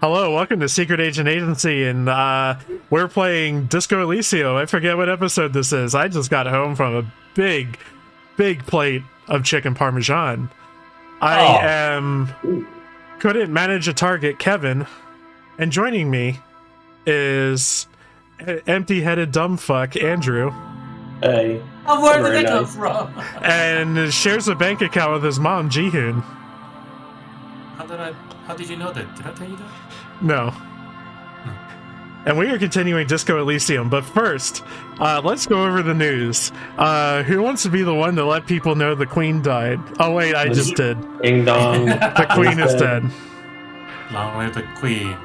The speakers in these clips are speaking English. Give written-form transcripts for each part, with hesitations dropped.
Hello, welcome to Secret Agent Agency, and we're playing Disco Elysium. I forget what episode this is. I just got home from a big plate of chicken parmesan. Couldn't manage a target, Kevin, and joining me is empty-headed dumb fuck, Andrew. Hey. Where did that come from? And shares a bank account with his mom, Jihun. How did you know that? Did I tell you that? No. And we are continuing Disco Elysium, but first, let's go over the news. Who wants to be the one to let people know the Queen died? Oh wait, I just did. Ding dong. The Queen is dead. Long live the Queen.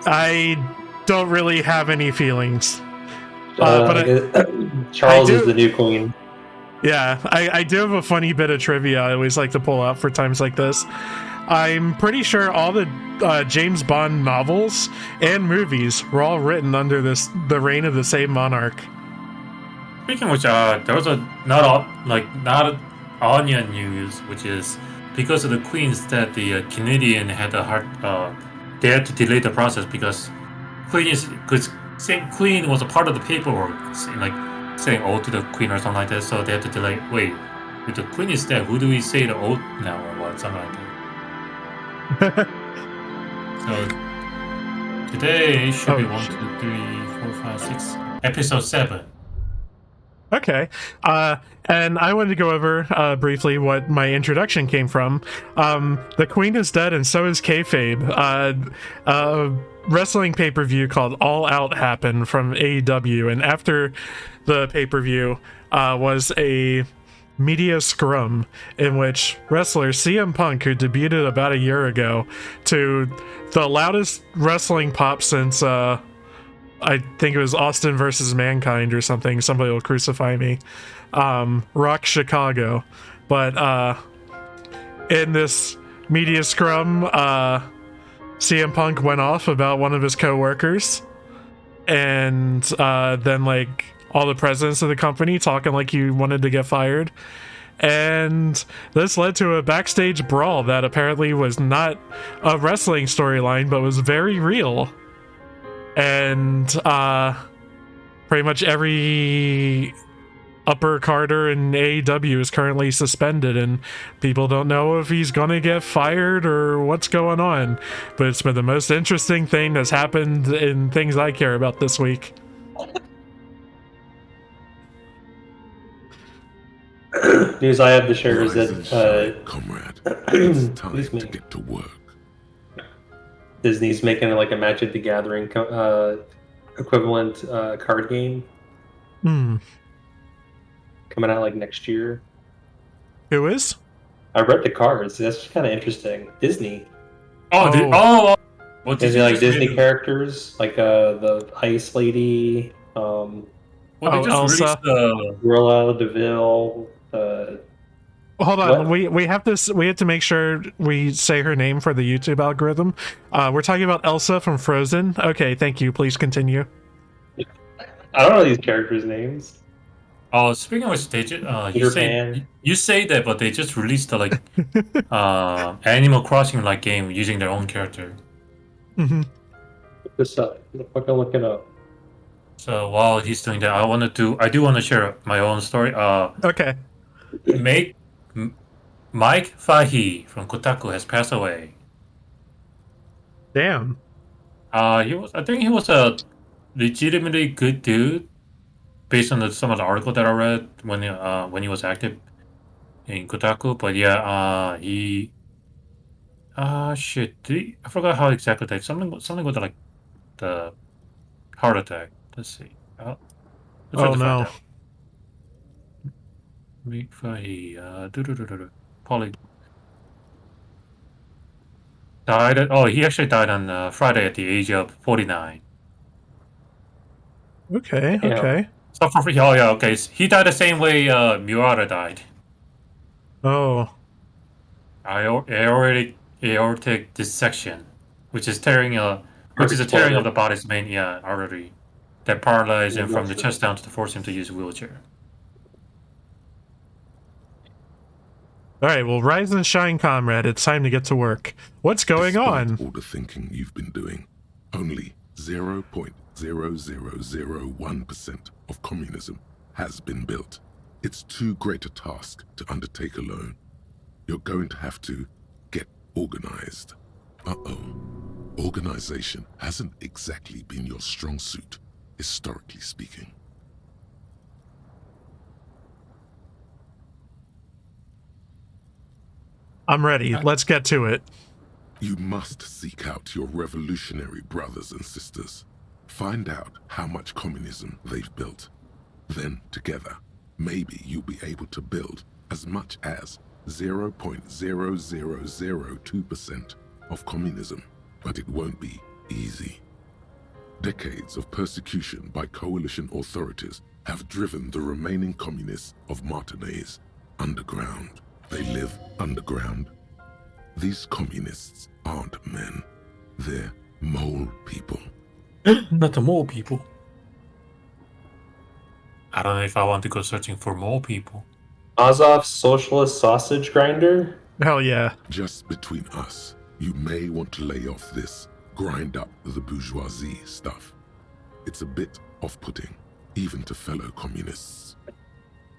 I don't really have any feelings. Charles is the new Queen. Yeah, I do have a funny bit of trivia I always like to pull out for times like this. I'm pretty sure all the James Bond novels and movies were all written under the reign of the same monarch. Speaking of which, there was not onion news, which is because of the Queen's death, the Canadian had they had to delay the process because saying Queen was a part of the paperwork, saying oath to the Queen or something like that, so they had to delay. Wait, if the Queen is dead, who do we say the oath now or what? Something like that. So today should be 1, 2, 3, 4, 5, 6, episode 7. Okay, and I wanted to go over briefly what my introduction came from. The Queen is dead, and so is kayfabe. A wrestling pay-per-view called All Out happened from AEW, and after the pay-per-view was a media scrum in which wrestler CM Punk, who debuted about a year ago, to the loudest wrestling pop since I think it was Austin versus Mankind or something, somebody will crucify me, rock Chicago. But in this media scrum, CM Punk went off about one of his co-workers, and then all the presidents of the company talking like he wanted to get fired. And this led to a backstage brawl that apparently was not a wrestling storyline, but was very real. And pretty much every upper Carter in AEW is currently suspended, and people don't know if he's gonna get fired or what's going on. But it's been the most interesting thing that's happened in things I care about this week. News I have to share is that comrade, it's time to get to work. Disney's making a Magic the Gathering equivalent card game. Coming out next year. Who is? I read the cards. That's kind of interesting. Disney. Well, is it Disney characters like the Ice Lady? Well, they just Elsa. released Cruella DeVille. Hold on, what? we have to make sure we say her name for the YouTube algorithm. We're talking about Elsa from Frozen. Okay, thank you. Please continue. I don't know these characters' names. Speaking of which, they you say that, but they just released the Animal Crossing game using their own character. Mm-hmm. Look this up. Fucking look it up. So while he's doing that, I do want to share my own story. Okay. Mike Fahey from Kotaku has passed away. Damn. I think he was a legitimately good dude, based on some of the article that I read when he was active in Kotaku. But yeah, I forgot how exactly that something with the heart attack. Let's see. Let's try to find no. out. Mike Fahey, Polly died he actually died on Friday at the age of 49. Okay. Yeah. Okay. So okay. He died the same way Murata died. Oh. Aortic dissection, which is a tearing of the body's main artery that paralyzed him from the chest down to force him to use a wheelchair. All right, well, rise and shine, comrade. It's time to get to work. What's going Despite on? all the thinking you've been doing, only 0.0001% of communism has been built. It's too great a task to undertake alone. You're going to have to get organized. Uh-oh. Organization hasn't exactly been your strong suit, historically speaking. I'm ready. Let's get to it. You must seek out your revolutionary brothers and sisters. Find out how much communism they've built. Then, together, maybe you'll be able to build as much as 0.0002% of communism. But it won't be easy. Decades of persecution by coalition authorities have driven the remaining communists of Martinaise underground. They live underground. These communists aren't men. They're mole people. Not the mole people. I don't know if I want to go searching for mole people. Azov's socialist sausage grinder? Hell yeah. Just between us, you may want to lay off this grind up the bourgeoisie stuff. It's a bit off-putting, even to fellow communists.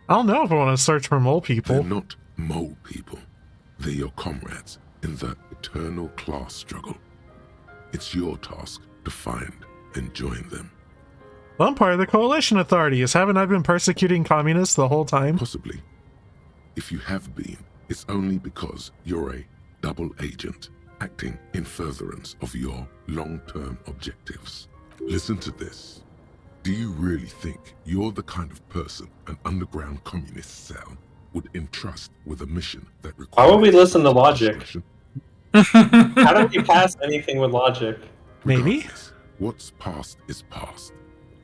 I don't know if I want to search for mole people. They're not mole people. They're your comrades in the eternal class struggle. It's your task to find and join them. Well, I'm part of the coalition authorities. Haven't I been persecuting communists the whole time? Possibly. If you have been, it's only because you're a double agent acting in furtherance of your long-term objectives. Listen to this. Do you really think you're the kind of person an underground communist cell would entrust with a mission that requires... Why would we listen to logic? discretion? How do we pass anything with logic? Maybe? Regardless, what's past is past.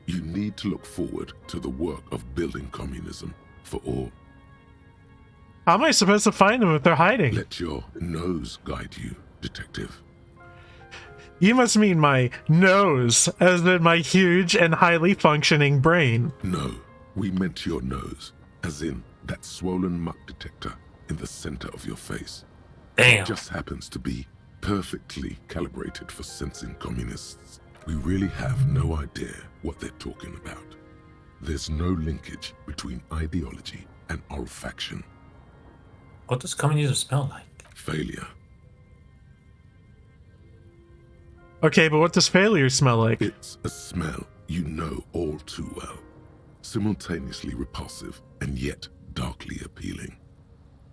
You need to look forward to the work of building communism for all. How am I supposed to find them if they're hiding? Let your nose guide you, detective. You must mean my nose, as in my huge and highly functioning brain. No, we meant your nose, as in that swollen muck detector in the center of your face. Damn. It just happens to be perfectly calibrated for sensing communists. We really have no idea what they're talking about. There's no linkage between ideology and olfaction. What does communism smell like? Failure. Okay, but what does failure smell like? It's a smell you know all too well. Simultaneously repulsive and yet darkly appealing.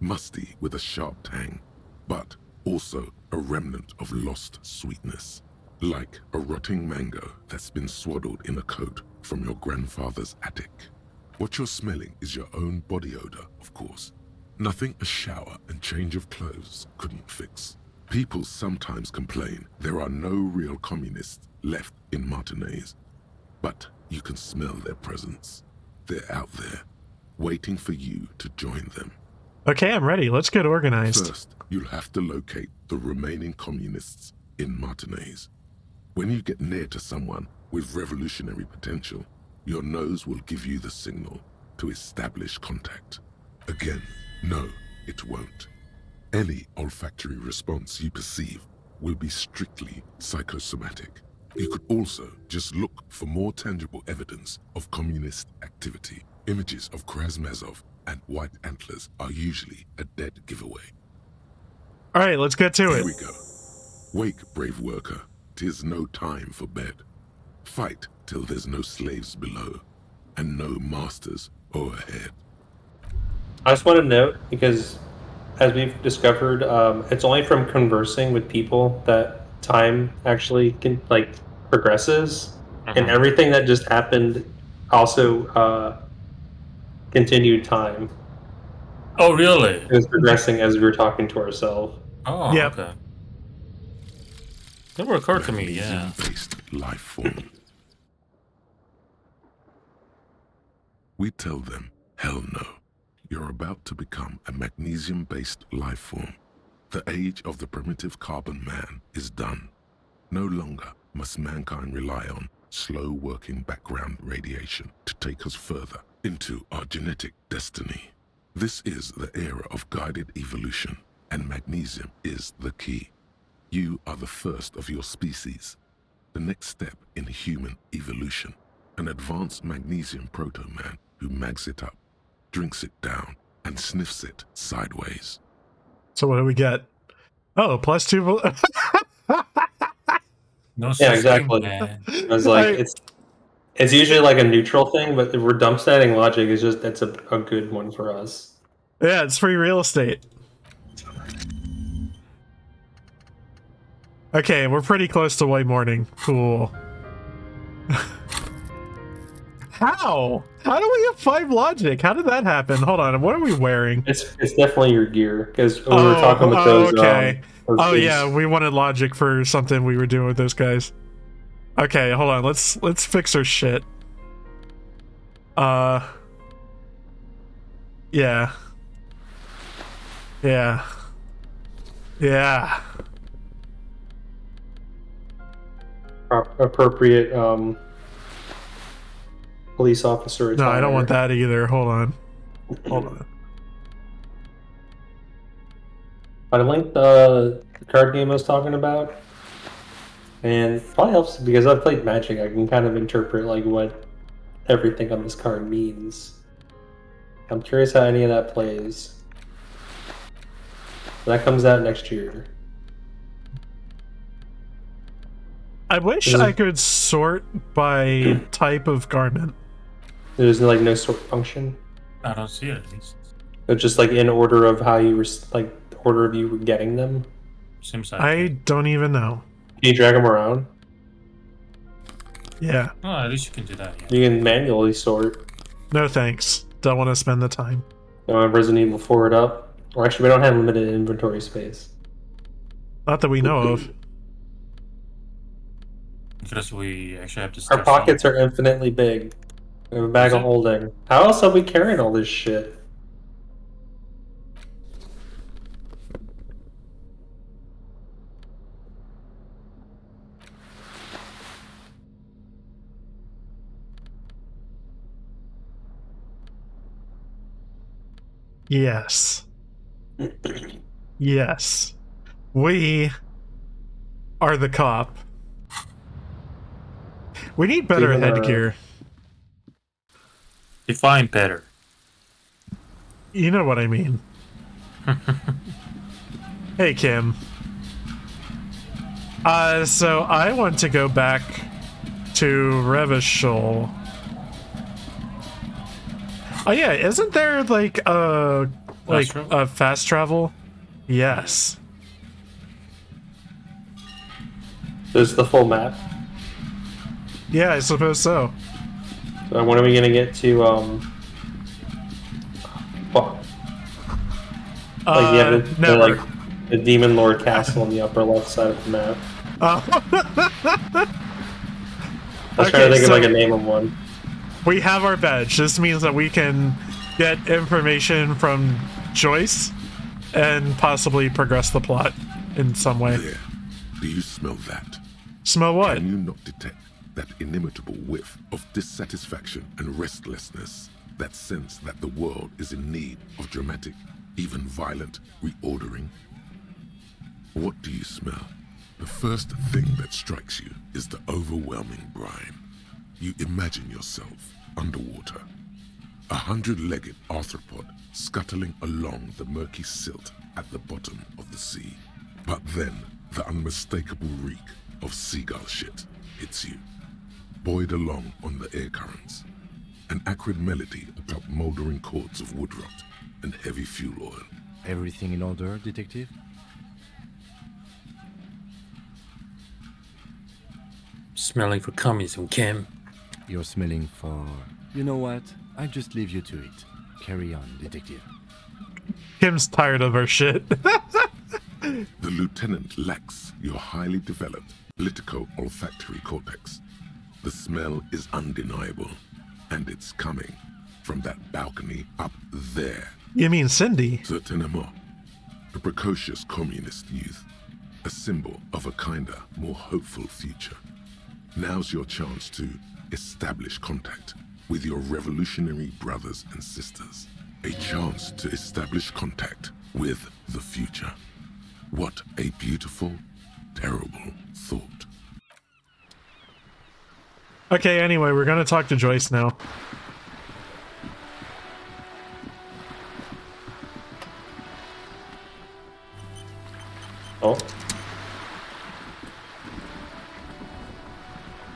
Musty with a sharp tang, but also a remnant of lost sweetness. Like a rotting mango that's been swaddled in a coat from your grandfather's attic. What you're smelling is your own body odor, of course. Nothing a shower and change of clothes couldn't fix. People sometimes complain there are no real communists left in Martinaise. But you can smell their presence. They're out there, waiting for you to join them. Okay, I'm ready. Let's get organized. First, you'll have to locate the remaining communists in Martinaise. When you get near to someone with revolutionary potential, your nose will give you the signal to establish contact. Again, no, it won't. Any olfactory response you perceive will be strictly psychosomatic. You could also just look for more tangible evidence of communist activity. Images of Krasmazov and white antlers are usually a dead giveaway. All right, let's get to Here it. we go. Wake, brave worker. 'Tis no time for bed. Fight till there's no slaves below, and no masters o'erhead. I just want to note, because as we've discovered, it's only from conversing with people that time actually progresses, and everything that just happened also continued time. Oh, really? It was progressing as we were talking to ourselves. Oh, Yep. okay. Never occurred to me, yeah. Magnesium-based life form. We tell them, hell no. You're about to become a magnesium-based life form. The age of the primitive carbon man is done. No longer must mankind rely on slow-working background radiation to take us further into our genetic destiny. This is the era of guided evolution, and magnesium is the key. You are the first of your species. The next step in human evolution. An advanced magnesium proto-man who mags it up, drinks it down, and sniffs it sideways. So what do we get? Oh, +2. No Yeah, such exactly. thing, man. I was like, it's usually like a neutral thing, but if we're dump setting logic, is just that's a good one for us. Yeah, it's free real estate. Okay, we're pretty close to white morning. Cool. How? How do we have 5 logic? How did that happen? Hold on, what are we wearing? It's definitely your gear because we were talking with those. Okay. Those Oh dudes. yeah, we wanted logic for something we were doing with those guys. Okay, hold on. Let's fix our shit. Yeah. Yeah. Yeah. Appropriate police officer. No, I don't attire. want that either. Hold on. Hold on. I linked the card game I was talking about, and it probably helps because I've played Magic. I can kind of interpret like what everything on this card means. I'm curious how any of that plays. That comes out next year. I wish I could sort by type of garment. There's like no sort function. I don't see it at least. It's just like in order of how you were like the order of you were getting them. Seems like I don't even know. Can you drag them around? Yeah. Oh, at least you can do that. Yeah. You can manually sort. No thanks. Don't want to spend the time. Resident Evil 4 it up. Or actually, we don't have limited inventory space. Not that we know of. Because we actually have to Our start pockets are infinitely big. We have a bag of holding. How else are we carrying all this shit? Yes. Yes. We are the cop. We need better Even, headgear. Define better. You know what I mean. Hey, Kim. So I want to go back to Revachol. Oh yeah, isn't there like a fast travel? Yes. This is the full map. Yeah, I suppose so. So when are we gonna get to fuck. Like you have the, never. like the Demon Lord Castle on the upper left side of the map. I was trying to think of like a name of one. We have our badge. This means that we can get information from Joyce and possibly progress the plot in some way. There. Do you smell that? Smell what? Can you not detect that inimitable whiff of dissatisfaction and restlessness, that sense that the world is in need of dramatic, even violent reordering? What do you smell? The first thing that strikes you is the overwhelming brine. You imagine yourself underwater, a 100-legged arthropod scuttling along the murky silt at the bottom of the sea. But then the unmistakable reek of seagull shit hits you, buoyed along on the air currents, an acrid melody atop moldering cords of wood rot and heavy fuel oil. Everything in order, detective? Smelling for communism, Kim. You're smelling for... You know what? I just leave you to it. Carry on, detective. Kim's tired of our shit. The lieutenant lacks your highly developed politico-olfactory cortex. The smell is undeniable, and it's coming from that balcony up there. You mean Cindy? Certainement. A precocious communist youth, a symbol of a kinder, more hopeful future. Now's your chance to establish contact with your revolutionary brothers and sisters. A chance to establish contact with the future. What a beautiful, terrible thought. Okay, anyway, we're gonna talk to Joyce now. Oh,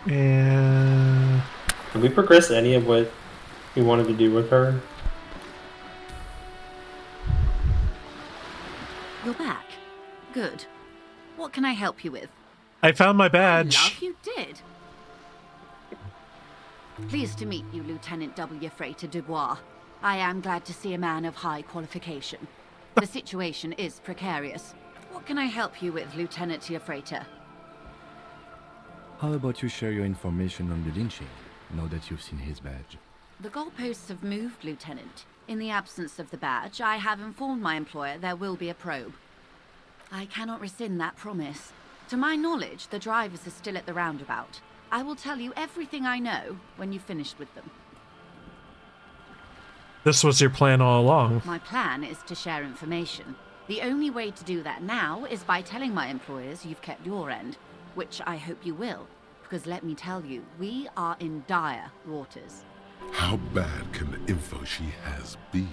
And did we progress any of what we wanted to do with her? You're back. Good. What can I help you with? I found my badge. Love, you did. Pleased to meet you, Lieutenant W. Freighter Dubois. I am glad to see a man of high qualification. The situation is precarious. What can I help you with, Lieutenant Freighter? How about you share your information on the lynching, now that you've seen his badge? The goalposts have moved, Lieutenant. In the absence of the badge, I have informed my employer there will be a probe. I cannot rescind that promise. To my knowledge, the drivers are still at the roundabout. I will tell you everything I know when you've finished with them. This was your plan all along. My plan is to share information. The only way to do that now is by telling my employers you've kept your end, which I hope you will, because let me tell you, we are in dire waters. How bad can the info she has be?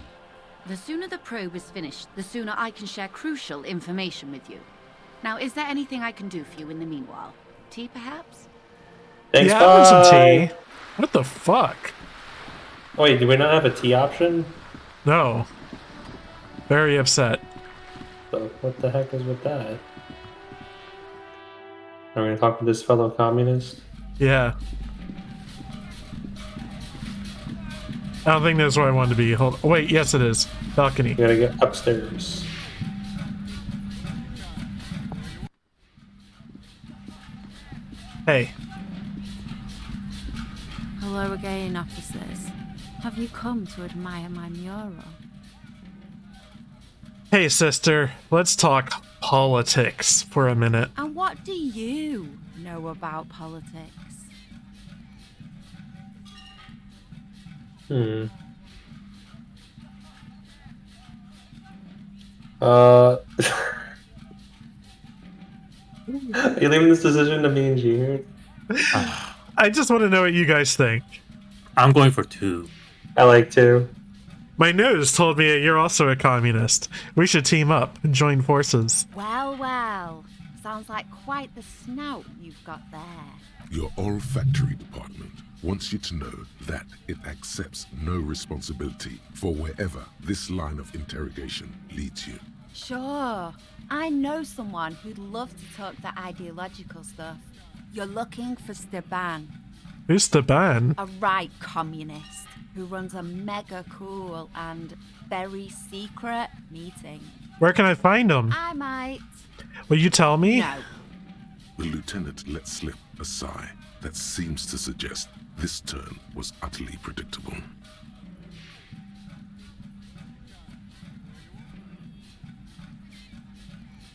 The sooner the probe is finished, the sooner I can share crucial information with you. Now, is there anything I can do for you in the meanwhile? Tea, perhaps? Thanks, Yeah, I want some bye. tea. What the fuck? Oh, wait, do we not have a tea option? No. Very upset. So what the heck is with that? Are we gonna talk to this fellow communist? Yeah. I don't think that's where I wanted to be. Hold. Wait, yes, it is. Balcony. We gotta get upstairs. Hey. Hello again, officers. Have you come to admire my mural? Hey, sister. Let's talk politics for a minute. And what do you know about politics? Are you leaving this decision to me and Jihun? I just want to know what you guys think. I'm going for 2. I like to. My nose told me you're also a communist. We should team up and join forces. Well, well. Sounds like quite the snout you've got there. Your olfactory department wants you to know that it accepts no responsibility for wherever this line of interrogation leads you. Sure. I know someone who'd love to talk the ideological stuff. You're looking for Steban, Who's the ban? a right communist who runs a mega cool and very secret meeting. Where can I find him? I might. Will you tell me? No. The lieutenant let slip a sigh that seems to suggest this turn was utterly predictable.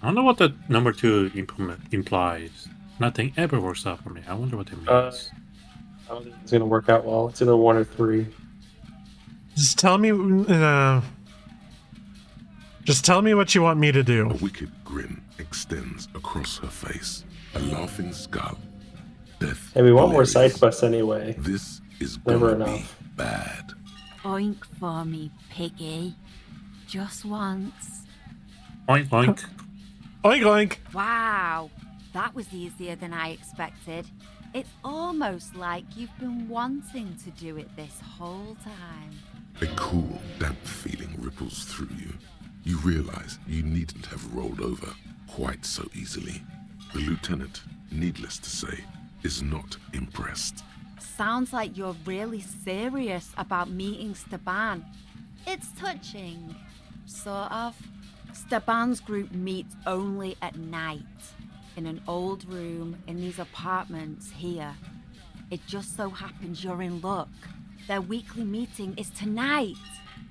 I don't know what the number 2 implies. Nothing ever works out for me. I wonder what it means. I don't think it's gonna work out well. It's either 1 or 3. Just tell me. Just tell me what you want me to A do. wicked grin extends across her face. A laughing skull. Death. Hey, we want more hilarious. side quests anyway. This is Never gonna be enough. bad. Oink for me, piggy. Just once. Oink, oink. Oink oink. Wow, that was easier than I expected. It's almost like you've been wanting to do it this whole time. A cool, damp feeling ripples through you. You realize you needn't have rolled over quite so easily. The lieutenant, needless to say, is not impressed. Sounds like you're really serious about meeting Steban. It's touching, sort of. Steban's group meets only at night, in an old room in these apartments here. It just so happens you're in luck. Their weekly meeting is tonight.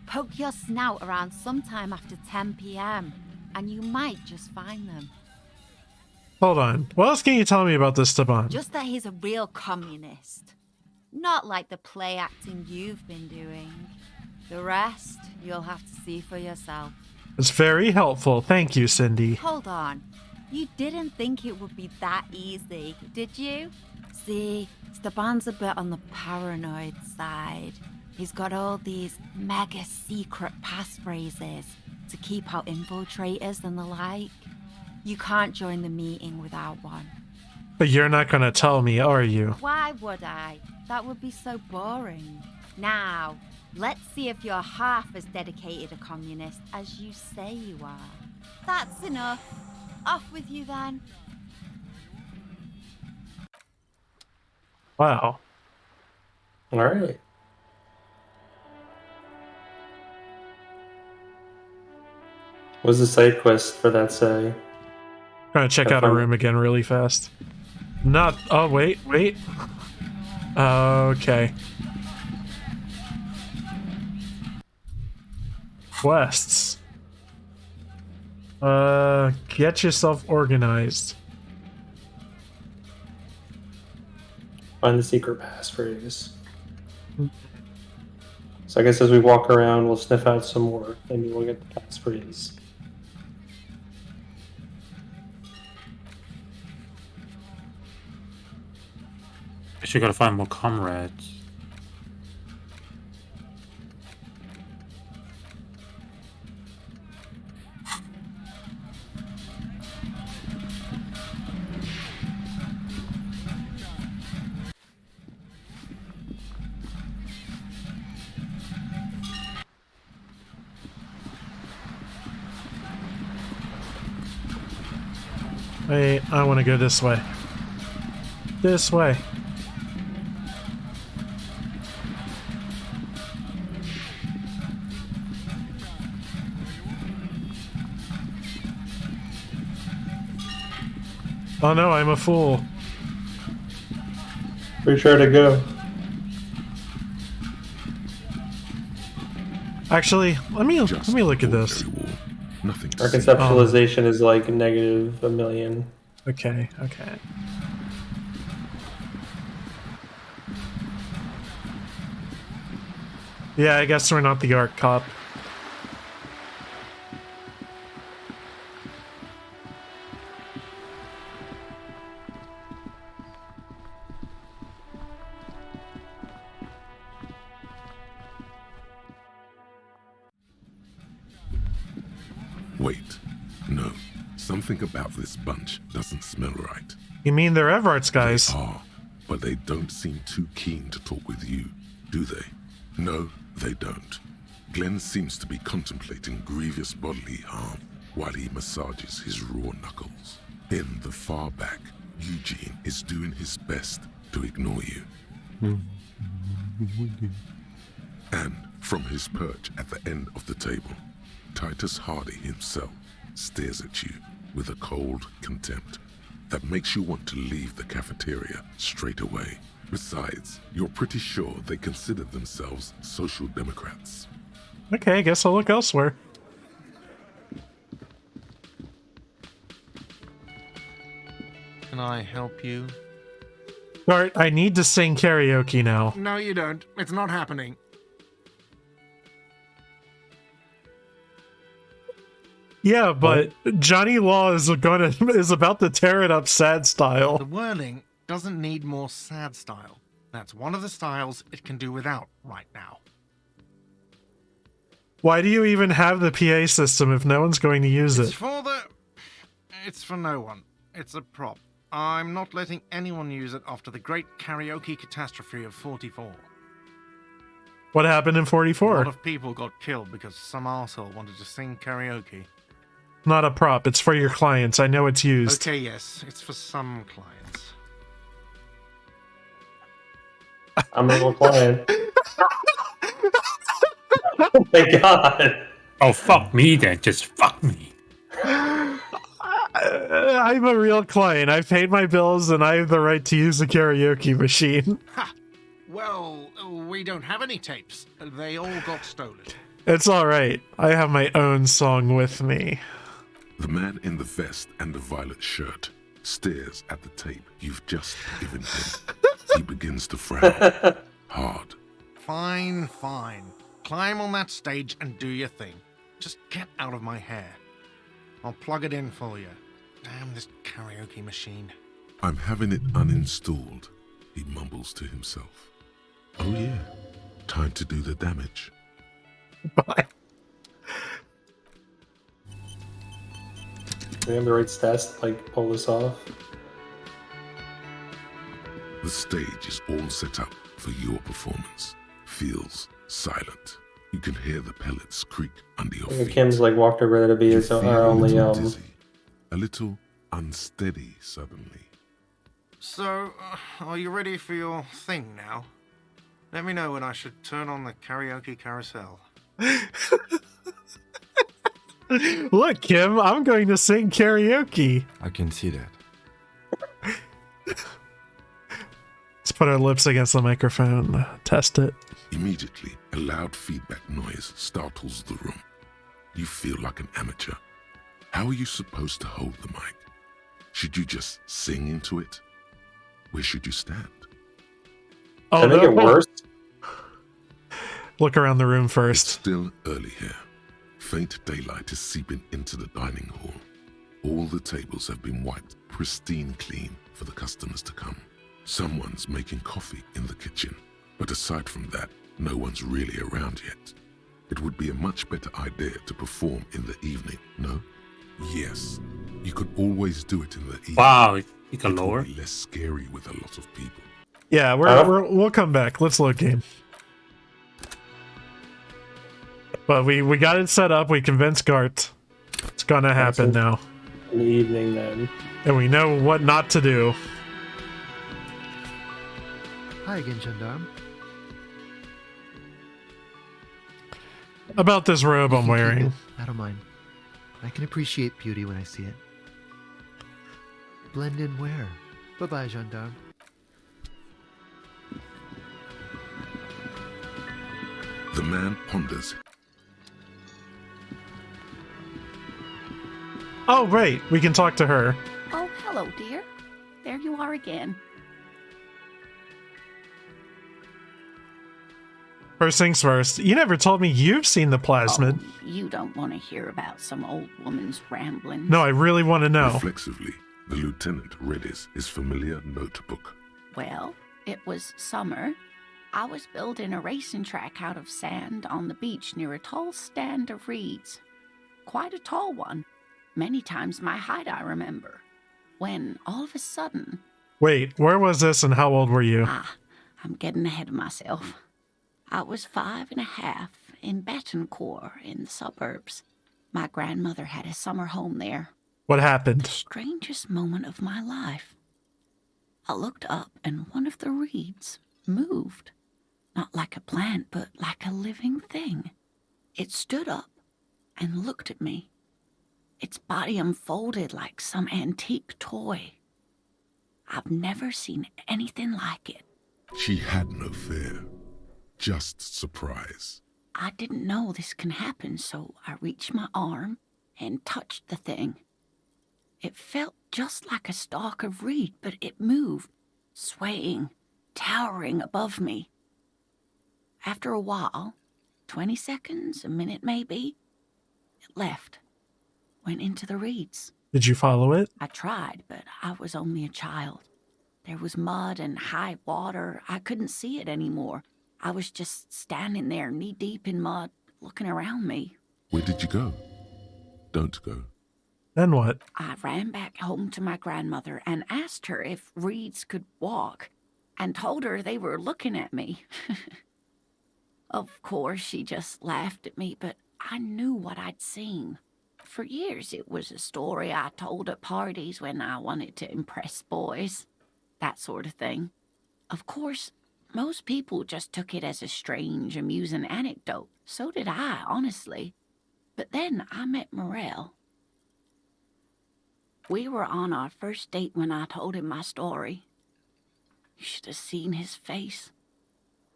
Poke your snout around sometime after 10 p.m. and you might just find them. Hold on. What else can you tell me about this Steban? Just that he's a real communist. Not like the play acting you've been doing. The rest, you'll have to see for yourself. It's very helpful. Thank you, Cindy. Hold on. You didn't think it would be that easy, did you? See, Steban's a bit on the paranoid side. He's got all these mega secret passphrases to keep out infiltrators and the like. You can't join the meeting without one. But you're not gonna tell me, are you? Why would I? That would be so boring. Now, let's see if you're half as dedicated a communist as you say you are. That's enough. Off with you then. Wow. All right. What's the side quest for that say? Trying to check out a room again really fast. Not. Oh, wait. Okay. Quests. Get yourself organized. Find the secret passphrase. So I guess as we walk around, we'll sniff out some more. Maybe we'll get the passphrase. Guess you gotta find more comrades. Wait, I want to go this way. This way. Oh no, I'm a fool. Where sure to go? Actually, let me look at this. Nothing to Our see. conceptualization is like negative a million. Okay. Yeah, I guess we're not the art cop. Wait, no. Something about this bunch doesn't smell right. You mean they're Everart's guys? They are, but they don't seem too keen to talk with you, do they? No, they don't. Glenn seems to be contemplating grievous bodily harm while he massages his raw knuckles. In the far back, Eugene is doing his best to ignore you. And from his perch at the end of the table, Titus Hardy himself stares at you with a cold contempt that makes you want to leave the cafeteria straight away. Besides, you're pretty sure they consider themselves social democrats. Okay, I guess I'll look elsewhere. Can I help you? Bart, I need to sing karaoke now. No, you don't. It's not happening. Yeah, but Johnny Law is about to tear it up sad The style. whirling doesn't need more sad style. That's one of the styles it can do without right now. Why do you even have the PA system if no one's going to use it? It's for no one. It's a prop. I'm not letting anyone use it after the great karaoke catastrophe of 44. What happened in A 44? lot of people got killed because some arsehole wanted to sing karaoke. Not a prop, it's for your clients. I know it's used. Okay, yes, it's for some clients. I'm a little client. Oh my god. Oh, fuck me then. Just fuck me. I'm a real client. I paid my bills and I have the right to use a karaoke machine. Ha! Well, we don't have any tapes. They all got stolen. It's alright. I have my own song with me. The man in the vest and the violet shirt stares at the tape you've just given him. He begins to frown. Hard. Fine. climb on that stage and do your thing. Just get out of my hair. I'll plug it in for you. Damn this karaoke machine. I'm having it uninstalled, he mumbles to himself. Oh yeah, time to do the damage. Bye. Do we have the right stats to like pull this off? The stage is all set up for your performance. Feels silent. You can hear the pellets creak under your feet. Kim's like walked over there to be You his feel our a only little dizzy, a little unsteady suddenly. So, are you ready for your thing now? Let me know when I should turn on the karaoke carousel. Look, Kim, I'm going to sing karaoke. I can see that. Let's put our lips against the microphone. Test it. Immediately, a loud feedback noise startles the room. You feel like an amateur. How are you supposed to hold the mic? Should you just sing into it? Where should you stand? Oh, Can I make it worse? Look around the room It's first. still early here. Faint daylight is seeping into the dining hall. All the tables have been wiped pristine clean for the customers to come. Someone's making coffee in the kitchen, but aside from that, no one's really around yet. It would be a much better idea to perform in the evening, no? Yes, you could always do it in the evening. Wow, you can It will lower. be less scary with a lot of people. Yeah, we'll come back. Let's load game. But we got it set up. We convinced Gart. It's gonna happen now. In the evening, then. And we know what not to do. Hi again, Gendarme. About this robe I'm You can keep wearing. it. I don't mind. I can appreciate beauty when I see it. Blend in where? Bye-bye, Gendarme. The man ponders. Oh, right. We can talk to her. Oh, hello, dear. There you are again. First things first. You never told me you've seen the plasmid. Oh, you don't want to hear about some old woman's rambling. No, I really want to know. Reflexively, the lieutenant readies his familiar notebook. Well, it was summer. I was building a racing track out of sand on the beach near a tall stand of reeds. Quite a tall one. Many times my height, I remember. When, all of a sudden... Wait, where was this and how old were you? I'm getting ahead of myself. I was 5.5 in Betancourt in the suburbs. My grandmother had a summer home there. What happened? Strangest moment of my life. I looked up and one of the reeds moved. Not like a plant, but like a living thing. It stood up and looked at me. Its body unfolded like some antique toy. I've never seen anything like it. She had no fear, just surprise. I didn't know this can happen, so I reached my arm and touched the thing. It felt just like a stalk of reed, but it moved, swaying, towering above me. After a while, 20 seconds, a minute maybe, it left, went into the reeds. Did you follow it? I tried, but I was only a child. There was mud and high water. I couldn't see it anymore. I was just standing there knee-deep in mud, looking around me. Where did you go? Don't go. Then what? I ran back home to my grandmother and asked her if reeds could walk, and told her they were looking at me. Of course, she just laughed at me, but I knew what I'd seen. For years, it was a story I told at parties when I wanted to impress boys. That sort of thing. Of course, most people just took it as a strange, amusing anecdote. So did I, honestly. But then I met Morel. We were on our first date when I told him my story. You should have seen his face.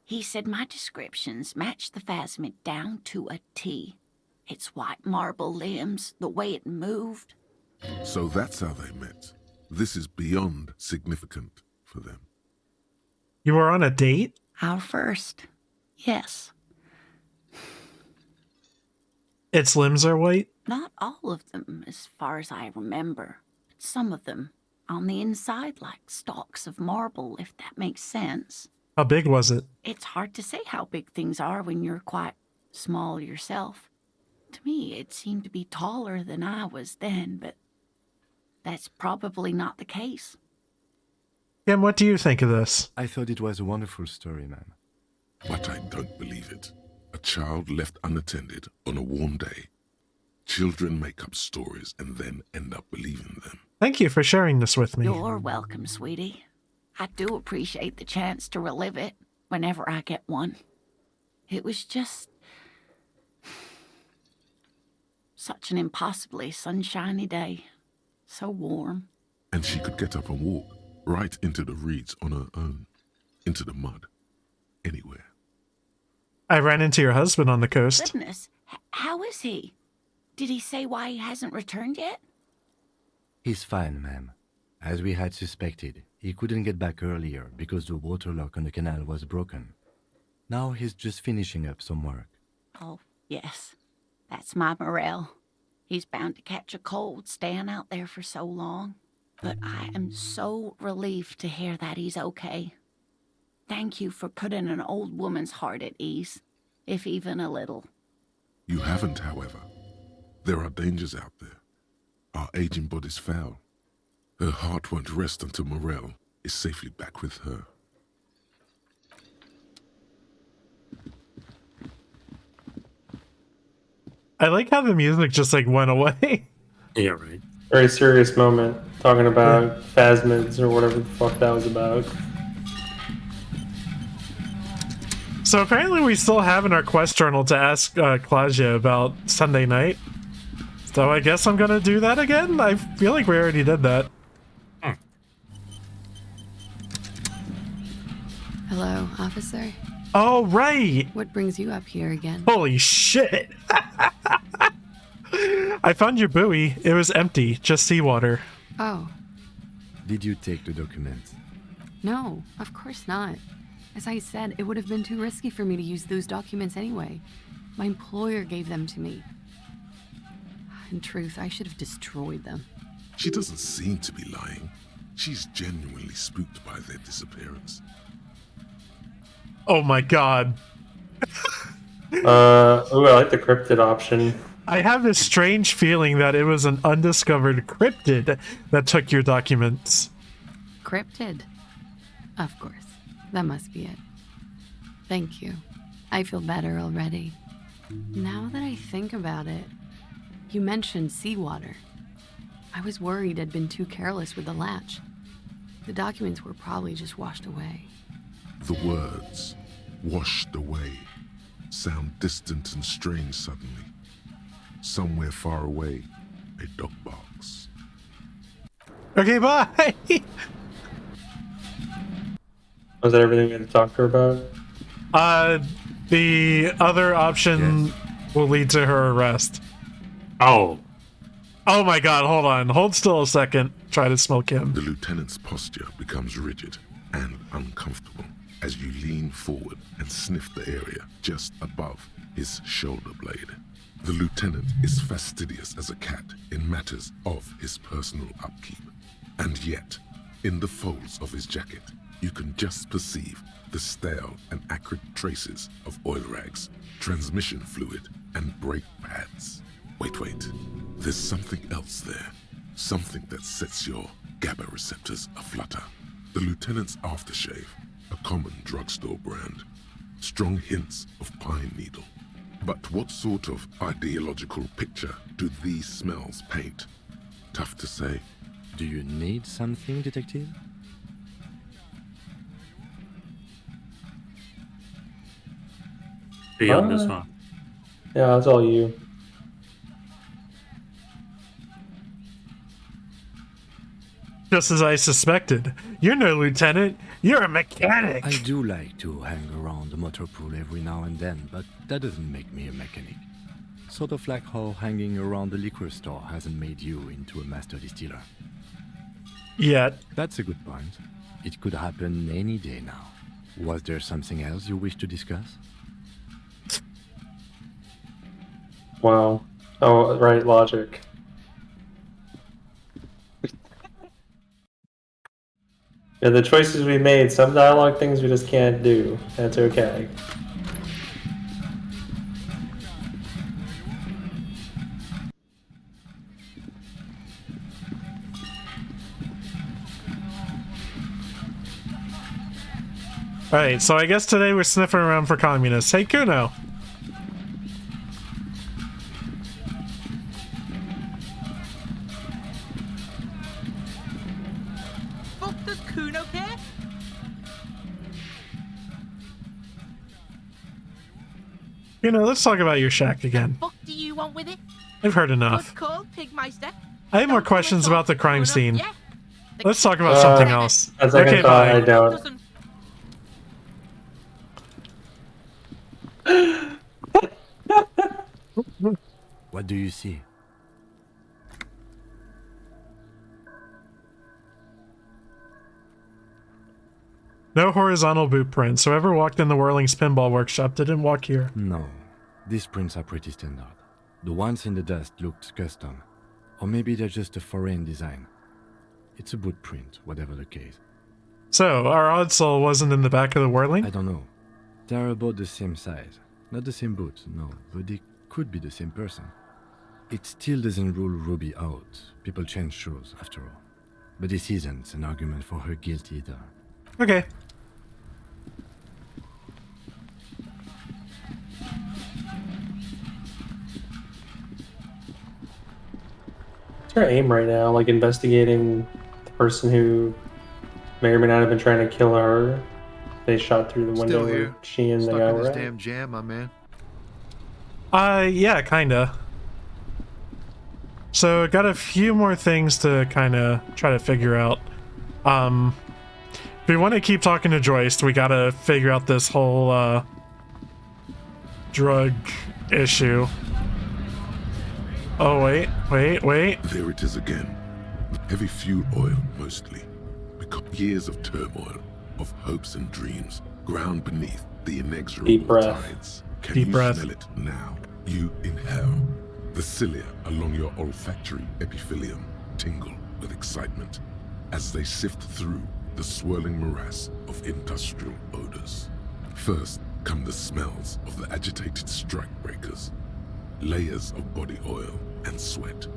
He said my descriptions matched the phasmid down to a T. Its white marble limbs, the way it moved. So that's how they met. This is beyond significant for them. You were on a date? Our first. Yes. Its limbs are white? Not all of them, as far as I remember. Some of them on the inside, like stalks of marble, if that makes sense. How big was it? It's hard to say how big things are when you're quite small yourself. To me, it seemed to be taller than I was then, but that's probably not the case. Kim, what do you think of this? I thought it was a wonderful story, ma'am. But I don't believe it. A child left unattended on a warm day. Children make up stories and then end up believing them. Thank you for sharing this with me. You're welcome, sweetie. I do appreciate the chance to relive it whenever I get one. It was just such an impossibly sunshiny day. So warm. And she could get up and walk right into the reeds on her own, into the mud, anywhere. I ran into your husband on the coast. Goodness, how is he? Did he say why he hasn't returned yet? He's fine, ma'am. As we had suspected, he couldn't get back earlier because the water lock on the canal was broken. Now he's just finishing up some work. Oh, yes. That's my Morel. He's bound to catch a cold staying out there for so long. But I am so relieved to hear that he's okay. Thank you for putting an old woman's heart at ease, if even a little. You haven't, however. There are dangers out there. Our aging body's foul. Her heart won't rest until Morel is safely back with her. I like how the music just like went away. Yeah, right. Very serious moment, talking about phasmids or whatever the fuck that was about. So apparently we still have in our quest journal to ask Claudia about Sunday night. So I guess I'm gonna do that again? I feel like we already did that. Hello, officer. Oh, right! What brings you up here again? Holy shit! I found your buoy. It was empty, just seawater. Oh, Did you take the documents? no, of course not. As I said, it would have been too risky for me to use those documents anyway. My employer gave them to me. In truth, I should have destroyed them. She doesn't seem to be lying. She's genuinely spooked by their disappearance. Oh my god. Oh, I like the cryptid option. I have this strange feeling that it was an undiscovered cryptid that took your documents. Cryptid. Of course. That must be it. Thank you. I feel better already. Now that I think about it, you mentioned seawater. I was worried I'd been too careless with the latch. The documents were probably just washed away. The words, washed away, sound distant and strange suddenly. Somewhere far away, a dog barks. Okay, bye! Was that everything we had to talk to her about? The other option will lead to her arrest. Oh, Oh my god, hold on. Hold still a second. Try to smoke him. The lieutenant's posture becomes rigid and uncomfortable as you lean forward and sniff the area just above his shoulder blade. The lieutenant is fastidious as a cat in matters of his personal upkeep. And yet, in the folds of his jacket, you can just perceive the stale and acrid traces of oil rags, transmission fluid, and brake pads. Wait. There's something else there. Something that sets your GABA receptors aflutter. The lieutenant's aftershave, a common drugstore brand. Strong hints of pine needle. But what sort of ideological picture do these smells paint? Tough to say. Do you need something, detective? beyond this one. Yeah, that's all you. Just as I suspected. You're no lieutenant. You're a mechanic. I do like to hang around the motor pool every now and then, but that doesn't make me a mechanic. Sort of like how hanging around the liquor store hasn't made you into a master distiller. Yet. That's a good point. It could happen any day now. Was there something else you wish to discuss? Wow. Oh, right, logic. Yeah, the choices we made, some dialogue things we just can't do. That's okay. Alright, so I guess today we're sniffing around for communists. Hey, Kuno. Fuck does Kuno care? Kuno, let's talk about your shack again. Fuck do you want with it? I've heard enough. Good call, Pigmeister. I have more Don't questions do it, about the crime Kuno. scene. Yeah. Let's talk about something else. As I Okay, thought, I bye. don't. Doesn't- What do you see? No horizontal boot prints. Whoever walked in the Whirling Spinball workshop didn't walk here. No, these prints are pretty standard. The ones in the dust looked custom. Or maybe they're just a foreign design. It's a boot print, whatever the case. So, our odd soul wasn't in the back of the Whirling? I don't know. They're about the same size. Not the same boot, no, but they could be the same person. It still doesn't rule Ruby out. People change shows, after all. But this isn't an argument for her guilt either. Okay. What's her aim right now? Like investigating the person who may or may not have been trying to kill her. They shot through the window Still here. where she and the Stuck guy in were this at. damn jam, my man. Yeah, kinda. So, got a few more things to kinda try to figure out. If we want to keep talking to Joyce, we gotta figure out this whole, drug issue. Oh, wait. There it is again. Heavy fuel oil, mostly. Because years of turmoil, of hopes and dreams, ground beneath the inexorable Deep breath. tides. Can Deep you breath. smell it now? You inhale. The cilia along your olfactory epithelium tingle with excitement as they sift through the swirling morass of industrial odors. First come the smells of the agitated strikebreakers, layers of body oil and sweat,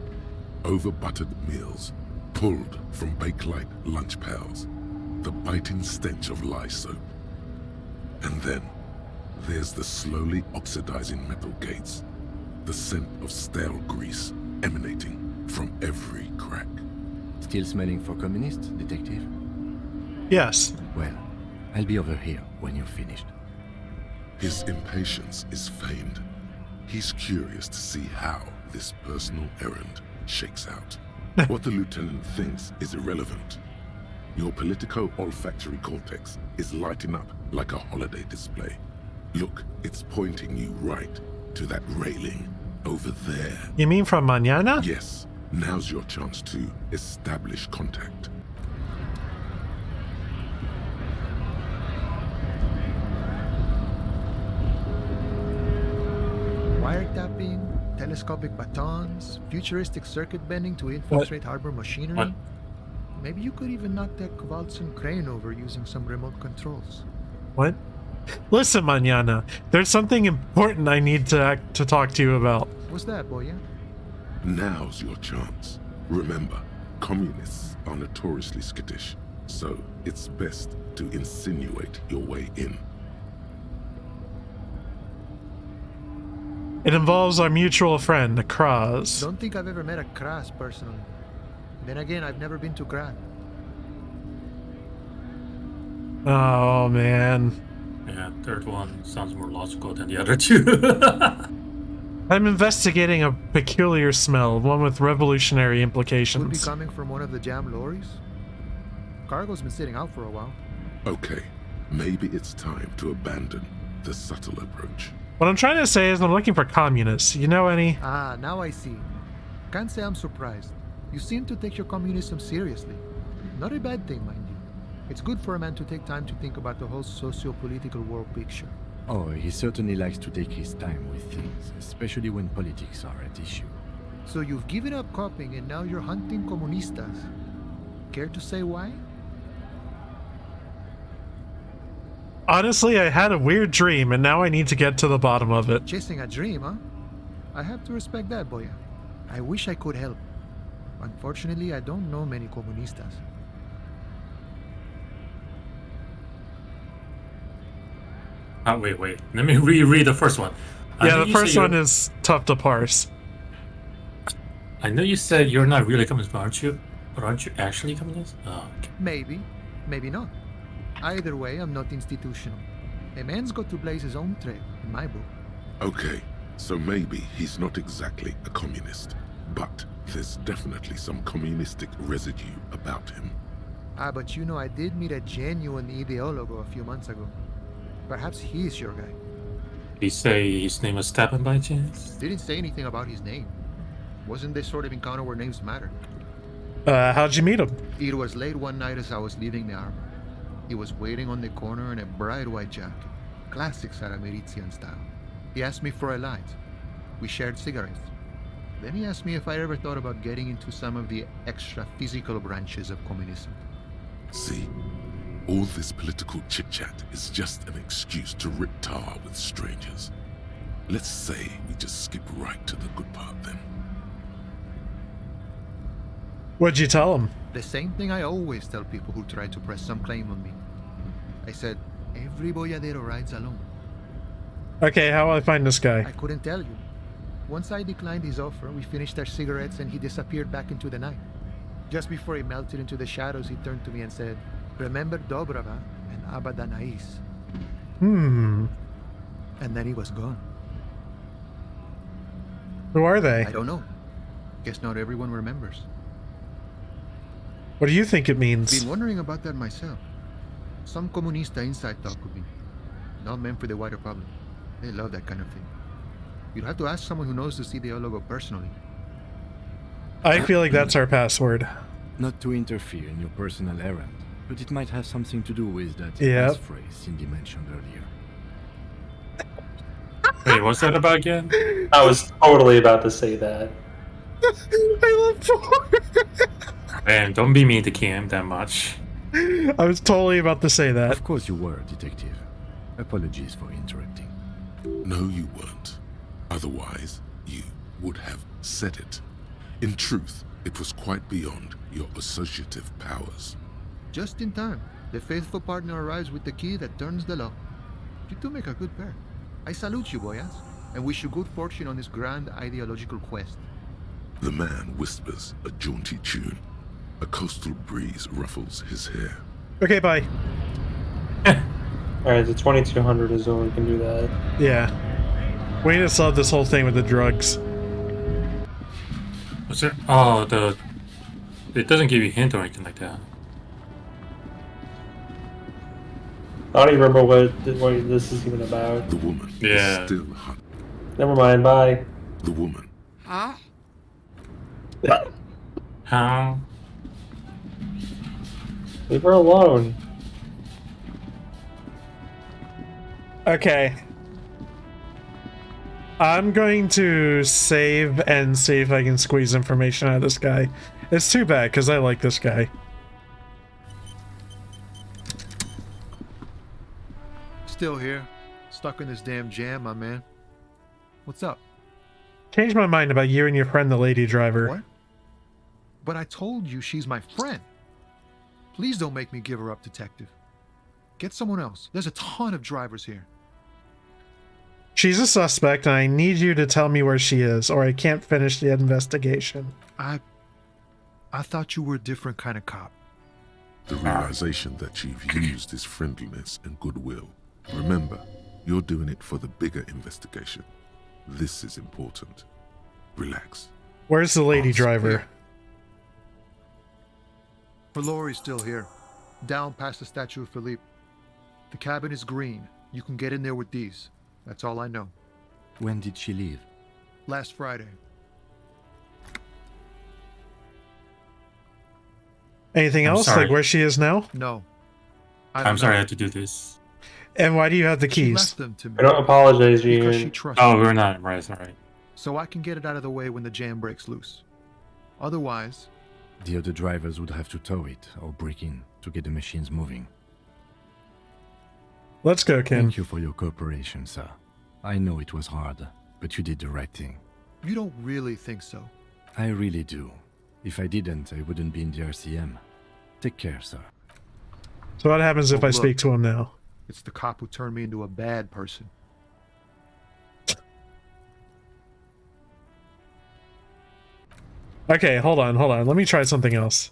over-buttered meals pulled from bake-like lunch pails, the biting stench of lye soap. And then there's the slowly oxidizing metal gates, the scent of stale grease emanating from every crack. Still smelling for communists, detective? Yes. Well, I'll be over here when you're finished. His impatience is feigned. He's curious to see how this personal errand shakes out. What the lieutenant thinks is irrelevant. Your politico-olfactory cortex is lighting up like a holiday display. Look, it's pointing you right to that railing over there. You mean from mañana? Yes, now's your chance to establish contact. Wiretapping, telescopic batons, futuristic circuit bending to infiltrate harbor machinery. What? Maybe you could even knock that Kowalson crane over using some remote controls. What? Listen, mañana. There's something important I need to talk to you about. What's that, boy? Now's your chance. Remember, communists are notoriously skittish, so it's best to insinuate your way in. It involves our mutual friend, Kraz. Don't think I've ever met a Kras personally. Then again, I've never been to Grad. Oh, man. Yeah, third one sounds more logical than the other two. I'm investigating a peculiar smell, one with revolutionary Could be implications. coming from one of the jam lorries. Cargo's been sitting out for a while. Okay, maybe it's time to abandon the subtle approach. What I'm trying to say is I'm looking for communists. You know any? Ah, now I see. Can't say I'm surprised. You seem to take your communism seriously. Not a bad thing, mind you. It's good for a man to take time to think about the whole socio-political world picture. Oh, he certainly likes to take his time with things, especially when politics are at issue. So you've given up copying and now you're hunting comunistas. Care to say why? Honestly, I had a weird dream, and now I need to get to the bottom of it. Chasing a dream, huh? I have to respect that, Boya. I wish I could help. Unfortunately, I don't know many comunistas. Wait. Let me reread the first one. Yeah, the first one is tough to parse. I know you said you're not really communist, but aren't you? Or aren't you actually communist? Oh, okay. Maybe, maybe not. Either way, I'm not institutional. A man's got to blaze his own trail, in my book. Okay, so maybe he's not exactly a communist, but there's definitely some communistic residue about him. Ah, but you know, I did meet a genuine ideologo a few months ago. Perhaps he's your guy. Did he say his name was Stepan by chance? Didn't say anything about his name. Wasn't this sort of encounter where names matter? How'd you meet him? It was late one night as I was leaving the armor. He was waiting on the corner in a bright white jacket. Classic Sarameritian style. He asked me for a light. We shared cigarettes. Then he asked me if I ever thought about getting into some of the extra physical branches of communism. See, all this political chit-chat is just an excuse to rip tar with strangers. Let's say we just skip right to the good part then. What'd you tell him? The same thing I always tell people who try to press some claim on me. I said, every boyadero rides alone. Okay, how will I find this guy? I couldn't tell you. Once I declined his offer, we finished our cigarettes and he disappeared back into the night. Just before he melted into the shadows, he turned to me and said, "Remember Dobrava and Abadanais." And then he was gone. Who are they? I don't know. Guess not everyone remembers. What do you think it means? Been wondering about that myself. Some comunista inside talk with me. Not meant for the wider public. They love that kind of thing. You'd have to ask someone who knows the ideologo personally. I feel like that's our password. Not to interfere in your personal errand, but it might have something to do with that phrase Cindy mentioned earlier. Wait, what's that about again? I was totally about to say that. I love Thor. Man, don't be mean to Cam that much. I was totally about to say that. Of course you were, Detective. Apologies for interrupting. No, you weren't. Otherwise, you would have said it. In truth, it was quite beyond your associative powers. Just in time. The faithful partner arrives with the key that turns the lock. You two make a good pair. I salute you, boyas, and wish you good fortune on this grand ideological quest. The man whispers a jaunty tune. A coastal breeze ruffles his hair. Okay, bye. Alright, the 2200 is when we can do that. Yeah. We need to solve this whole thing with the drugs. What's it? Oh, it doesn't give you a hint or anything like that. I don't even remember what this is even about. The woman Yeah. is still hot. Never mind, bye. The woman. Huh? How? Leave her alone. Okay. I'm going to save and see if I can squeeze information out of this guy. It's too bad, because I like this guy. Still here. Stuck in this damn jam, my man. What's up? Changed my mind about you and your friend, the lady driver. What? But I told you she's my friend. Please don't make me give her up, detective. Get someone else. There's a ton of drivers here. She's a suspect, and I need you to tell me where she is, or I can't finish the investigation. I thought you were a different kind of cop. The realization that you've used his friendliness and goodwill. Remember, you're doing it for the bigger investigation. This is important. Relax. Where's the lady All's driver? clear. Her lorry's still here. Down past the statue of Philippe. The cabin is green. You can get in there with these. That's all I know. When did she leave? Last Friday. Anything I'm else? sorry. Like where she is now? No. I'm sorry I had to do this. And why do you have the She keys? left them to me I don't apologize, because she Jihun. trusts Oh, me, we're not right. Sorry. so I can get it out of the way when the jam breaks loose. Otherwise, The other drivers would have to tow it or break in to get the machines moving. Let's go, Kim. Thank you for your cooperation, sir. I know it was hard, but you did the right thing. you don't really think so. I really do. If I didn't, I wouldn't be in the RCM. Take care, sir. So what happens if Oh, I look. speak to him now? It's the cop who turned me into a bad person. Okay, hold on. Let me try something else.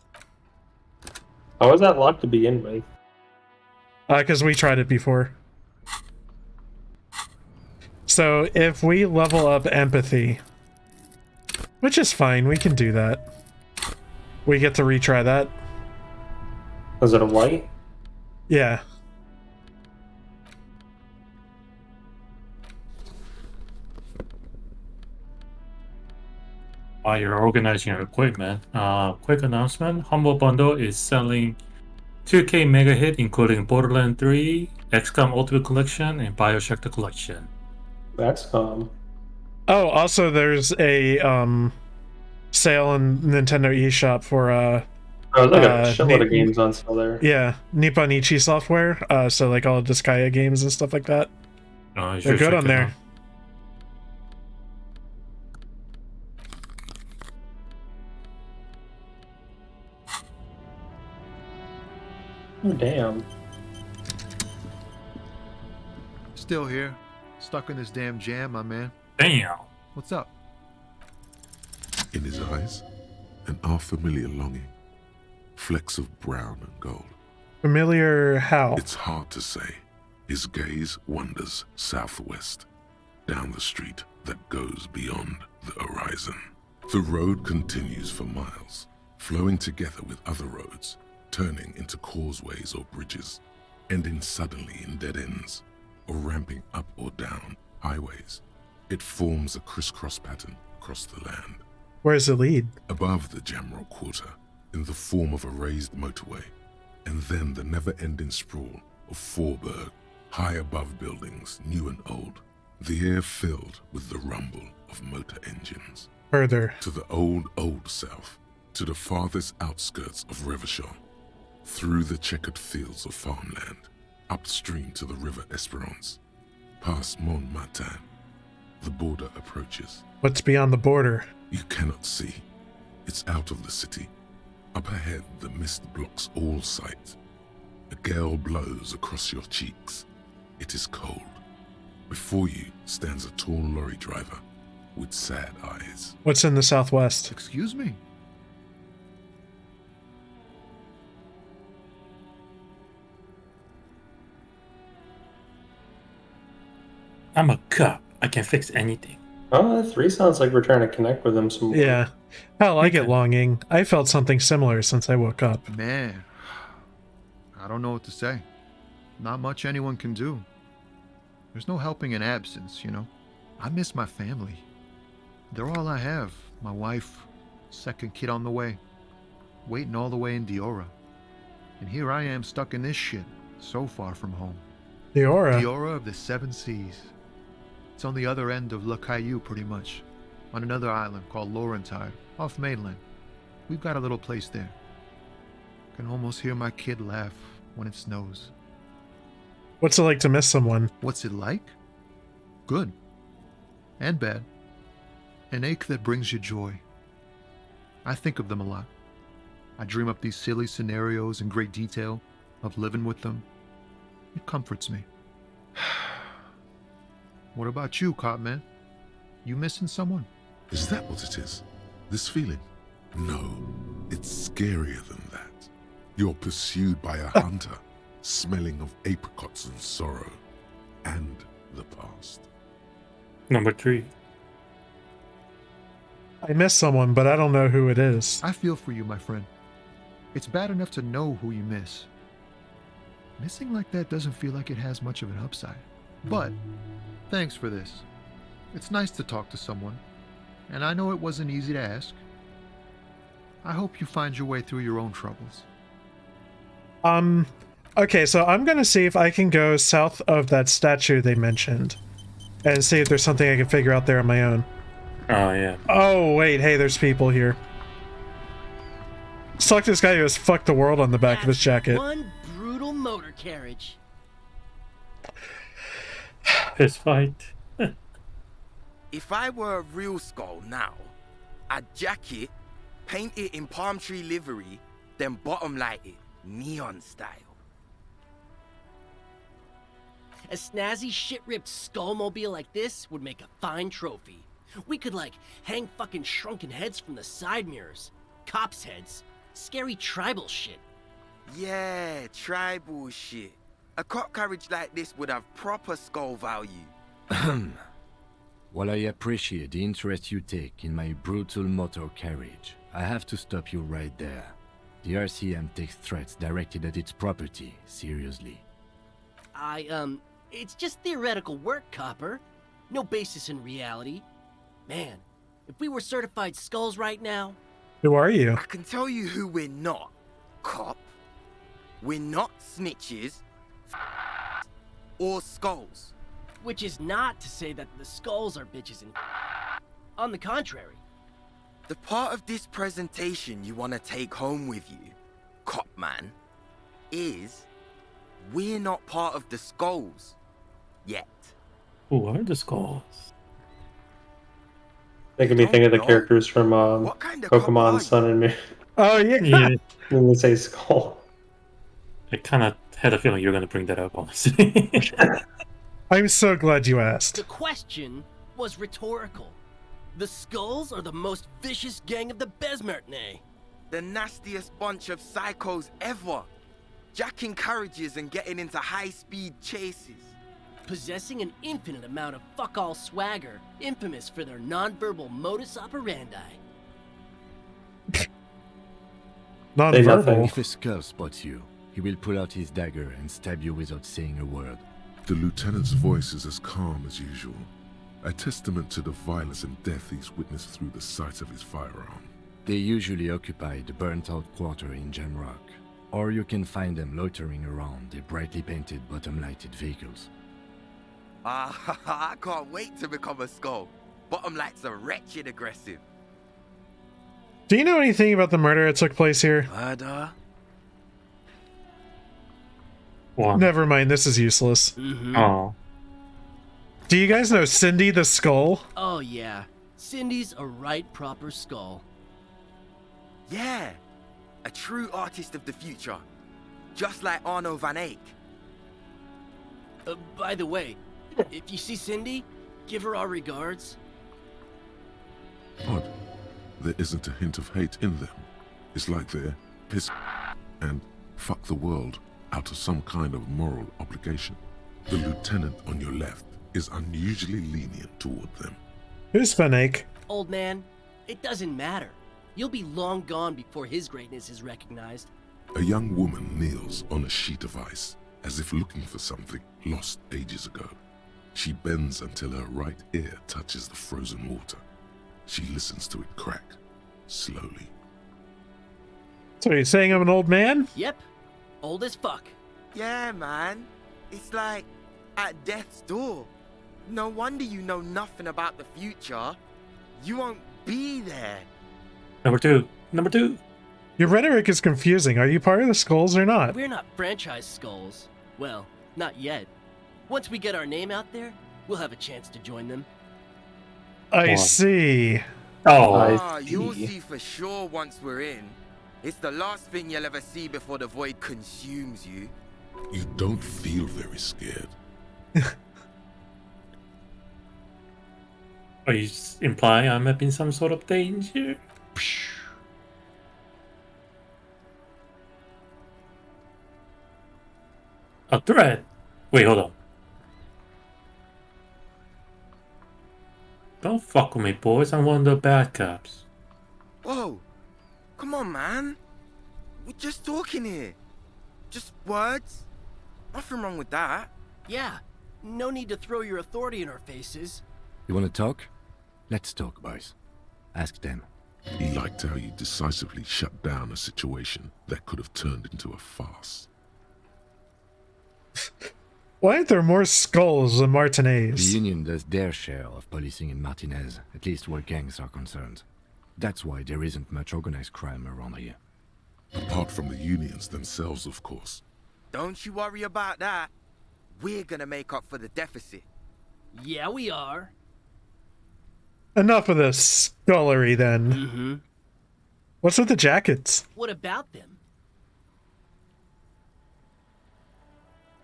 How was that locked to begin with? Because we tried it before. So if we level up empathy, which is fine, we can do that. We get to retry that. Was it a white? Yeah. While you're organizing your equipment, quick announcement: Humble Bundle is selling 2K mega hit, including Borderlands 3, XCOM Ultimate Collection, and Bioshock the Collection. That's Oh, also there's a sale on Nintendo eShop for I was like a shitload of games on sale there. Yeah, Nipponichi software. So like all Disgaea games and stuff like that. You They're should good check on it there. out. Oh, damn. Still here, stuck in this damn jam, my man. Damn. What's up? In his eyes, an unfamiliar longing. Flecks of brown and gold. Familiar how? It's hard to say. His gaze wanders southwest, down the street that goes beyond the horizon. The road continues for miles, flowing together with other roads, turning into causeways or bridges, ending suddenly in dead ends, or ramping up or down highways. It forms a crisscross pattern across the land. Where does it lead? Above the Jamrock Quarter, in the form of a raised motorway, and then the never-ending sprawl of Forburg, high above buildings, new and old, the air filled with the rumble of motor engines. Further. To the old south, to the farthest outskirts of Revachol, through the checkered fields of farmland, upstream to the river Esperance, past Montmartin, the border approaches. What's beyond the border? You cannot see. It's out of the city. Up ahead, the mist blocks all sight. A gale blows across your cheeks. It is cold. Before you stands a tall lorry driver with sad eyes. What's in the southwest? Excuse me? I'm a cop. I can fix anything. Oh, that 3 sounds like we're trying to connect with them some more. Yeah. Hell, I get longing. I felt something similar since I woke up. Man, I don't know what to say. Not much anyone can do. There's no helping in absence, you know. I miss my family. They're all I have. My wife, second kid on the way, waiting all the way in Diora. And here I am stuck in this shit, so far from home. Diora? Diora of the Seven Seas. It's on the other end of Le Caillou, pretty much, on another island called Laurentide, off mainland. We've got a little place there. Can almost hear my kid laugh when it snows. What's it like to miss someone? What's it like? Good. And bad. An ache that brings you joy. I think of them a lot. I dream up these silly scenarios in great detail of living with them. It comforts me. What about you, Cop Man? You missing someone? Is that what it is? This feeling? No, it's scarier than that. You're pursued by a hunter, smelling of apricots and sorrow, and the past. Number 3. I miss someone, but I don't know who it is. I feel for you, my friend. It's bad enough to know who you miss. Missing like that doesn't feel like it has much of an upside. But, thanks for this. It's nice to talk to someone, and I know it wasn't easy to ask. I hope you find your way through your own troubles. Okay, so I'm gonna see if I can go south of that statue they mentioned, and see if there's something I can figure out there on my own. Oh, yeah. Oh wait, hey, there's people here. Suck this guy who has fucked the world on the back of his jacket. One brutal motor carriage. Fist fight. If I were a real skull now, I'd jack it, paint it in palm tree livery, then bottom light it, neon style. A snazzy shit-ripped skullmobile like this would make a fine trophy. We could, like, hang fucking shrunken heads from the side mirrors. Cops' heads. Scary tribal shit. Yeah, tribal shit. A cop carriage like this would have proper skull value. While I appreciate the interest you take in my brutal motor carriage, I have to stop you right there. The RCM takes threats directed at its property seriously. It's just theoretical work, Copper. No basis in reality. Man, if we were certified skulls right now... Who are you? I can tell you who we're not, cop. We're not snitches or skulls. Which is not to say that the skulls are bitches and... On the contrary. The part of this presentation you want to take home with you, cop man, is we're not part of the skulls yet. Who are the skulls? Making me think of the characters from Pokemon Sun and Moon. Oh yeah. Yeah. When they say skull. I kind of had a feeling you were going to bring that up, honestly. I'm so glad you asked. The question was rhetorical. The skulls are the most vicious gang of the Besmertne. The nastiest bunch of psychos ever. Jacking carriages and getting into high-speed chases. Possessing an infinite amount of fuck-all swagger, infamous for their non-verbal modus operandi. Non-verbal? If a skull spots you, he will pull out his dagger and stab you without saying a word. The lieutenant's voice is as calm as usual, a testament to the violence and death he's witnessed through the sight of his firearm. They usually occupy the burnt-out quarter in Jamrock, or you can find them loitering around their brightly painted bottom-lighted vehicles. I can't wait to become a skull. Bottom lights are wretched aggressive. Do you know anything about the murder that took place here? Murder? Never mind, this is useless. Oh. Do you guys know Cindy the Skull? Oh yeah, Cindy's a right proper skull. Yeah, a true artist of the future. Just like Arno van Eyck. By the way, if you see Cindy, give her our regards. Odd. There isn't a hint of hate in them. It's like they're piss and fuck the world out of some kind of moral obligation. The lieutenant on your left is unusually lenient toward them. Who's Van Eyck? Old man, it doesn't matter. You'll be long gone before his greatness is recognized. A young woman kneels on a sheet of ice, as if looking for something lost ages ago. She bends until her right ear touches the frozen water. She listens to it crack, slowly. So you're saying I'm an old man? Yep, old as fuck. Yeah, man. It's like at death's door. No wonder you know nothing about the future. You won't be there. Number two. Your rhetoric is confusing. Are you part of the Skulls or not? We're not franchise skulls. Well, not yet. Once we get our name out there, we'll have a chance to join them. I see. You'll see for sure once we're in. It's the last thing you'll ever see before the void consumes you. You don't feel very scared. Are you implying I'm in some sort of danger? A threat? Wait, hold on. Don't fuck with me, boys. I'm one of the bad cops. Whoa. Come on, man. We're just talking here. Just words. Nothing wrong with that. Yeah. No need to throw your authority in our faces. You want to talk? Let's talk, boys. Ask them. He liked how you decisively shut down a situation that could have turned into a farce. Why aren't there more skulls than The Martinez? Union does their share of policing in Martinez, at least where gangs are concerned. That's why there isn't much organized crime around here. Apart from the unions themselves, of course. Don't you worry about that. We're gonna make up for the deficit. Yeah, we are. Enough of this scullery, then. Mm-hmm. What's with the jackets? What about them?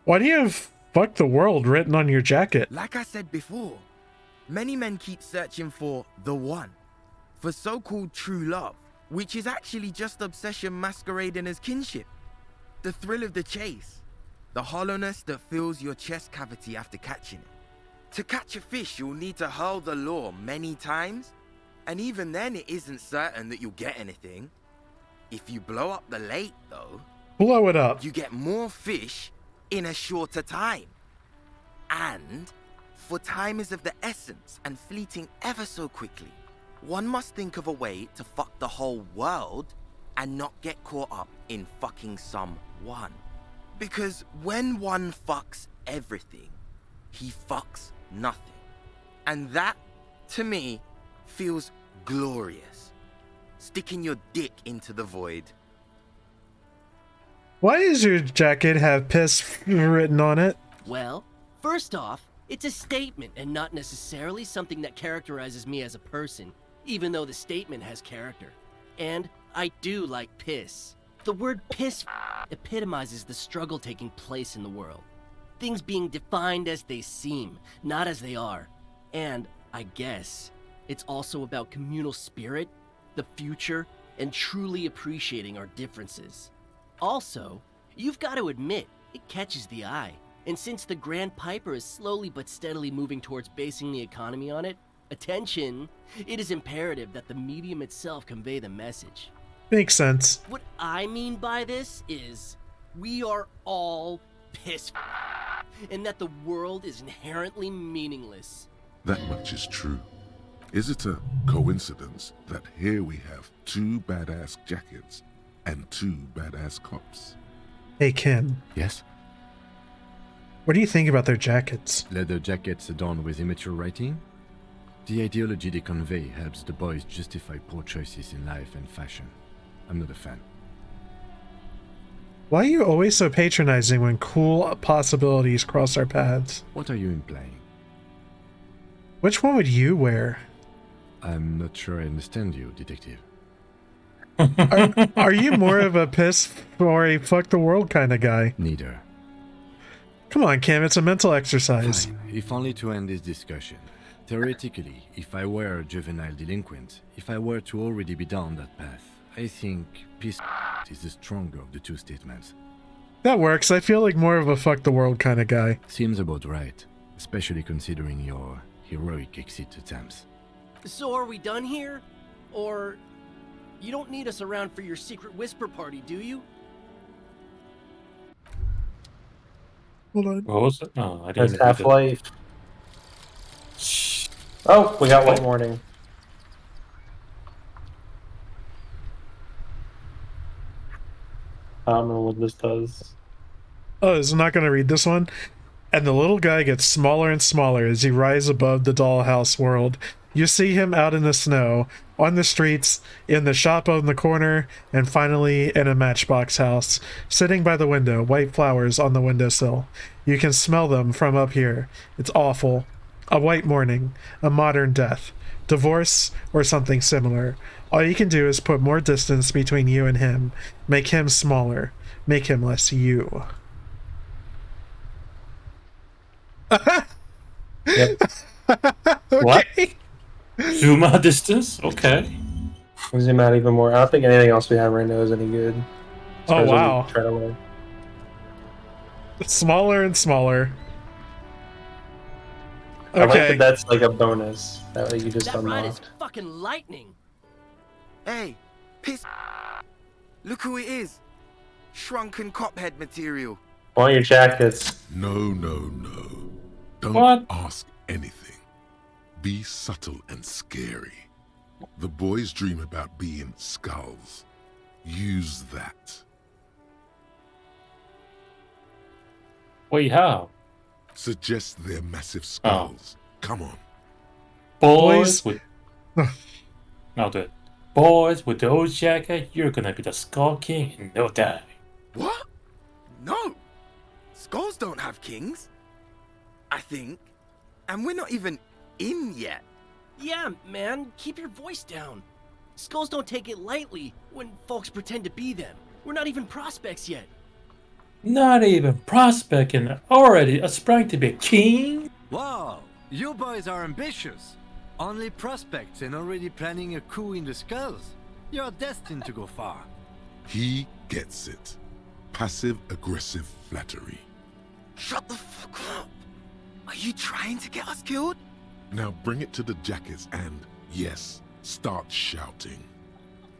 Why do you have "fuck the world" written on your jacket? Like I said before, many men keep searching for the one, for so-called true love, which is actually just obsession masquerading as kinship. The thrill of the chase, the hollowness that fills your chest cavity after catching it. To catch a fish, you'll need to hurl the lure many times, and even then it isn't certain that you'll get anything. If you blow up the lake, though, Blow it up. you get more fish in a shorter time. And, for time is of the essence and fleeting ever so quickly, one must think of a way to fuck the whole world and not get caught up in fucking some one. Because when one fucks everything, he fucks nothing. And that, to me, feels glorious. Sticking your dick into the void. Why does your jacket have piss written on it? Well, first off, it's a statement and not necessarily something that characterizes me as a person, even though the statement has character. And I do like piss. The word piss epitomizes the struggle taking place in the world. Things being defined as they seem, not as they are. And, I guess, it's also about communal spirit, the future, and truly appreciating our differences. Also, you've got to admit, it catches the eye. And since the Grand Piper is slowly but steadily moving towards basing the economy on it, attention, it is imperative that the medium itself convey the message. Makes sense. What I mean by this is, we are all piss and that the world is inherently meaningless. That much is true. Is it a coincidence that here we have two badass jackets and two badass cops? Hey, Ken. Yes? What do you think about their jackets? Leather jackets adorned with immature writing? The ideology they convey helps the boys justify poor choices in life and fashion. I'm not a fan. Why are you always so patronizing when cool possibilities cross our paths? What are you implying? Which one would you wear? I'm not sure I understand you, detective. Are you more of a piss or a fuck the world kind of guy? Neither. Come on, Cam, it's a mental exercise. Fine, if only to end this discussion. Theoretically, if I were a juvenile delinquent, if I were to already be down that path, I think peace is the stronger of the two statements. That works. I feel like more of a fuck the world kind of guy. Seems about right, especially considering your heroic exit attempts. So are we done here? Or you don't need us around for your secret whisper party, do you? Hold on. What was it? Oh, I didn't. That's Half-Life. Oh, we got White Morning. I don't know what this does. Oh, is not going to read this one? And the little guy gets smaller and smaller as he rises above the dollhouse world. You see him out in the snow, on the streets, in the shop on the corner, and finally in a matchbox house, sitting by the window, white flowers on the windowsill. You can smell them from up here. It's awful. A white morning, a modern death, divorce, or something similar. All you can do is put more distance between you and him. Make him smaller. Make him less you. Yep. What? Zoom out distance? Okay. We'll zoom out even more. I don't think anything else we have right now is any good. As far Oh, as what we wow. try to learn. Smaller and smaller. I like Okay. that that's like a bonus that like, you just That ride is unlocked. fucking lightning. Hey, piss. Look who it is. Shrunken cophead material. On your jackets. No. Don't What? ask anything. Be subtle and scary. The boys dream about being skulls. Use that. Wait, how? Suggest their massive skulls. Come on. Boys with... I'll do it. Boys with those jackets, you're gonna be the Skull King in no time. What? No! Skulls don't have kings. I think. And we're not even in yet. Yeah, man, keep your voice down. Skulls don't take it lightly when folks pretend to be them. We're not even prospects yet. Not even prospect and already aspiring to be a king? Wow, you boys are ambitious. Only prospects and already planning a coup in the skulls. You're destined to go far. He gets it. Passive-aggressive flattery. Shut the fuck up. Are you trying to get us killed? Now bring it to the jackets and, yes, start shouting.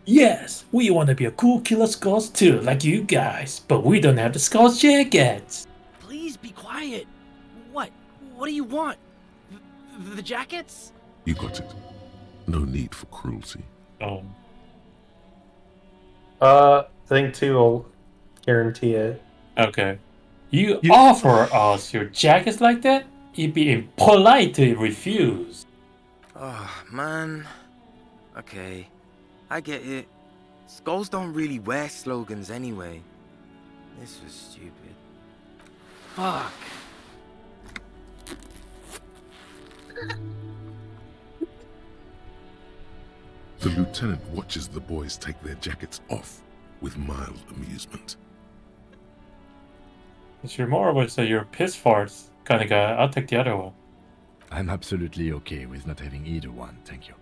Yes, we want to be a cool killer Skulls too, like you guys, but we don't have the Skulls jackets. Please be quiet. What? What do you want? The jackets? You got it. No need for cruelty. I think 2 will guarantee it. Okay. You offer us your jackets like that? It'd be impolite to refuse. Oh, man. Okay. I get it. Skulls don't really wear slogans anyway. This was stupid. Fuck. The lieutenant watches the boys take their jackets off with mild amusement. If you're more of your piss farts kind of guy, I'll take the other one. I'm absolutely okay with not having either one, thank you.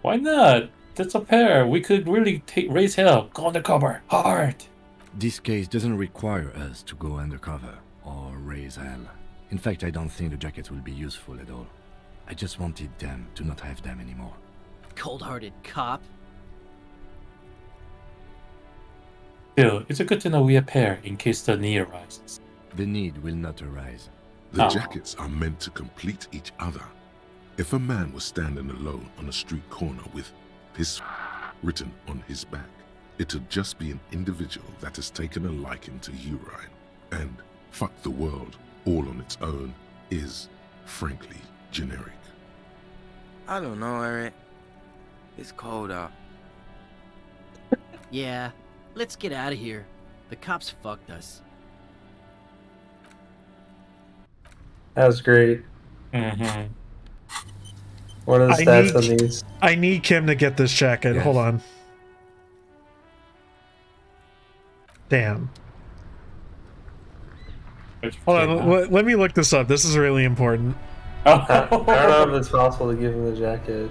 Why not? That's a pair. We could really raise hell. Go undercover. Hard. This case doesn't require us to go undercover or raise hell. In fact, I don't think the jackets will be useful at all. I just wanted them to not have them anymore. Cold-hearted cop. Still, it's good to know we are a pair in case the need arises. The need will not arise. The jackets are meant to complete each other. If a man was standing alone on a street corner with piss written on his back, it'd just be an individual that has taken a liking to urine. And fuck the world all on its own is, frankly, generic. I don't know, Eric. It's cold out. Yeah, let's get out of here. The cops fucked us. That was great. Mm-hmm. What are the stats on these? I need Kim to get this jacket. Yes. Hold on. Damn. Hold on. Let me look this up. This is really important. I don't know if it's possible to give him the jacket.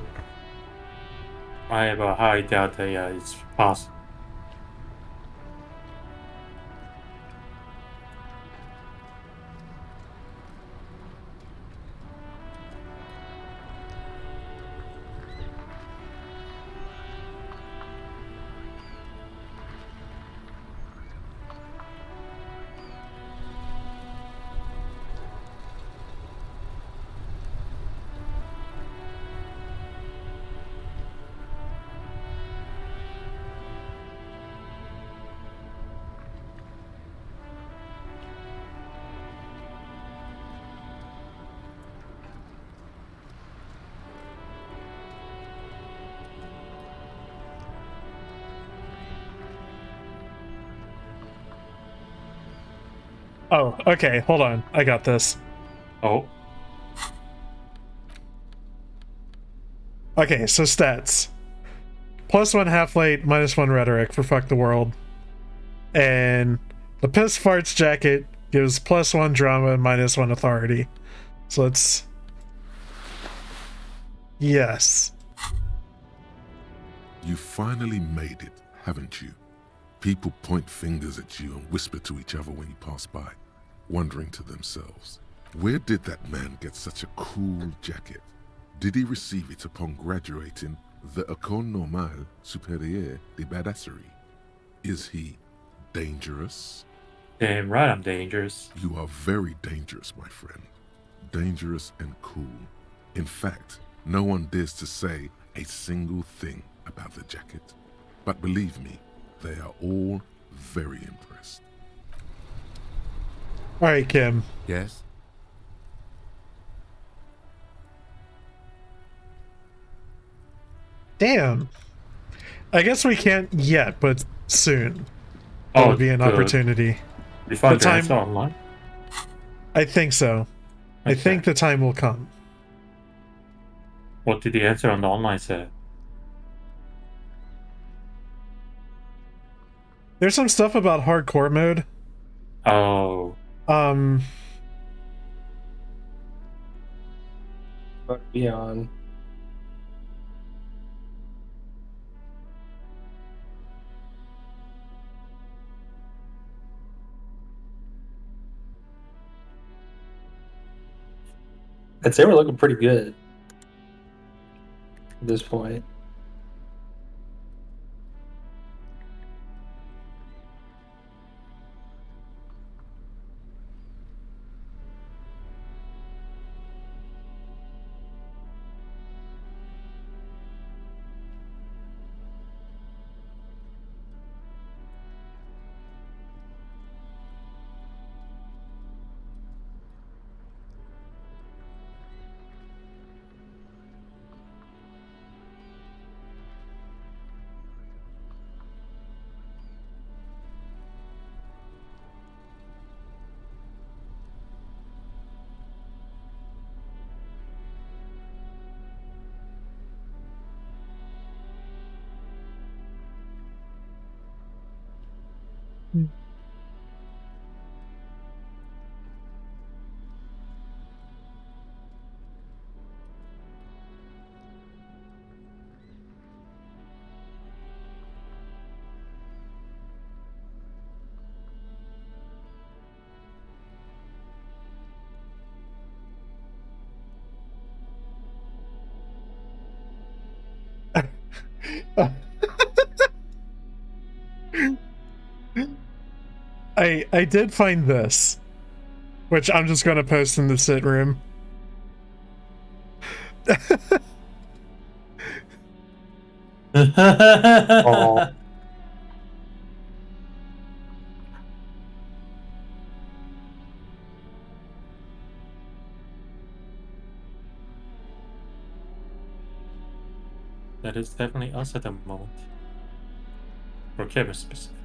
I have a high doubt that it's possible. Oh, okay. Hold on. I got this. Oh. Okay, so stats. +1 half-light, -1 rhetoric for fuck the world. And the piss farts jacket gives +1 drama and -1 authority. So let's... Yes. You finally made it, haven't you? People point fingers at you and whisper to each other when you pass by, wondering to themselves, where did that man get such a cool jacket? Did he receive it upon graduating the École Normale Supérieure de Badasserie? Is he dangerous? Damn right I'm dangerous. You are very dangerous, my friend. Dangerous and cool. In fact, no one dares to say a single thing about the jacket. But believe me, they are all very impressed. All right, Kim. Yes? Damn. I guess we can't yet, but soon. There will be an good. opportunity. You found The the time- answer online? I think so. I Okay. think the time will come. What did the answer on the online say? There's some stuff about hardcore mode. Oh, But beyond. I'd say we're looking pretty good at this point. I did find this, which I'm just gonna post in the sit room. Oh. that is definitely us at the moment. For camera specific.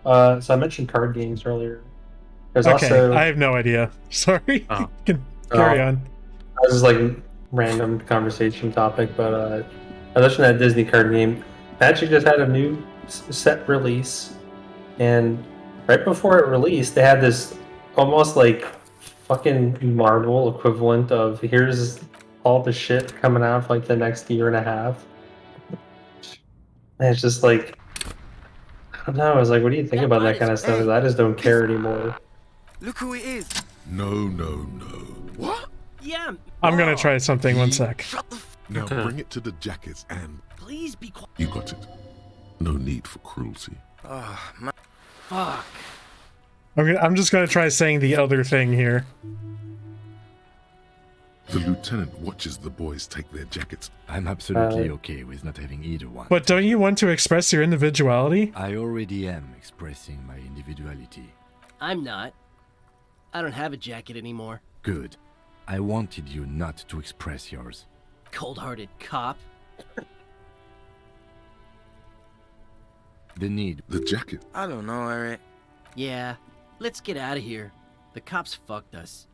Oh, so I mentioned card games earlier. There's Okay, also I have no idea. Sorry. Oh. Carry on. This is like random conversation topic, but I mentioned that Disney card game. Magic just had a new set release, and right before it released, they had this almost like fucking Marvel equivalent of here's all the shit coming out for like the next year and a half. And it's just like, I don't know. I was like, what do you think about that kind of stuff? 'Cause I just don't care anymore. Look who it is. No. What? Yeah. I'm gonna try something. One sec. Now bring it to the jackets and Please be quiet. you got it. No need for cruelty. Oh, man. Fuck. I'm just gonna try saying the other thing here. The lieutenant watches the boys take their jackets. I'm absolutely okay with not having either one. But don't you want to express your individuality? I already am expressing my individuality. I'm not. I don't have a jacket anymore. Good. I wanted you not to express yours. Cold-hearted cop. The need. The jacket. I don't know, Eric. Yeah. Let's get out of here. The cops fucked us.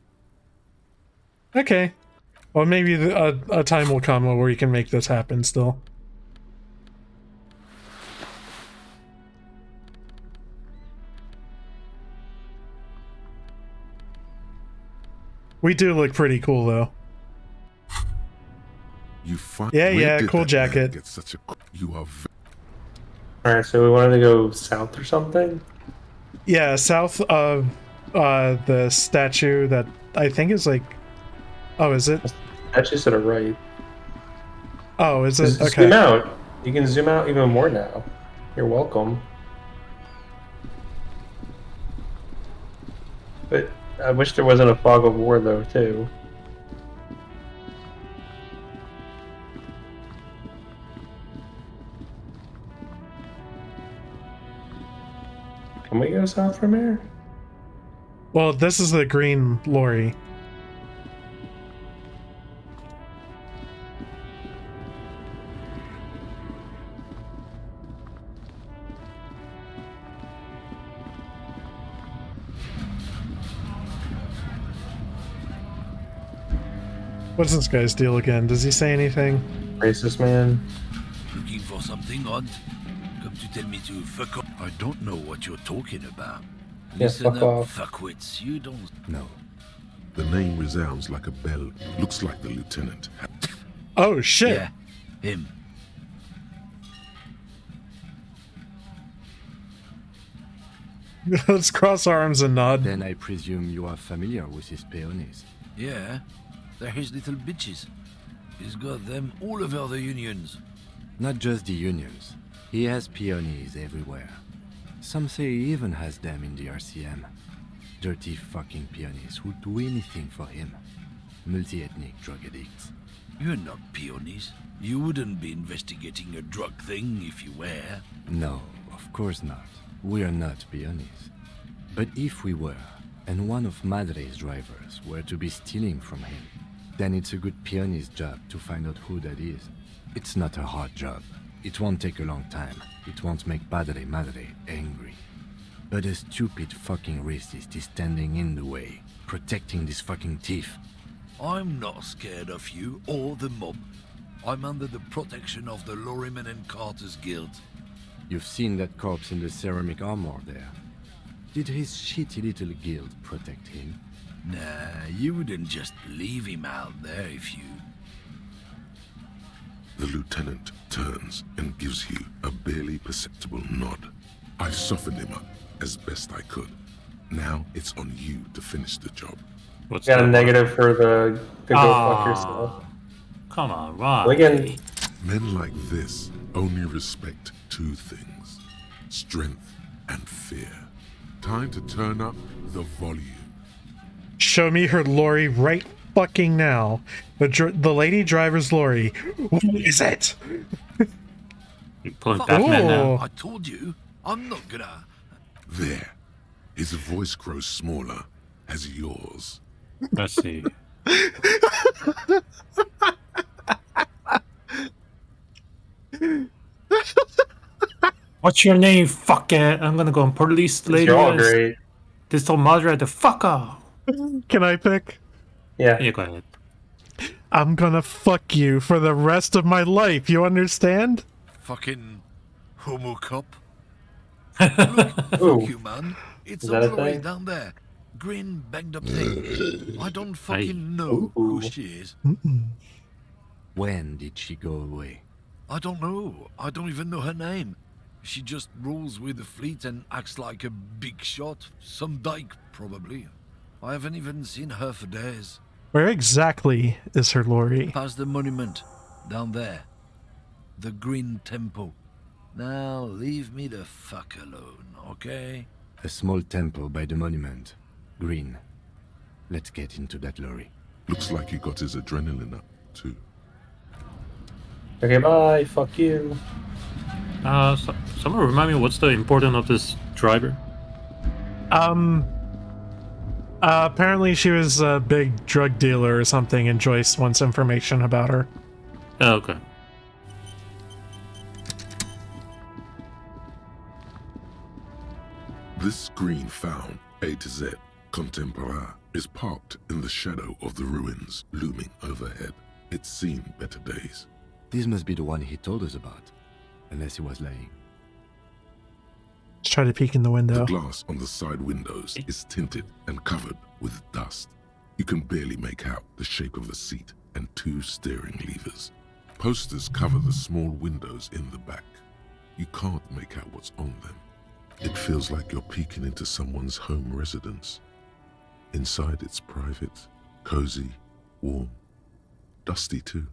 Okay. Well, maybe a time will come where we can make this happen still. We do look pretty cool, though. You find Yeah, cool jacket. Get such a you are. Alright, so we wanted to go south or something? Yeah, south of the statue that I think is like... Oh, is it? Statue's to the right. Oh, is it? Just Okay. zoom out. You can zoom out even more now. You're welcome. But I wish there wasn't a fog of war, though, too. Can we go south from here? Well, this is the green lorry. What's this guy's deal again? Does he say anything? Racist man. Looking for something odd? Come to tell me to fuck off. I don't know what you're talking about. Yeah, Listen fuck up, off. fuckwits. You don't... No. The name resounds like a bell. Looks like the lieutenant. Oh, shit. Yeah, him. Let's cross arms and nod. Then I presume you are familiar with his peonies. Yeah, they're his little bitches. He's got them all over the unions. Not just the unions. He has peonies everywhere. Some say he even has them in the RCM. Dirty fucking peonies who'd do anything for him. Multi-ethnic drug addicts. You're not peonies. You wouldn't be investigating a drug thing if you were. No, of course not. We are not peonies. But if we were, and one of Madre's drivers were to be stealing from him, then it's a good peony's job to find out who that is. It's not a hard job. It won't take a long time. It won't make Madre angry. But a stupid fucking racist is standing in the way, protecting this fucking thief. I'm not scared of you or the mob. I'm under the protection of the Lorrymen and Carters Guild. You've seen that corpse in the ceramic armor there. Did his shitty little guild protect him? Nah, you wouldn't just leave him out there if you... The lieutenant turns and gives you a barely perceptible nod. I softened him up as best I could. Now it's on you to finish the job. What's Got a that? negative for the go fuck yourself. Come on, Ron. Again, Men like this only respect two things: strength and fear. Time to turn up the volume. Show me her lorry right fucking now. The lady driver's lorry. What is it? You pulling Batman now? Ooh. I told you, I'm not gonna... There. His voice grows smaller as yours. Let's see. What's your name, fuckhead? I'm gonna go and police lady. you're all great. This told Madre to fuck off. Can I pick? Yeah. Yeah, go ahead. I'm gonna fuck you for the rest of my life, you understand? Fucking homo cop. Ooh. Fuck you, man. It's Is all that a the way thing? down there. Green, banged up thing. I don't fucking know Ooh. who she is. When did she go away? I don't know. I don't even know her name. She just rolls with the fleet and acts like a big shot. Some dyke, probably. I haven't even seen her for days. Where exactly is her lorry? Past the monument. Down there. The Green Temple. Now, leave me the fuck alone, okay? A small temple by the monument. Green. Let's get into that lorry. Looks like he got his adrenaline up, too. Okay, bye. Fuck you. Someone remind me what's the importance of this driver? Apparently she was a big drug dealer or something, and Joyce wants information about her. Oh, okay. This green found, A to Z, contemporaire, is parked in the shadow of the ruins looming overhead. It's seen better days. This must be the one he told us about. Unless he was lying. Let's try to peek in the The window. glass on the side windows is tinted and covered with dust. You can barely make out the shape of the seat and 2 steering levers. Posters cover the small windows in the back. You can't make out what's on them. It feels like you're peeking into someone's home residence. Inside it's private, cozy, warm, dusty too.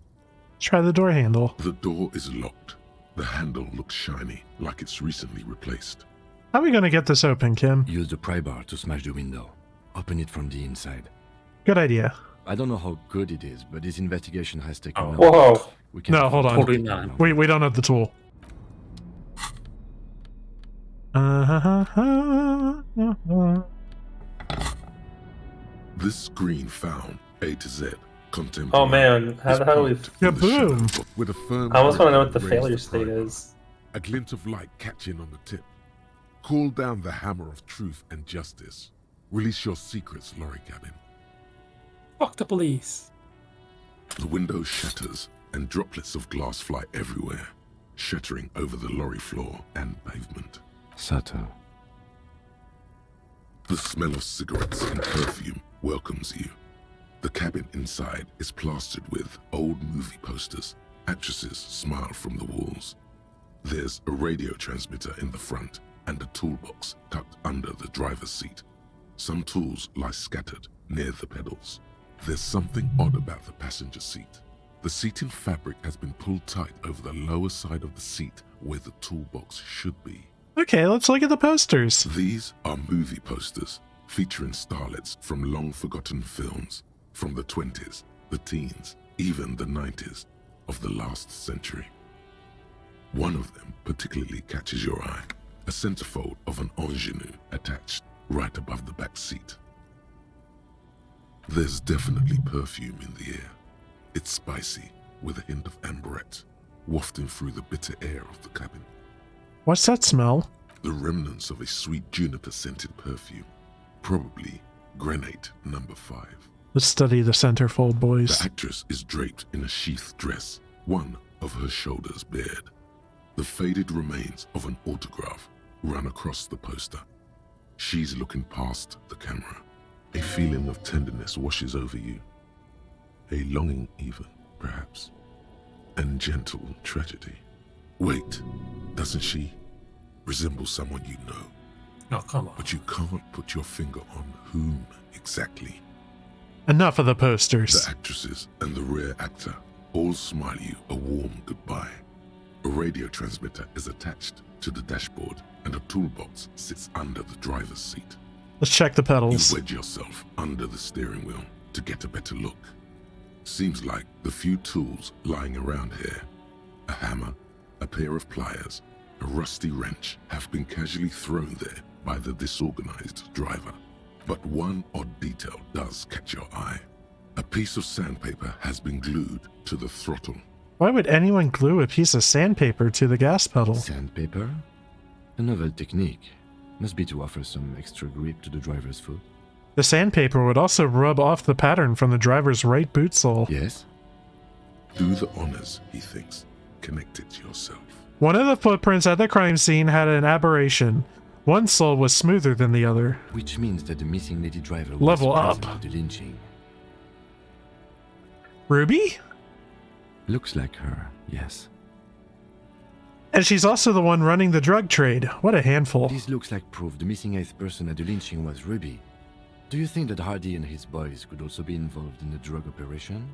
Try the door handle. The door is locked. The handle looks shiny, like it's recently replaced. How are we gonna get this open, Kim? Use the pry bar to smash the window. Open it from the inside. Good idea. I don't know how good it is, but this investigation has taken... Whoa. We can No, hold on. Totally not. We don't have the tool. This screen found A to Z. Oh man, how the hell do we... Kaboom! With a firm I almost want to know what the raise failure the state pry bar. is. A glint of light catching on the tip. Call down the hammer of truth and justice. Release your secrets, lorry cabin. Fuck the police. The window shatters and droplets of glass fly everywhere, shattering over the lorry floor and pavement. Sato. The smell of cigarettes and perfume welcomes you. The cabin inside is plastered with old movie posters. Actresses smile from the walls. There's a radio transmitter in the front and a toolbox tucked under the driver's seat. Some tools lie scattered near the pedals. There's something odd about the passenger seat. The seating fabric has been pulled tight over the lower side of the seat where the toolbox should be. Okay, let's look at the posters. These are movie posters featuring starlets from long-forgotten films from the 20s, the teens, even the 90s of the last century. One of them particularly catches your eye, a centerfold of an ingenue attached right above the back seat. There's definitely perfume in the air. It's spicy, with a hint of amberette, wafting through the bitter air of the cabin. What's that smell? The remnants of a sweet juniper-scented perfume, probably Grenade No. 5. Let's study the centerfold, boys. The actress is draped in a sheathed dress, one of her shoulders bared. The faded remains of an autograph run across the poster. She's looking past the camera. A feeling of tenderness washes over you. A longing even, perhaps. And gentle tragedy. Wait, doesn't she resemble someone you know? Oh, come on. But you can't put your finger on whom exactly. Enough of the posters. The actresses and the rare actor all smile you a warm goodbye. A radio transmitter is attached to the dashboard and a toolbox sits under the driver's seat. Let's check the pedals. You wedge yourself under the steering wheel to get a better look. Seems like the few tools lying around here, a hammer, a pair of pliers, a rusty wrench, have been casually thrown there by the disorganized driver. But one odd detail does catch your eye. A piece of sandpaper has been glued to the throttle. Why would anyone glue a piece of sandpaper to the gas pedal? Sandpaper? A novel technique. Must be to offer some extra grip to the driver's foot. The sandpaper would also rub off the pattern from the driver's right boot sole. Yes? Do the honors, he thinks. Connect it to yourself. One of the footprints at the crime scene had an aberration. One sole was smoother than the other. Which means that the missing lady driver was Level up. present at the lynching. Ruby? Looks like her, yes. And she's also the one running the drug trade. What a handful. This looks like proof the missing 8th person at the lynching was Ruby. Do you think that Hardy and his boys could also be involved in the drug operation?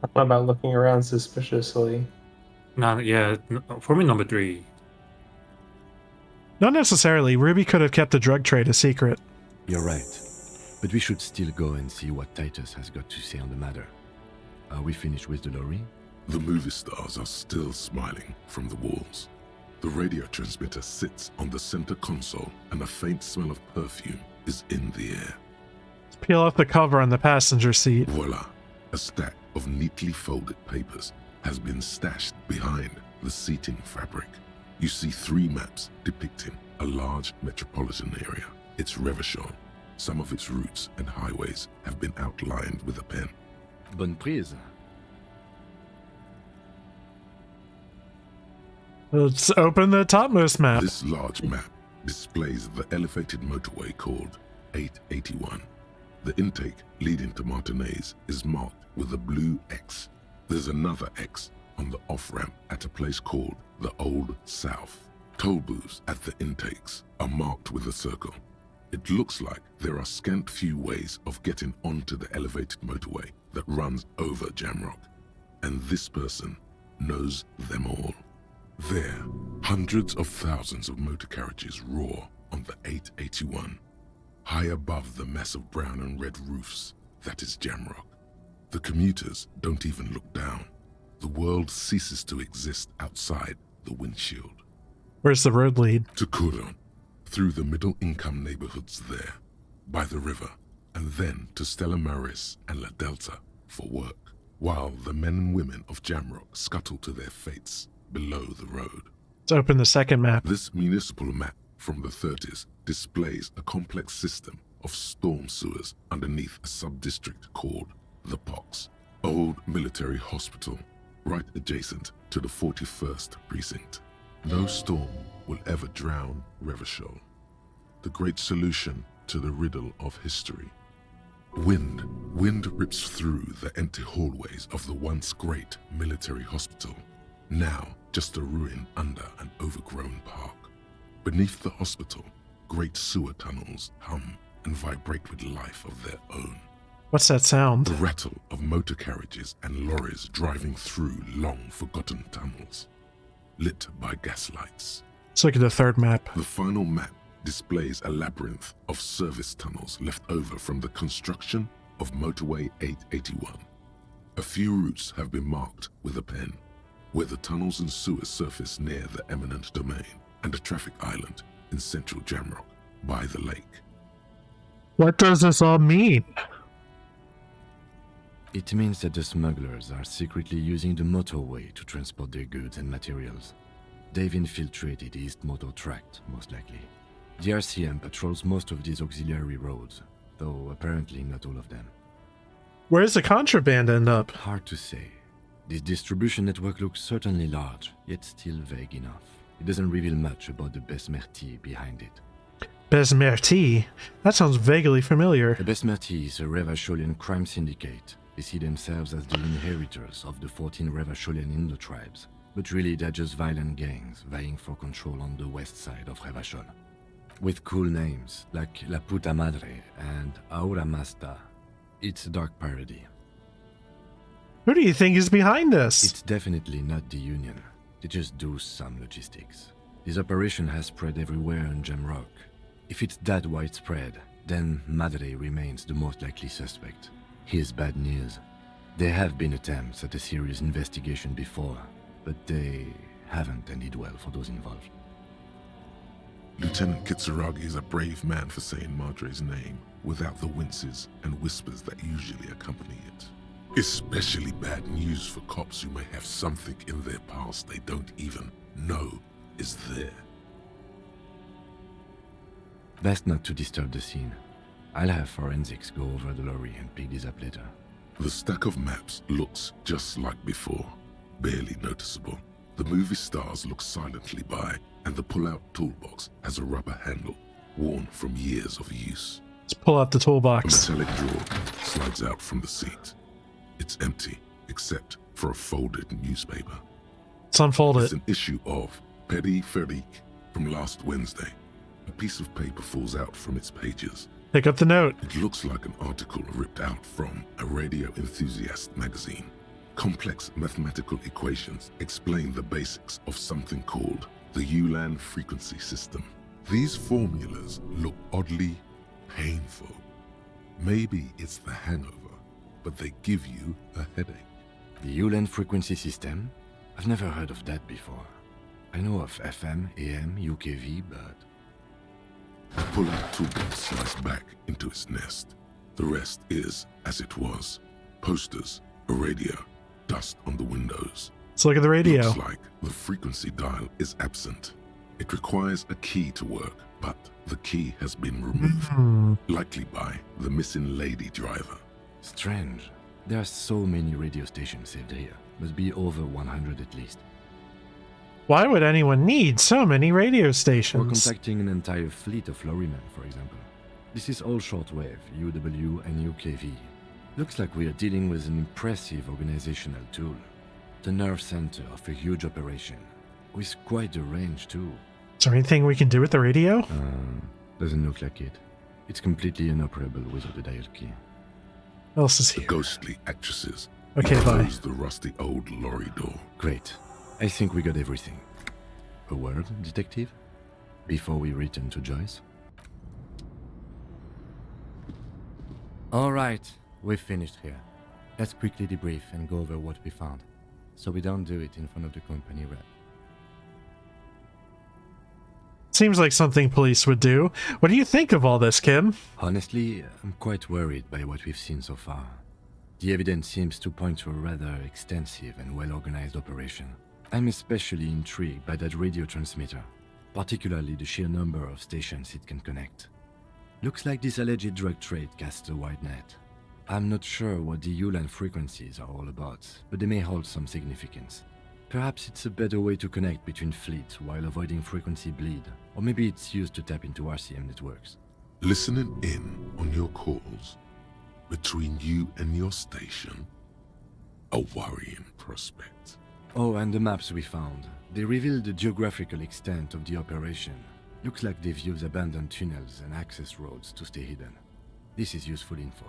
What about looking around suspiciously? For me, number 3. Not necessarily. Ruby could have kept the drug trade a secret. You're right. But we should still go and see what Titus has got to say on the matter. Are we finished with the lorry? The movie stars are still smiling from the walls. The radio transmitter sits on the center console and a faint smell of perfume is in the air. Let's peel off the cover on the passenger seat. Voila! A stack of neatly folded papers has been stashed behind the seating fabric. You see 3 maps depicting a large metropolitan area. It's Revachon. Some of its routes and highways have been outlined with a pen. Bonne prise. Let's open the topmost map. This large map displays the elevated motorway called 881. The intake leading to Martinez is marked with a blue X. There's another X on the off-ramp at a place called the Old South. Toll booths at the intakes are marked with a circle. It looks like there are scant few ways of getting onto the elevated motorway that runs over Jamrock, and this person knows them all. There, hundreds of thousands of motor carriages roar on the 881, high above the mess of brown and red roofs that is Jamrock. The commuters don't even look down. The world ceases to exist outside the windshield. Where's the road lead? To Kuron, through the middle-income neighborhoods there, by the river, and then to Stella Maris and La Delta for work, while the men and women of Jamrock scuttle to their fates below the road. Let's open the second map. This municipal map from the 30s displays a complex system of storm sewers underneath a sub-district called the Pox, old military hospital, right adjacent to the 41st precinct. No storm will ever drown Revachol, the great solution to the riddle of history. Wind rips through the empty hallways of the once great military hospital, now just a ruin under an overgrown park. Beneath the hospital, great sewer tunnels hum and vibrate with life of their own. What's that sound? The rattle of motor carriages and lorries driving through long-forgotten tunnels, lit by gaslights. Let's look at the third map. The final map displays a labyrinth of service tunnels left over from the construction of Motorway 881. A few routes have been marked with a pen, where the tunnels and sewers surface near the eminent domain and a traffic island in central Jamrock by the lake. What does this all mean? It means that the smugglers are secretly using the motorway to transport their goods and materials. They've infiltrated the East Motor Tract, most likely. The RCM patrols most of these auxiliary roads, though apparently not all of them. Where does the contraband end up? Hard to say. This distribution network looks certainly large, yet still vague enough. It doesn't reveal much about the Besmerti behind it. Besmerti? That sounds vaguely familiar. The Besmerti is a Revacholian crime syndicate. They see themselves as the inheritors of the 14 Revacholian Indo-tribes, but really they're just violent gangs vying for control on the west side of Revachol. With cool names like La Puta Madre and Aura Masta, it's a dark parody. Who do you think is behind this? It's definitely not the Union. They just do some logistics. This operation has spread everywhere in Jamrock. If it's that widespread, then Madre remains the most likely suspect. Here's bad news. There have been attempts at a serious investigation before, but they haven't ended well for those involved. Lieutenant Kitsuragi is a brave man for saying Madre's name without the winces and whispers that usually accompany it. Especially bad news for cops who may have something in their past they don't even know is there. Best not to disturb the scene. I'll have forensics go over the lorry and pick these up later. The stack of maps looks just like before, barely noticeable. The movie stars look silently by, and the pull-out toolbox has a rubber handle, worn from years of use. Let's pull out the toolbox. A metallic drawer slides out from the seat. It's empty, except for a folded newspaper. Let's unfold it. It's an issue of Peri Ferik from last Wednesday. A piece of paper falls out from its pages. Pick up the note. It looks like an article ripped out from a radio enthusiast magazine. Complex mathematical equations explain the basics of something called the Ulan frequency system. These formulas look oddly painful. Maybe it's the hangover, but they give you a headache. The Ulan frequency system? I've never heard of that before. I know of FM, AM, UKV, but... The pull-out toolbox slides back into its nest. The rest is as it was. Posters, a radio, dust on the windows. Let's look at the radio. Looks like the frequency dial is absent. It requires a key to work, but the key has been removed, likely by the missing lady driver. Strange. There are so many radio stations saved here. Must be over 100 at least. Why would anyone need so many radio Or stations? contacting an entire fleet of lorrymen, for example. This is all shortwave, UW and UKV. Looks like we are dealing with an impressive organizational tool. The nerve center of a huge operation, with quite a range too. Is there anything we can do with the radio? Doesn't look like it. It's completely inoperable without a dial key. What else is The here? ghostly actresses. Okay, bye. Close the rusty old lorry door. Great. I think we got everything. A word, detective? Before we return to Joyce? Alright, we've finished here. Let's quickly debrief and go over what we found, so we don't do it in front of the company rep. Seems like something police would do. What do you think of all this, Kim? Honestly, I'm quite worried by what we've seen so far. The evidence seems to point to a rather extensive and well-organized operation. I'm especially intrigued by that radio transmitter, particularly the sheer number of stations it can connect. Looks like this alleged drug trade casts a wide net. I'm not sure what the ULAN frequencies are all about, but they may hold some significance. Perhaps it's a better way to connect between fleets while avoiding frequency bleed, or maybe it's used to tap into RCM networks. Listening in on your calls between you and your station. A worrying prospect. Oh, and the maps we found. They reveal the geographical extent of the operation. Looks like they've used abandoned tunnels and access roads to stay hidden. This is useful info.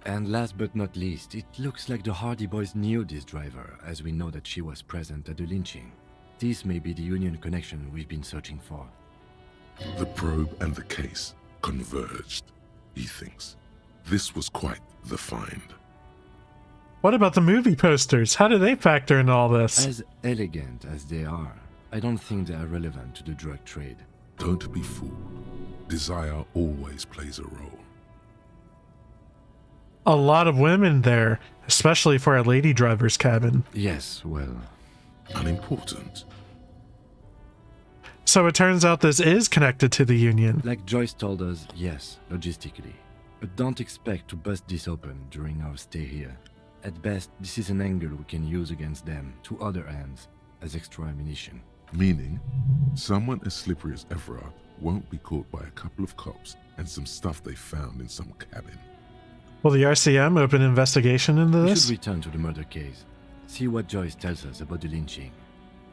And last but not least, it looks like the Hardy Boys knew this driver, as we know that she was present at the lynching. This may be the Union connection we've been searching for. The probe and the case converged, he thinks. This was quite the find. What about the movie posters? How do they factor in all this? As elegant as they are, I don't think they are relevant to the drug trade. Don't be fooled. Desire always plays a role. A lot of women there, especially for a lady driver's cabin. Yes, well... Unimportant. So it turns out this is connected to the Union. Like Joyce told us, yes, logistically. But don't expect to bust this open during our stay here. At best, this is an angle we can use against them, to other ends, as extra ammunition. Meaning, someone as slippery as Everard won't be caught by a couple of cops and some stuff they found in some cabin. Will the RCM open investigation into We this? should return to the murder case. See what Joyce tells us about the lynching.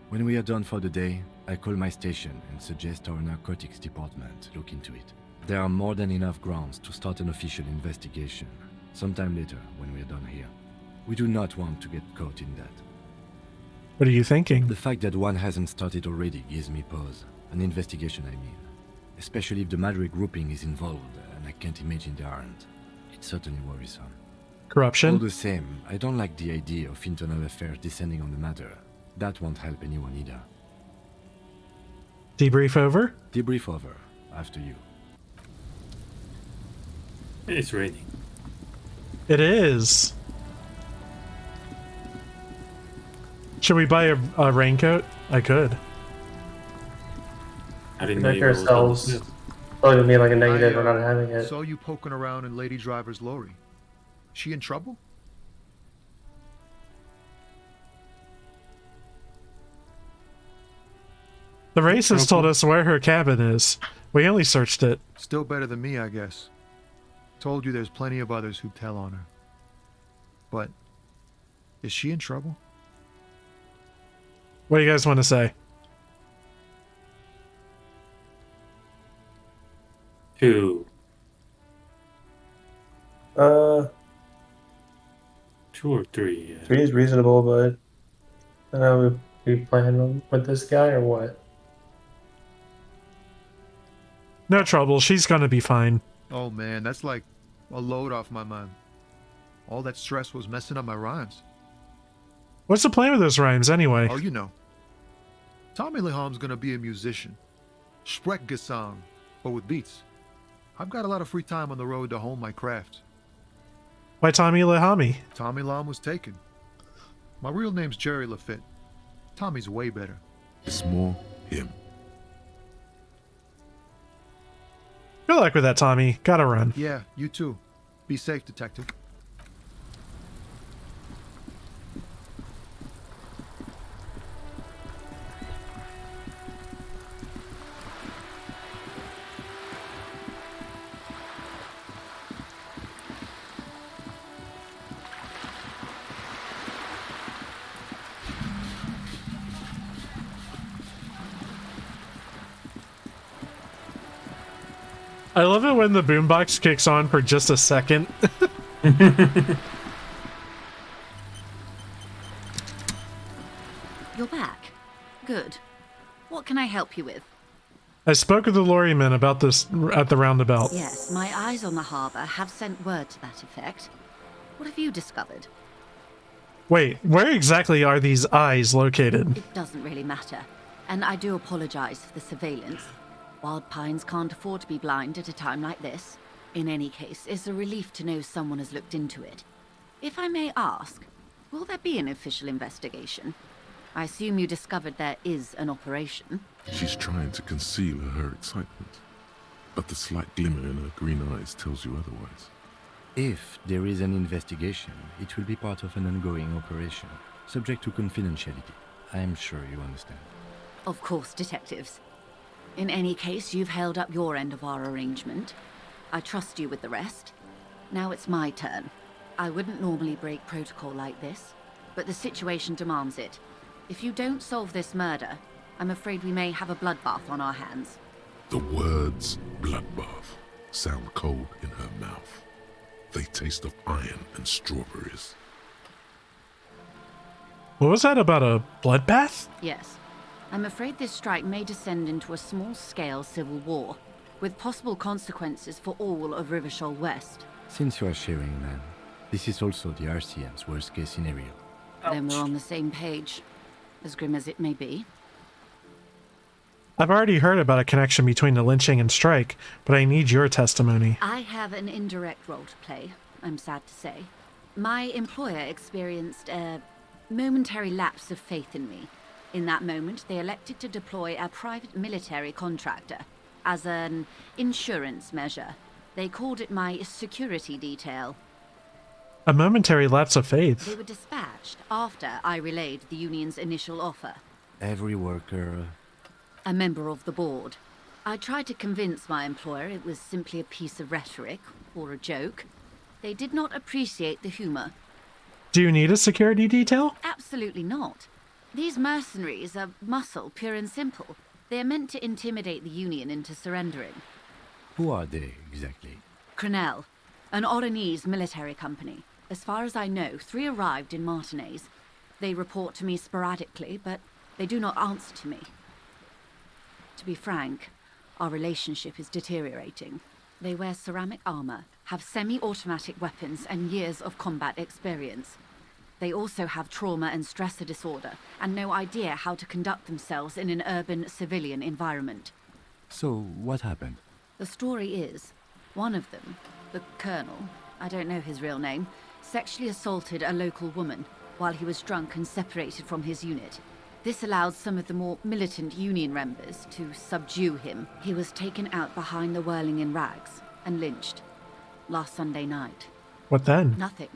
When we are done for the day, I call my station and suggest our narcotics department look into it. There are more than enough grounds to start an official investigation, sometime later when we are done here. We do not want to get caught in that. What are you thinking? The fact that one hasn't started already gives me pause. An investigation, I mean. Especially if the Madrid grouping is involved, and I can't imagine they aren't. It's certainly worrisome. Corruption? All the same, I don't like the idea of internal affairs descending on the matter. That won't help anyone either. Debrief over? Debrief over. After you. It's raining. It is. Should we buy a raincoat? I could. I didn't Protect know you were ourselves. with Probably gonna be like a negative for not having it. Saw you poking around in Lady Driver's lorry. She in trouble? The racist told us where her cabin is. We only searched it. Still better than me, I guess. Told you there's plenty of others who tell on her. But is she in trouble? What do you guys want to say? Two. Uh, 2 or 3. Yeah. 3 is reasonable, but I don't know. We plan with this guy or what? No trouble. She's gonna be fine. Oh man, that's like a load off my mind. All that stress was messing up my rhymes. What's the plan with those rhymes anyway? Oh, you know. Tommy Leham's gonna be a musician. Sprechgesang, but with beats. I've got a lot of free time on the road to hone my craft. Why Tommy Lehami? Tommy Lam was taken. My real name's Jerry Lafitte. Tommy's way better. It's more him. Good luck with that, Tommy. Gotta run. Yeah, you too. Be safe, detective. I love it when the boombox kicks on for just a second. You're back. Good. What can I help you with? I spoke with the lorryman about this at the roundabout. Yes, my eyes on the harbour have sent word to that effect. What have you discovered? Wait, where exactly are these eyes located? It doesn't really matter, and I do apologize for the surveillance. Wild Pines can't afford to be blind at a time like this. In any case, it's a relief to know someone has looked into it. If I may ask, will there be an official investigation? I assume you discovered there is an operation. She's trying to conceal her excitement, but the slight glimmer in her green eyes tells you otherwise. If there is an investigation, it will be part of an ongoing operation, subject to confidentiality. I'm sure you understand. Of course, detectives. In any case, you've held up your end of our arrangement. I trust you with the rest. Now it's my turn. I wouldn't normally break protocol like this, but the situation demands it. If you don't solve this murder, I'm afraid we may have a bloodbath on our hands. The words bloodbath sound cold in her mouth. They taste of iron and strawberries. What was that about a bloodbath? Yes. I'm afraid this strike may descend into a small-scale civil war, with possible consequences for all of Rivershoal West. Since you are sharing, man, this is also the RCM's worst-case scenario. Then we're on the same page, as grim as it may be. I've already heard about a connection between the lynching and strike, but I need your testimony. I have an indirect role to play, I'm sad to say. My employer experienced a momentary lapse of faith in me. In that moment, they elected to deploy a private military contractor as an insurance measure. They called it my security detail. A momentary lapse of faith. They were dispatched after I relayed the union's initial offer. Every worker... A member of the board. I tried to convince my employer it was simply a piece of rhetoric, or a joke. They did not appreciate the humor. Do you need a security detail? Absolutely not. These mercenaries are muscle, pure and simple. They are meant to intimidate the Union into surrendering. Who are they, exactly? Crenell, an Oranese military company. As far as I know, 3 arrived in Martinez. They report to me sporadically, but they do not answer to me. To be frank, our relationship is deteriorating. They wear ceramic armor, have semi-automatic weapons, and years of combat experience. They also have trauma and stressor disorder, and no idea how to conduct themselves in an urban civilian environment. So, what happened? The story is, one of them, the Colonel, I don't know his real name, sexually assaulted a local woman while he was drunk and separated from his unit. This allowed some of the more militant Union members to subdue him. He was taken out behind the whirling in rags and lynched last Sunday night. What then? Nothing.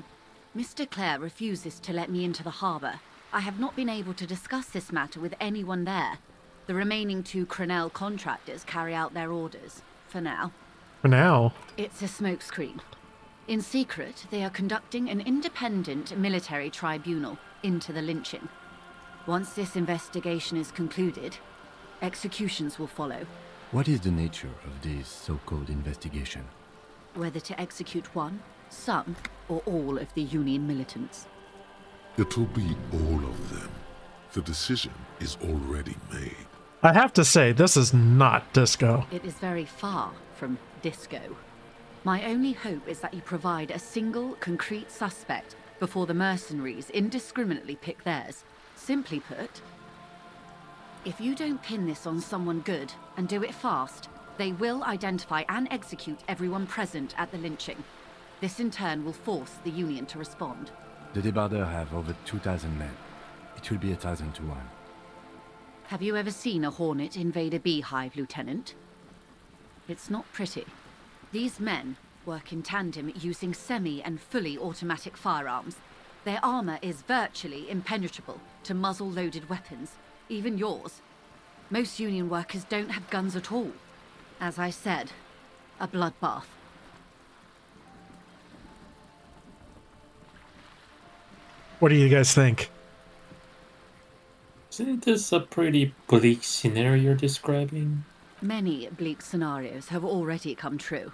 Mr. Clare refuses to let me into the harbour. I have not been able to discuss this matter with anyone there. The remaining 2 Crenell contractors carry out their orders, for now. For now? It's a smokescreen. In secret, they are conducting an independent military tribunal into the lynching. Once this investigation is concluded, executions will follow. What is the nature of this so-called investigation? Whether to execute one, some, or all of the Union militants. It'll be all of them. The decision is already made. I have to say, this is not Disco. It is very far from Disco. My only hope is that you provide a single, concrete suspect before the mercenaries indiscriminately pick theirs. Simply put, if you don't pin this on someone good and do it fast, they will identify and execute everyone present at the lynching. This in turn will force the Union to respond. The Debardeurs have over 2,000 men. It will be 1,000 to 1. Have you ever seen a Hornet invade a beehive, Lieutenant? It's not pretty. These men work in tandem using semi and fully automatic firearms. Their armor is virtually impenetrable to muzzle-loaded weapons, even yours. Most Union workers don't have guns at all. As I said, a bloodbath. What do you guys think? Isn't this a pretty bleak scenario you're describing? Many bleak scenarios have already come true,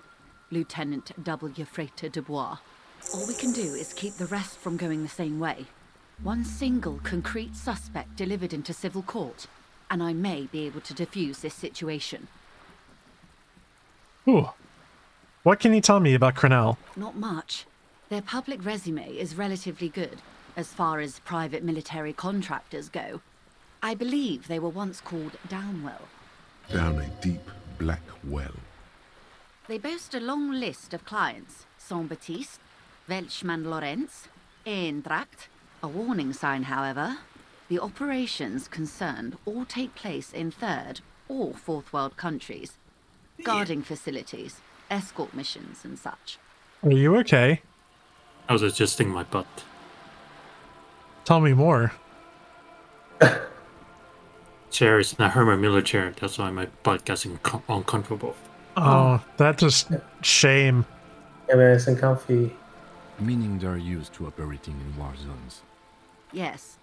Lieutenant W. Freighter Dubois. All we can do is keep the rest from going the same way. One single concrete suspect delivered into civil court, and I may be able to defuse this situation. Ooh. What can you tell me about Crenell? Not much. Their public resume is relatively good, as far as private military contractors go. I believe they were once called Downwell. Down a deep, black well. They boast a long list of clients. Saint-Baptiste, Welchman-Lorenz, Eintracht. A warning sign, however. The operations concerned all take place in third or fourth world countries. Guarding facilities, escort missions and such. Are you okay? I was adjusting my butt. Tell me more. Chair is a Herman Miller chair. That's why my butt gets uncomfortable. Oh, that's just shame. Yeah, man, it's comfy. Meaning they're used to operating in war zones. Yes.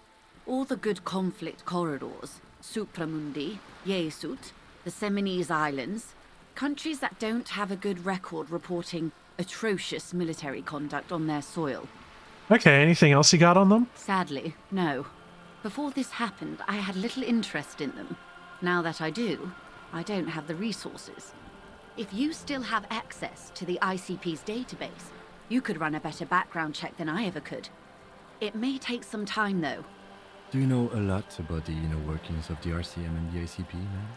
All the good conflict corridors, Supramundi, Yesut, the Seminese Islands, countries that don't have a good record reporting atrocious military conduct on their soil. Okay, anything else you got on them? Sadly, no. Before this happened, I had little interest in them. Now that I do, I don't have the resources. If you still have access to the ICP's database, you could run a better background check than I ever could. It may take some time, though. Do you know a lot about the inner workings of the RCM and the ICP, man?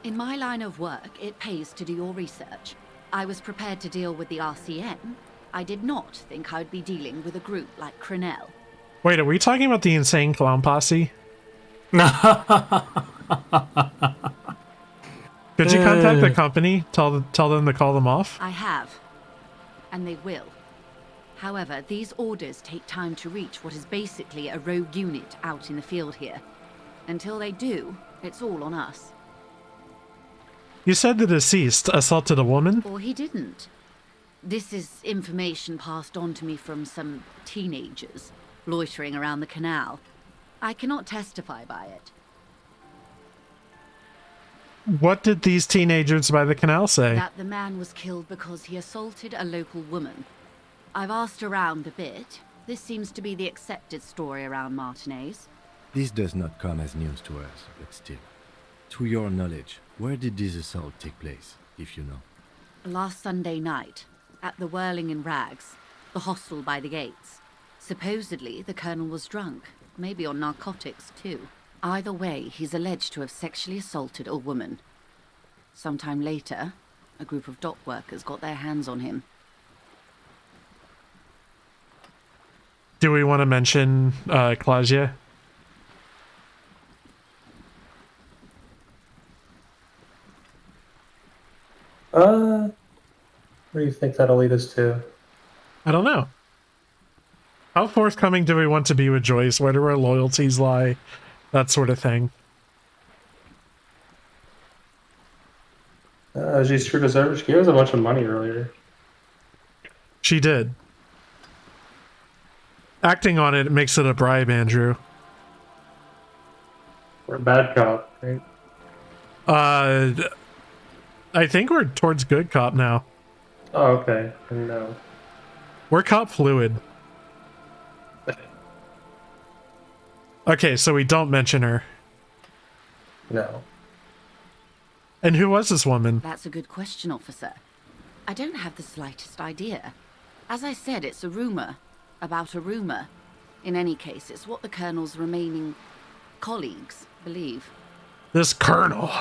In my line of work, it pays to do your research. I was prepared to deal with the RCM. I did not think I'd be dealing with a group like Crenell. Wait, are we talking about the insane clown posse? Could you contact the company? Tell them to call them off? I have. And they will. However, these orders take time to reach what is basically a rogue unit out in the field here. Until they do, it's all on us. You said the deceased assaulted a woman? Or he didn't. This is information passed on to me from some teenagers loitering around the canal. I cannot testify by it. What did these teenagers by the canal say? That the man was killed because he assaulted a local woman. I've asked around a bit. This seems to be the accepted story around Martinez. This does not come as news to us, but still. To your knowledge, where did this assault take place, if you know? Last Sunday night, at the Whirling in Rags, the hostel by the gates. Supposedly, the colonel was drunk, maybe on narcotics too. Either way, he's alleged to have sexually assaulted a woman. Sometime later, a group of dock workers got their hands on him. Do we want to mention Claudia? Where do you think that'll lead us to? I don't know. How forthcoming do we want to be with Joyce? Where do our loyalties lie? That sort of thing. She screwed us over. She gave us a bunch of money earlier. She did. Acting on it makes it a bribe, Andrew. We're a bad cop, right? I think we're towards good cop now. Oh, okay. No. We're cop fluid. Okay, so we don't mention her. No. And who was this woman? That's a good question, officer. I don't have the slightest idea. As I said, it's a rumor. About a rumor. In any case, it's what the colonel's remaining colleagues believe. This colonel.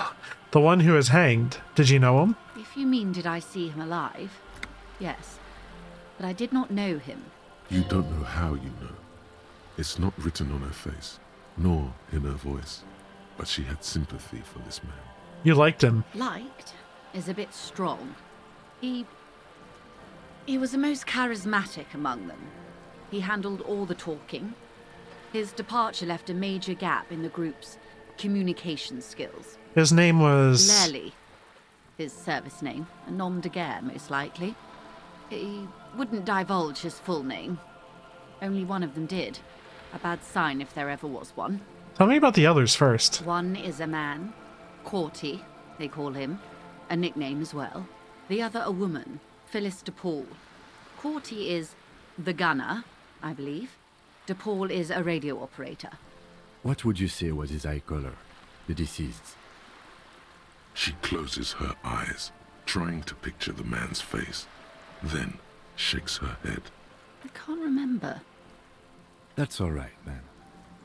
The one who was hanged. Did you know him? If you mean did I see him alive? Yes. But I did not know him. You don't know how you know. It's not written on her face, nor in her voice, but she had sympathy for this man. You liked him. Liked is a bit strong. He was the most charismatic among them. He handled all the talking. His departure left a major gap in the group's communication skills. His name was... Lely. His service name. A nom de guerre, most likely. He wouldn't divulge his full name. Only one of them did. A bad sign if there ever was one. Tell me about the others first. One is a man, Corty, they call him. A nickname as well. The other a woman, Phyllis DePaul. Corty is the gunner, I believe. DePaul is a radio operator. What would you say was his eye color, the deceased's? She closes her eyes, trying to picture the man's face, then shakes her head. I can't remember. That's all right, man.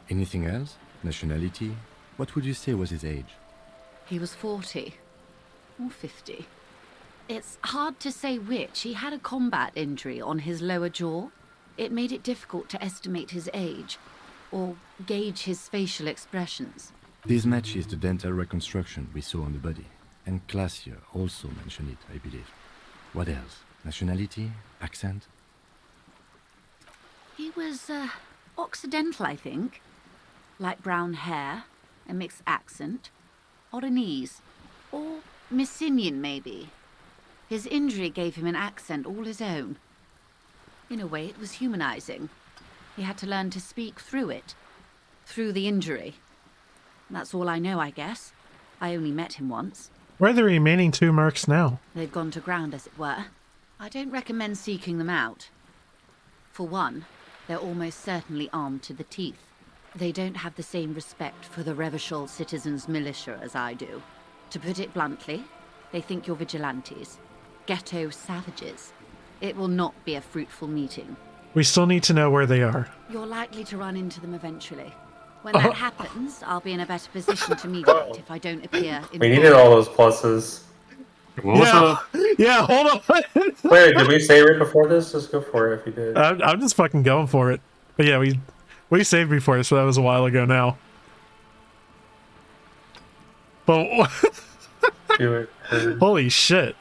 Anything else? Nationality? What would you say was his age? He was 40. Or 50. It's hard to say which. He had a combat injury on his lower jaw. It made it difficult to estimate his age, or gauge his facial expressions. This matches the dental reconstruction we saw on the body, and Classier also mentioned it, I believe. What else? Nationality? Accent? He was, Occidental, I think. Light brown hair, a mixed accent, Oranese, or Messinian, maybe. His injury gave him an accent all his own. In a way, it was humanizing. He had to learn to speak through it, through the injury. That's all I know, I guess. I only met him once. Where are the remaining 2 mercs now? They've gone to ground, as it were. I don't recommend seeking them out. For one, they're almost certainly armed to the teeth. They don't have the same respect for the Revachol citizens' militia as I do. To put it bluntly, they think you're vigilantes. Ghetto savages. It will not be a fruitful meeting. We still need to know where they are. You're likely to run into them eventually. When that happens, I'll be in a better position to mediate if I don't appear in We needed all those pluses. Yeah, hold on. Wait, did we say right before this? Just go for it if you did. I'm just fucking going for it. But yeah, we saved before, so that was a while ago now. But Do it. Holy shit.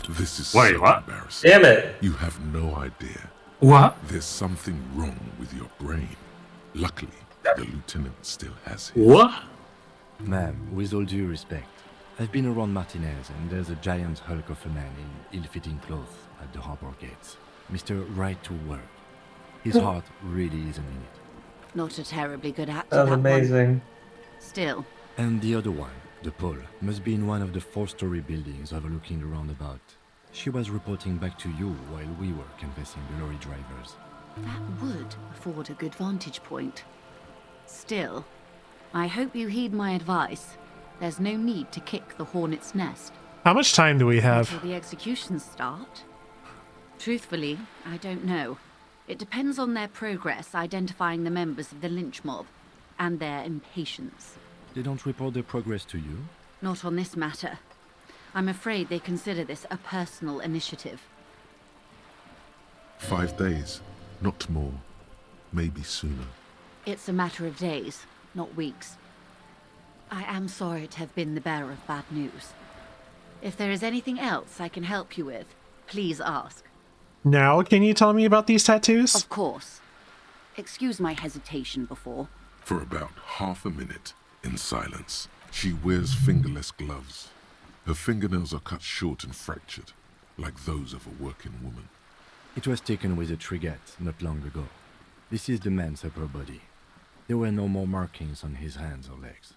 This is Wait, so what? embarrassing. Damn it. You have no idea. What? There's something wrong with your brain. Luckily, the lieutenant still has his. What? Ma'am, with all due respect, I've been around Martinez, and there's a giant hulk of a man in ill-fitting clothes at the harbor gates. Mr. Right to Work. His heart really isn't in it. Not a terribly good actor. That was one. amazing. Still. And the other one, the Pole, must be in one of the 4-story buildings overlooking the roundabout. She was reporting back to you while we were canvassing the lorry drivers. That would afford a good vantage point. Still, I hope you heed my advice. There's no need to kick the hornet's nest. How much time do we have? Until the executions start? Truthfully, I don't know. It depends on their progress identifying the members of the lynch mob, and their impatience. They don't report their progress to you? Not on this matter. I'm afraid they consider this a personal initiative. 5 days, not more. Maybe sooner. It's a matter of days, not weeks. I am sorry to have been the bearer of bad news. If there is anything else I can help you with, please ask. Now, can you tell me about these tattoos? Of course. Excuse my hesitation before. For about half a minute, in silence, she wears fingerless gloves. Her fingernails are cut short and fractured, like those of a working woman. It was taken with a trigat not long ago. This is the man's upper body. There were no more markings on his hands or legs.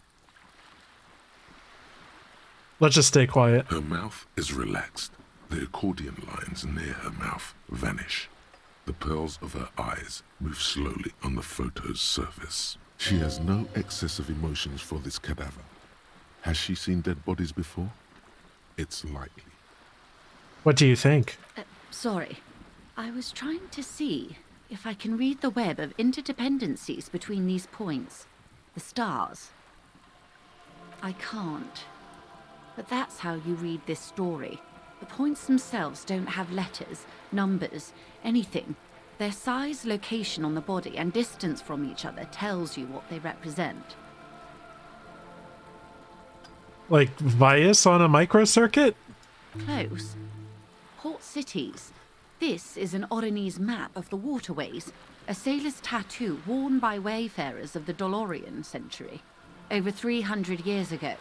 Let's just stay quiet. Her mouth is relaxed. The accordion lines near her mouth vanish. The pearls of her eyes move slowly on the photo's surface. She has no excess of emotions for this cadaver. Has she seen dead bodies before? It's likely. What do you think? Sorry. I was trying to see if I can read the web of interdependencies between these points. The stars. I can't. But that's how you read this story. The points themselves don't have letters, numbers, anything. Their size, location on the body, and distance from each other tells you what they represent. Like Vias on a microcircuit? Close. Port cities. This is an Oranese map of the waterways, a sailor's tattoo worn by wayfarers of the Dolorian century. Over 300 years ago,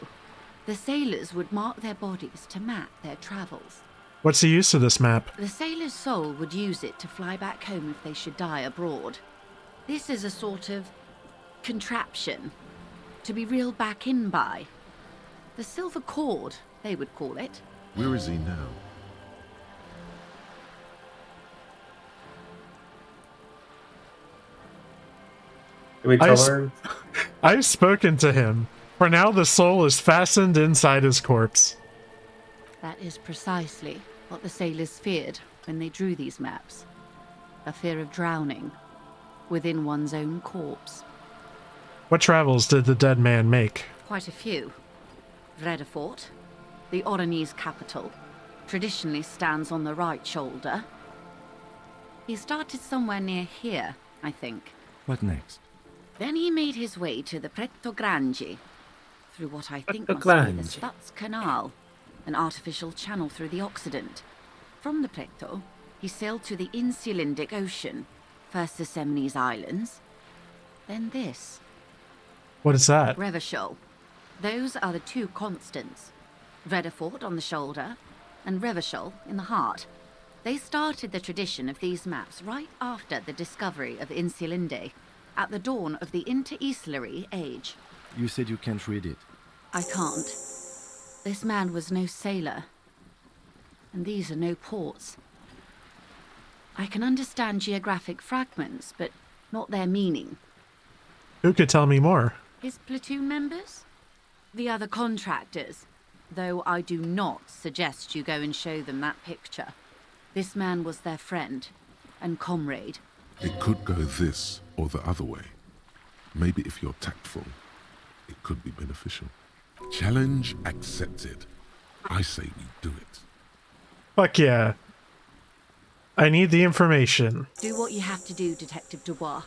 the sailors would mark their bodies to map their travels. What's the use of this map? The sailor's soul would use it to fly back home if they should die abroad. This is a sort of contraption to be reeled back in by. The silver cord, they would call it. Where is he now? Did we tell her? I've spoken to him. For now, the soul is fastened inside his corpse. That is precisely what the sailors feared when they drew these maps. A fear of drowning within one's own corpse. What travels did the dead man make? Quite a few. Vredefort, the Oranese capital, traditionally stands on the right shoulder. He started somewhere near here, I think. What next? Then he made his way to the Pretto Grande, through what I think must be the Stutz Canal, an artificial channel through the Occident. From the Pretto, he sailed to the Insulindic Ocean, first the Semines Islands, then this. What is that? Revachol. Those are the two constants. Vredefort on the shoulder, and Revachol in the heart. They started the tradition of these maps right after the discovery of Insulinde, at the dawn of the Interinsulary Age. You said you can't read it. I can't. This man was no sailor. And these are no ports. I can understand geographic fragments, but not their meaning. Who could tell me more? His platoon members? The other contractors. Though I do not suggest you go and show them that picture. This man was their friend and comrade. It could go this or the other way. Maybe if you're tactful, it could be beneficial. Challenge accepted. I say we do it. Fuck yeah. I need the information. Do what you have to do, Detective Dubois.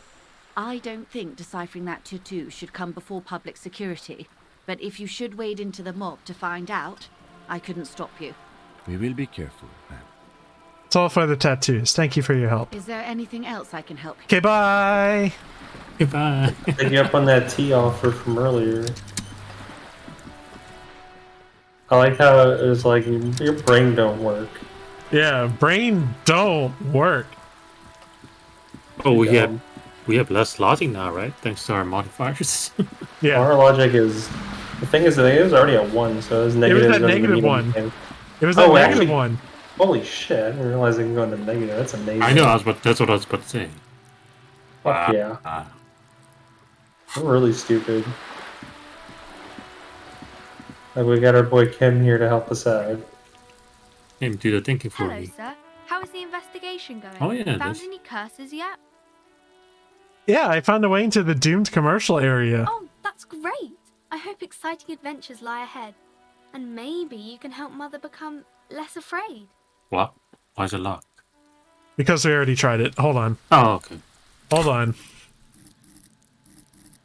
I don't think deciphering that tattoo should come before public security. But if you should wade into the mob to find out, I couldn't stop you. We will be careful, ma'am. It's all for the tattoos. Thank you for your help. Is there anything else I can help you? Okay, bye. Goodbye. Pick you up on that tea offer from earlier. I like how it was like your brain don't work. Yeah, brain don't work. Oh, we have less logic now, right? Thanks to our modifiers. Yeah. Our logic is the thing is it was already a 1, so it was negative. It was that negative one. It was that negative one. Holy shit! I didn't realize it can go into negative. That's amazing. I know. That's what I was about to say. Fuck yeah. I'm really stupid. Like we got our boy Kim here to help us out. Him do the thinking for Hello, me. sir. How is the investigation going? Oh, yeah, Found this- any curses yet? Yeah, I found a way into the doomed commercial area. Oh, that's great. I hope exciting adventures lie ahead. And maybe you can help Mother become less afraid. What? Why is it locked? Because we already tried it. Hold on. Oh, okay. Hold on.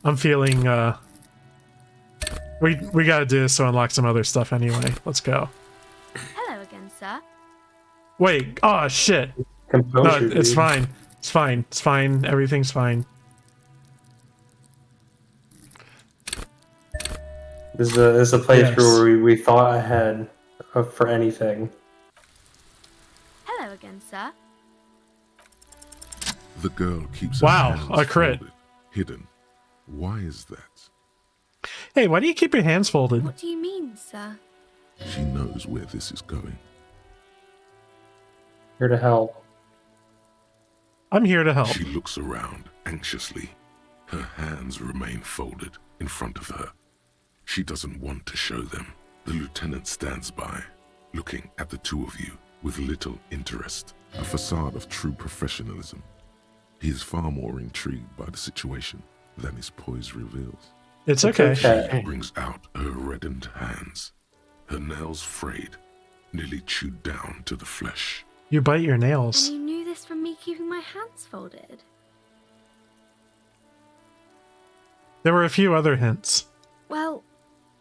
I'm feeling, We gotta do this to unlock some other stuff anyway. Let's go. Hello again, sir. Wait. Oh, shit. Composure, No, it's dude. fine. It's fine. It's fine. Everything's fine. This is a playthrough Yes. where we thought ahead for anything. Hello again, sir. The girl keeps her Wow, hands a crit. folded, hidden. Why is that? Hey, why do you keep your hands folded? What do you mean, sir? She knows where this is going. Here to help. I'm here to help. She looks around anxiously. Her hands remain folded in front of her. She doesn't want to show them. The lieutenant stands by, looking at the two of you with little interest, a facade of true professionalism. He is far more intrigued by the situation than his poise reveals. It's okay. She brings out her reddened hands, her nails frayed, nearly chewed down to the flesh. You bite your And nails. you knew this from me keeping my hands folded? There were a few other hints. Well,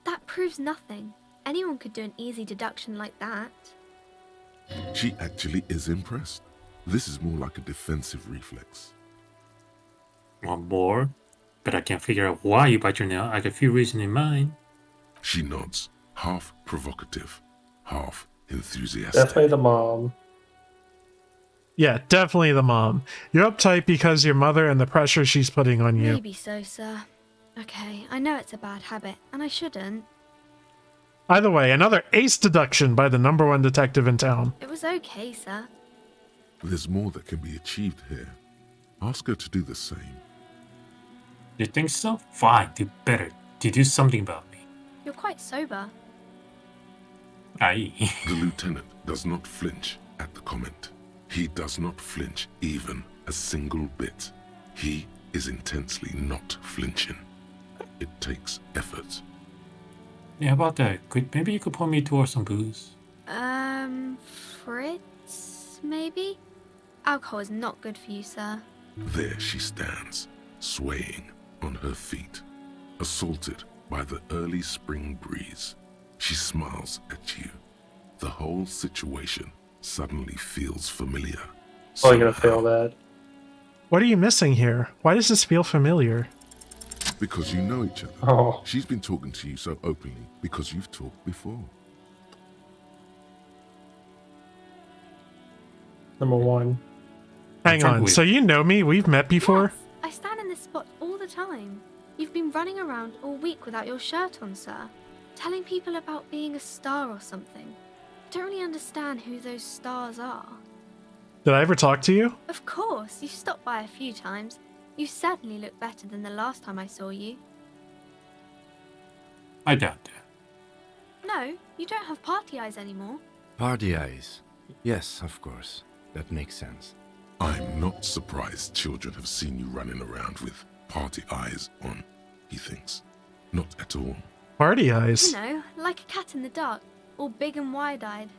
that proves nothing. Anyone could do an easy deduction like that. She actually is impressed. This is more like a defensive reflex. Want more? But I can't figure out why you bite your nail. I got a few reasons in mind. She nods, half provocative, half enthusiastic. Definitely the mom. Yeah, definitely the mom. You're uptight because your mother and the pressure she's putting on you. Maybe so, sir. Okay, I know it's a bad habit, and I shouldn't. Either way, another ace deduction by the #1 detective in town. It was okay, sir. There's more that can be achieved here. Ask her to do the same. You think so? Fine, do better. To do something about me. You're quite sober. Aye. The lieutenant does not flinch at the comment. He does not flinch even a single bit. He is intensely not flinching. It takes effort. Yeah, how about that? Maybe you could point me towards some booze. Fritz, maybe? Alcohol is not good for you, sir. There she stands, swaying on her feet, assaulted by the early spring breeze. She smiles at you. The whole situation suddenly feels familiar. Oh, you're gonna fail that. What are you missing here? Why does this feel familiar? Because you know each other. Oh. She's been talking to you so openly because you've talked before. #1. Hang on, so you know me? We've met before? Yes, I stand in this spot all the time. You've been running around all week without your shirt on, sir. Telling people about being a star or something. I don't really understand who those stars are. Did I ever talk to you? Of course, you've stopped by a few times. You certainly look better than the last time I saw you. I doubt that. No, you don't have party eyes anymore. Party eyes. Yes, of course. That makes sense. I'm not surprised children have seen you running around with party eyes on, he thinks. Not at all. Party eyes? You know, like a cat in the dark, all big and wide-eyed.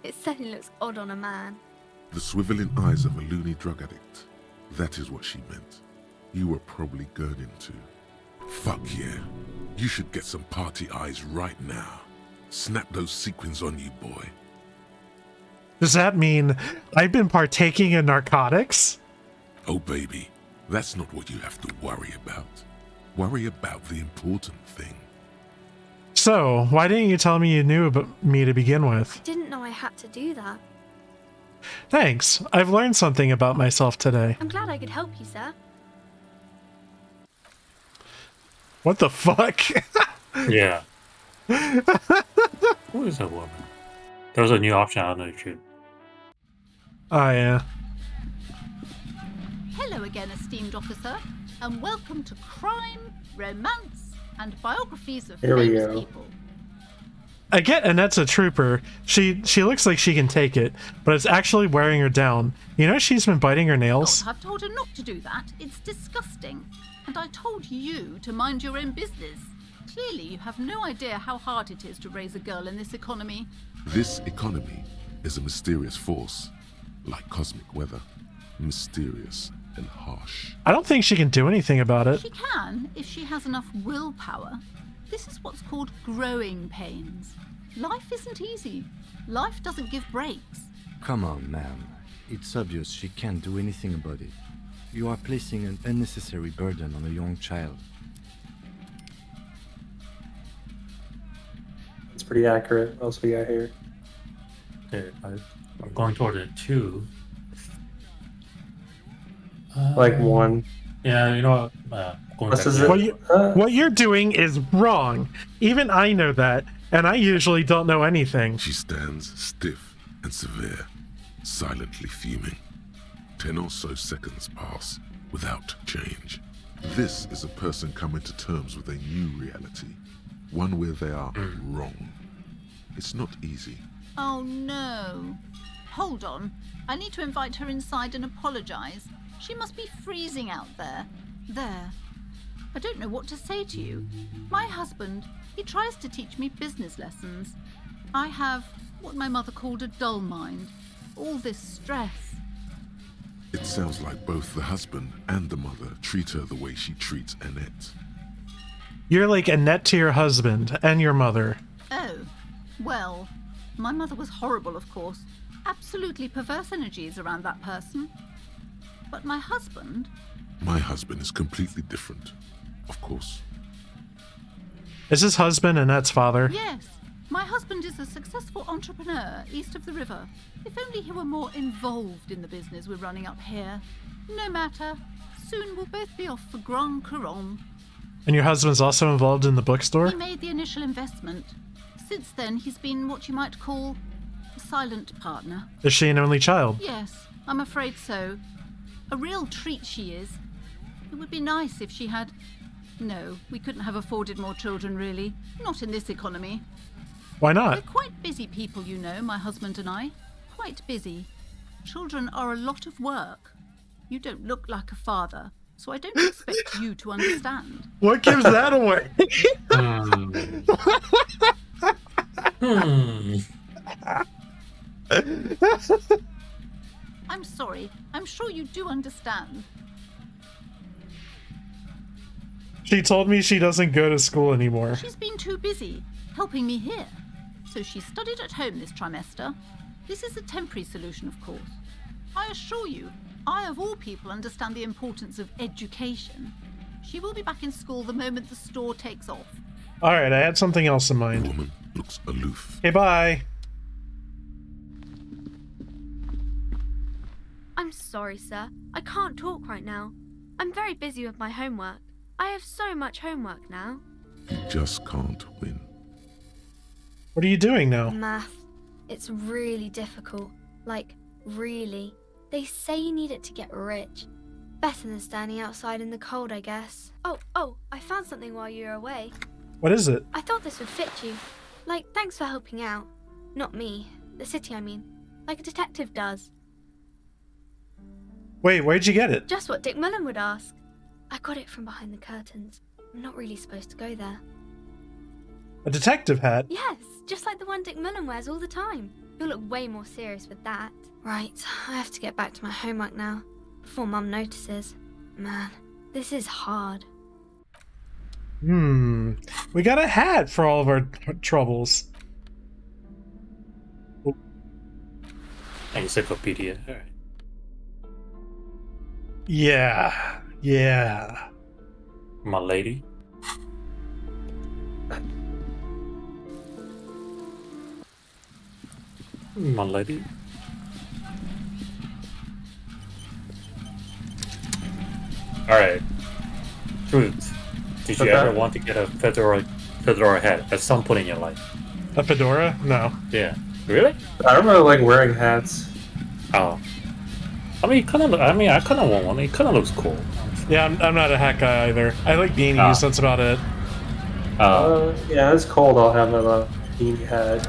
It certainly looks odd on a man. The swiveling eyes of a loony drug addict. That is what she meant. You were probably gurning too. Fuck yeah. You should get some party eyes right now. Snap those sequins on you, boy. Does that mean I've been partaking in narcotics? Oh, baby, that's not what you have to worry about. Worry about the important thing. So, why didn't you tell me you knew about me to begin with? Didn't know I had to do that. Thanks. I've learned something about myself today. I'm glad I could help you, sir. What the fuck? Yeah. Who is that woman? There was a new option, I don't know if you... Oh, yeah. Hello again, esteemed officer, and welcome to Crime, Romance, and Biographies of Here we Famous go. People. I get Annette's a trooper. She looks like she can take it, but it's actually wearing her down. You know she's been biting her nails? I've told her not to do that. It's disgusting. And I told you to mind your own business. Clearly, you have no idea how hard it is to raise a girl in this economy. This economy is a mysterious force, like cosmic weather. Mysterious and harsh. I don't think she can do anything about it. She can, if she has enough willpower. This is what's called growing pains. Life isn't easy. Life doesn't give breaks. Come on, ma'am. It's obvious she can't do anything about it. You are placing an unnecessary burden on a young child. It's pretty accurate. What else we got here? Okay, I'm going toward it too. Like 1. Yeah, you know what? Going This back is there. it. What you're doing is wrong. Even I know that, and I usually don't know anything. She stands stiff and severe, silently fuming. 10 or so seconds pass without change. This is a person coming to terms with a new reality, one where they are wrong. It's not easy. Oh no. Hold on. I need to invite her inside and apologize. She must be freezing out there. There. I don't know what to say to you. My husband, he tries to teach me business lessons. I have what my mother called a dull mind. All this stress. It sounds like both the husband and the mother treat her the way she treats Annette. You're like Annette to your husband and your mother. Oh, well, my mother was horrible, of course. Absolutely perverse energies around that person. But my husband... My husband is completely different, of course. Is his husband Annette's father? Yes, my husband is a successful entrepreneur east of the river. If only he were more involved in the business we're running up here. No matter. Soon we'll both be off for Grand Couronne. And your husband's also involved in the bookstore? He made the initial investment. Since then, he's been what you might call a silent partner. Is she an only child? Yes, I'm afraid so. A real treat she is. It would be nice if she had... No, we couldn't have afforded more children, really. Not in this economy. Why not? We're quite busy people, you know, my husband and I. Quite busy. Children are a lot of work. You don't look like a father, so I don't expect you to understand. What gives that away? I'm sorry. I'm sure you do understand. She told me she doesn't go to school anymore. She's been too busy helping me here. So she studied at home this trimester. This is a temporary solution, of course. I assure you, I of all people understand the importance of education. She will be back in school the moment the store takes off. Alright, I had something else in mind. The woman looks aloof. Okay, bye. I'm sorry, sir. I can't talk right now. I'm very busy with my homework. I have so much homework now. You just can't win. What are you doing now? Math. It's really difficult. Like, really. They say you need it to get rich. Better than standing outside in the cold, I guess. Oh, I found something while you were away. What is it? I thought this would fit you. Like, thanks for helping out. Not me. The city, I mean. Like a detective does. Wait, where'd you get it? Just what Dick Mullen would ask. I got it from behind the curtains. I'm not really supposed to go there. A detective hat? Yes, just like the one Dick Mullen wears all the time. You'll look way more serious with that. Right, I have to get back to my homework now, before Mum notices. Man, this is hard. We got a hat for all of our troubles. Encyclopedia. All right. Yeah. My lady. My lady. Alright. Truth. Did you ever want to get a fedora hat at some point in your life? A fedora? No. Yeah. Really? I don't really like wearing hats. Oh. I mean, I kind of want one. It kind of looks cool. Yeah, I'm not a hat guy either. I like beanies, that's about it. Yeah, it's cold. I'll have a beanie hat.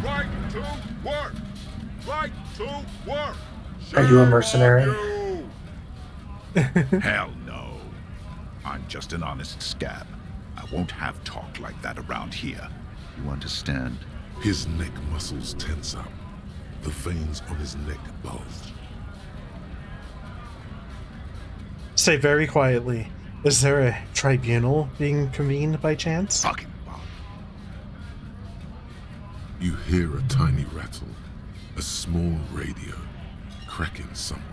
Right to work! Right to work! Are you a mercenary? Hell no. I'm just an honest scab. I won't have talk like that around here. You understand? His neck muscles tense up. The veins on his neck bulge. Say very quietly, is there a tribunal being convened by chance? Fucking You hear a tiny rattle, a small radio, cracking somewhere.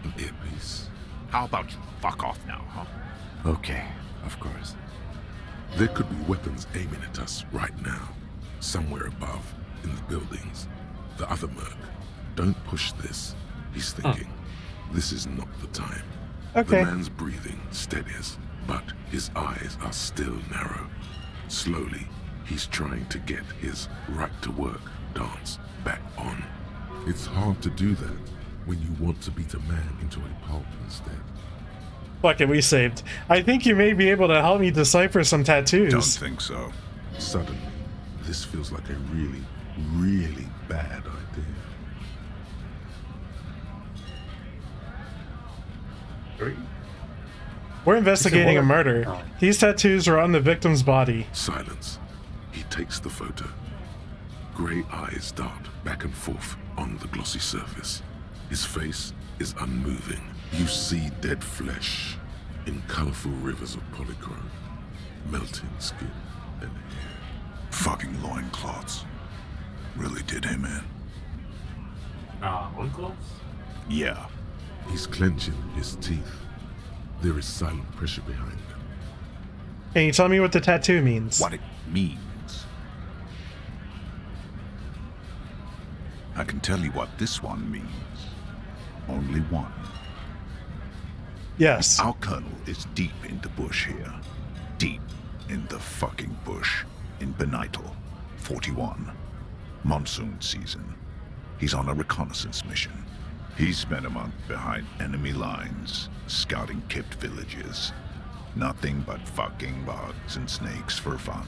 An earpiece. How about you fuck off now, huh? Okay, of course. There could be weapons aiming at us right now, somewhere above, in the buildings. The other merc. Don't push this, he's thinking. This is not the time. Okay. The man's breathing steadies, but his eyes are still narrow. Slowly, he's trying to get his right-to-work dance back on. It's hard to do that when you want to beat a man into a pulp instead. Fuck it, we saved. I think you may be able to help me decipher some tattoos. Don't think so. Suddenly, this feels like a really, really bad idea. We're investigating a murder. These tattoos are on the victim's body. Silence. He takes the photo. Grey eyes dart back and forth on the glossy surface. His face is unmoving. You see dead flesh in colorful rivers of polychrome, melting skin and hair. Fucking loincloths. Really did him in. Loincloths? Yeah. He's clenching his teeth. There is silent pressure behind them. Can you tell me what the tattoo means? What it means? I can tell you what this one means. Only one. Yes. Our colonel is deep in the bush here. Deep in the fucking bush. In Benital, 41. Monsoon season. He's on a reconnaissance mission. He spent a month behind enemy lines, scouting kipped villages. Nothing but fucking bugs and snakes for fun.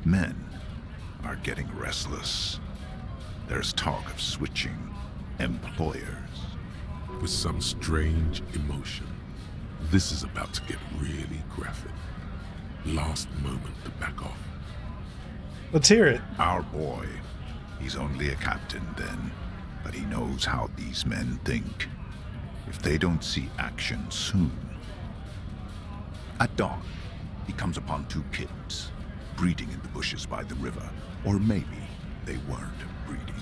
Men are getting restless. There's talk of switching employers. With some strange emotion, this is about to get really graphic. Last moment to back off. Let's hear it. Our boy, he's only a captain then, but he knows how these men think. If they don't see action soon. At dawn, he comes upon 2 kids, breeding in the bushes by the river. Or maybe they weren't breeding.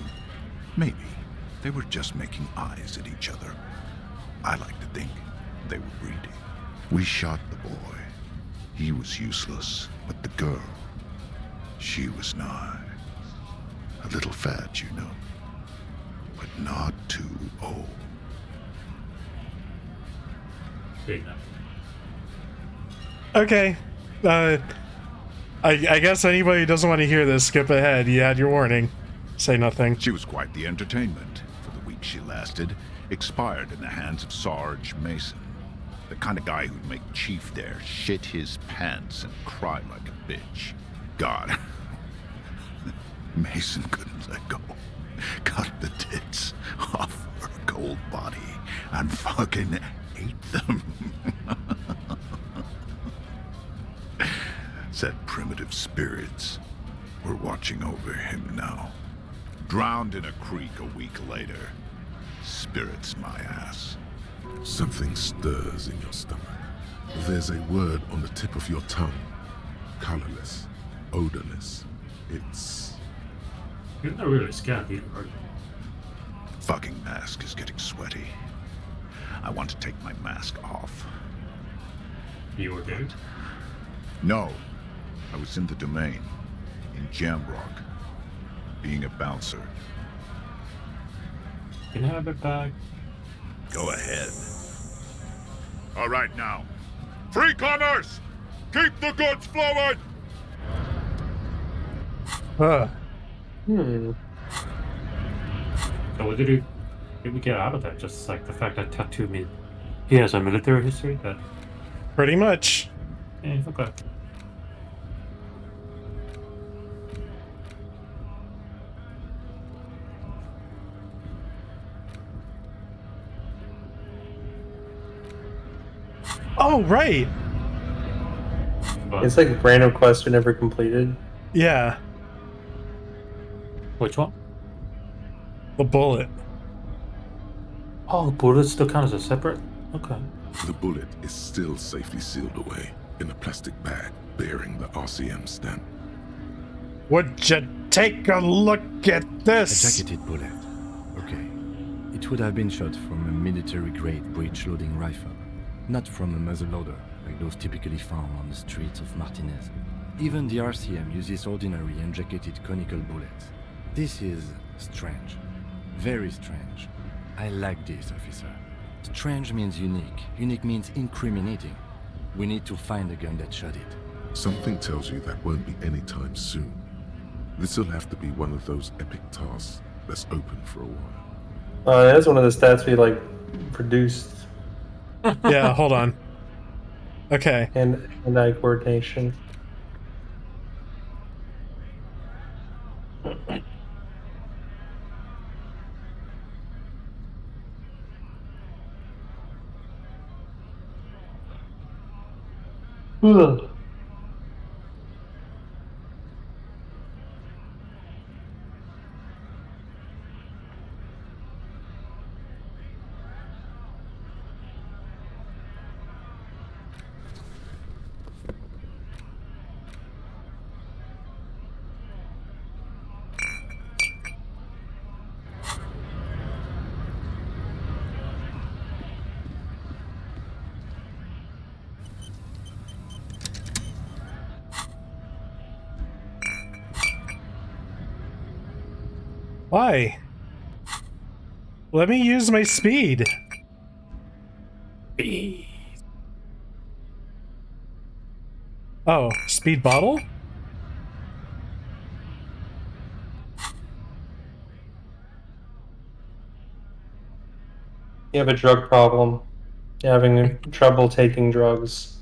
Maybe they were just making eyes at each other. I like to think they were breeding. We shot the boy. He was useless, but the girl, she was nice. A little fat, you know, but not too old. Okay. I guess anybody who doesn't want to hear this, skip ahead. You had your warning. Say nothing. She was quite the entertainment. For the week she lasted, expired in the hands of Sarge Mason. The kind of guy who'd make Chief there shit his pants and cry like a bitch. God. Mason couldn't let go. Cut the tits off her cold body and fucking ate them. Said primitive spirits were watching over him now. Drowned in a creek a week later. Spirits my ass. Something stirs in your stomach. There's a word on the tip of your tongue. Colorless. Odorless. It's... You're not really scared either, are you? Fucking mask is getting sweaty. I want to take my mask off. You were dead? No. I was in the domain. In Jamrock. Being a bouncer. Can I have it back? Go ahead. All right now. Free commerce! Keep the goods flowing! So what did we get out of that? Just like the fact that Tattoo mean he has a military history? That pretty much. Yeah, okay. Oh, right. It's like a random quest we never completed. Yeah. Which one? The bullet. Oh, bullets still count as a separate? Okay. The bullet is still safely sealed away in a plastic bag bearing the RCM stamp. Would you take a look at this? A jacketed bullet. Okay. It would have been shot from a military-grade breech-loading rifle, not from a muzzleloader, like those typically found on the streets of Martinez. Even the RCM uses ordinary unjacketed conical bullets. This is strange. Very strange. I like this, officer. Strange means unique. Unique means incriminating. We need to find the gun that shot it. Something tells you that won't be anytime soon. This'll have to be one of those epic tasks that's open for a while. That's one of the stats we produced. Yeah, hold on. Okay. And eye coordination. Ugh. Why? Let me use my speed. Oh, speed bottle? You have a drug problem. You're having trouble taking drugs.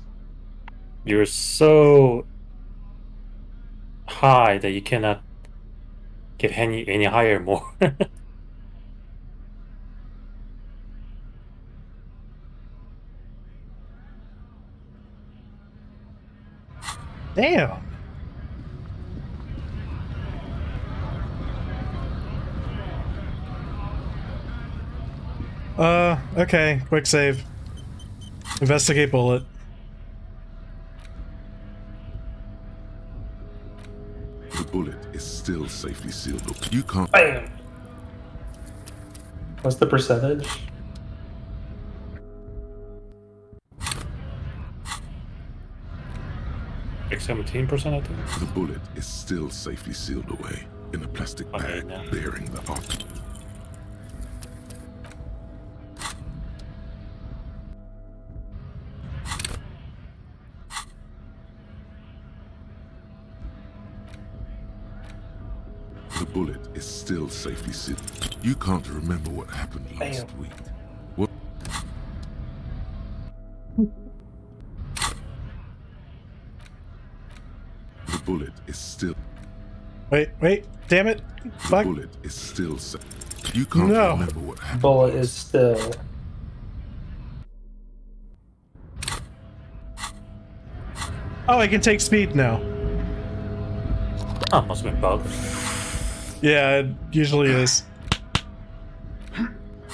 You're so high that you cannot get any higher more. Damn. Okay, quick save. Investigate bullet. The bullet is still safely sealed up. You can't. Bam! What's the percentage? Like 17%, I think. The bullet is still safely sealed away in a plastic bag bearing the arc. The bullet is still safely sealed. You can't remember what happened last week. What? The bullet is still. Wait, damn it. The bullet is still safe. You can't remember what happened. Bullet is still. Oh, I can take speed now. Oh, must have been bugged. Yeah, it usually is.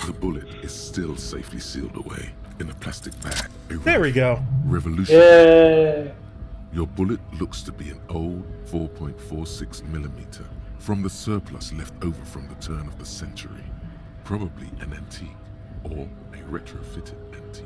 The bullet is still safely sealed away in a plastic bag. There we go. Revolution. Yeah. Your bullet looks to be an old 4.46 millimeter from the surplus left over from the turn of the century. Probably an antique or a retrofitted antique.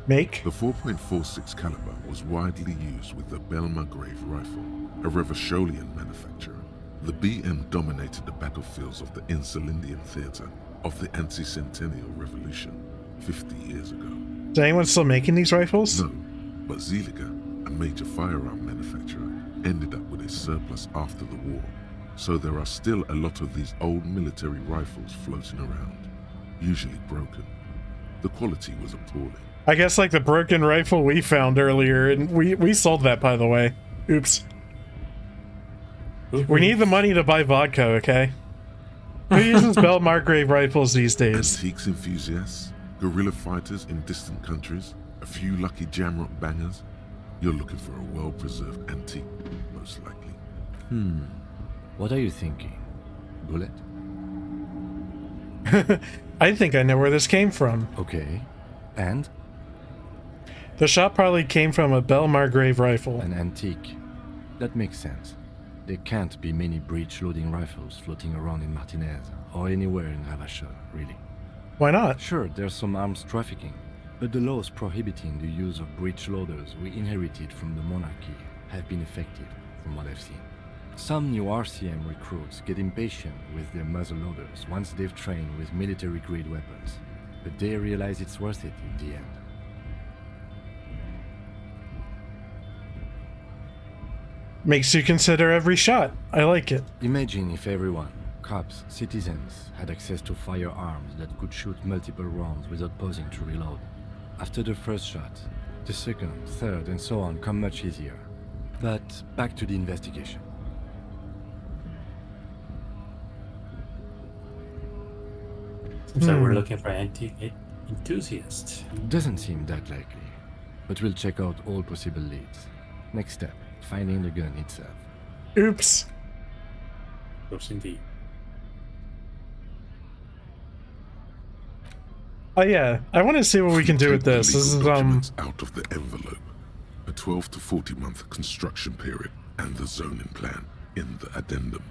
Make? The 4.46 caliber was widely used with the Belmargrave rifle, a Revacholian manufacturer. The BM dominated the battlefields of the Insulindian theater of the anti-centennial revolution 50 years ago. Is anyone still making these rifles? No, but Zeliger, a major firearm manufacturer, ended up with a surplus after the war. So there are still a lot of these old military rifles floating around, usually broken. The quality was appalling. I guess like the broken rifle we found earlier, and we sold that, by the way. Oops. We need the money to buy vodka, okay? Who uses Belmargrave rifles these days? Antiques enthusiasts, guerrilla fighters in distant countries, a few lucky jamrock bangers. You're looking for a well-preserved antique, most likely. What are you thinking? Bullet? I think I know where this came from. Okay. And? The shot probably came from a Belmargrave rifle. An antique. That makes sense. There can't be many breech-loading rifles floating around in Martinez, or anywhere in Ravachol, really. Why not? Sure, there's some arms trafficking, but the laws prohibiting the use of breech loaders we inherited from the monarchy have been effective, from what I've seen. Some new RCM recruits get impatient with their muzzle loaders once they've trained with military-grade weapons, but they realize it's worth it in the end. Makes you consider every shot. I like it. Imagine if everyone, cops, citizens, had access to firearms that could shoot multiple rounds without pausing to reload. After the first shot, the second, third, and so on come much easier. But back to the investigation. Seems like we're looking for antique enthusiasts. Doesn't seem that likely, but we'll check out all possible leads. Next step, finding the gun itself. Oops. Oops, indeed. Oh yeah, I want to see what we can do with this. This is out of the envelope. A 12 to 40 month construction period and the zoning plan in the addendum.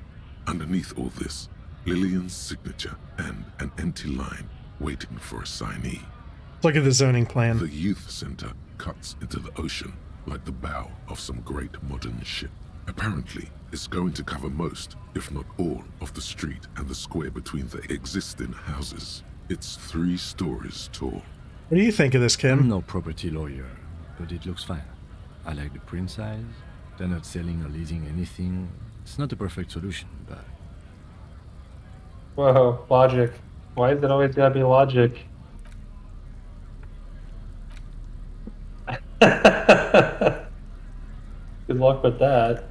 Underneath all this, Lillian's signature and an empty line waiting for a signee. Look at the zoning plan. The youth center cuts into the ocean like the bow of some great modern ship. Apparently, it's going to cover most, if not all, of the street and the square between the existing houses. It's 3 stories tall. What do you think of this, Kim? I'm no property lawyer, but it looks fine. I like the print size. They're not selling or leasing anything. It's not a perfect solution, but... Whoa, logic. Why is it always gotta be logic? Good luck with that.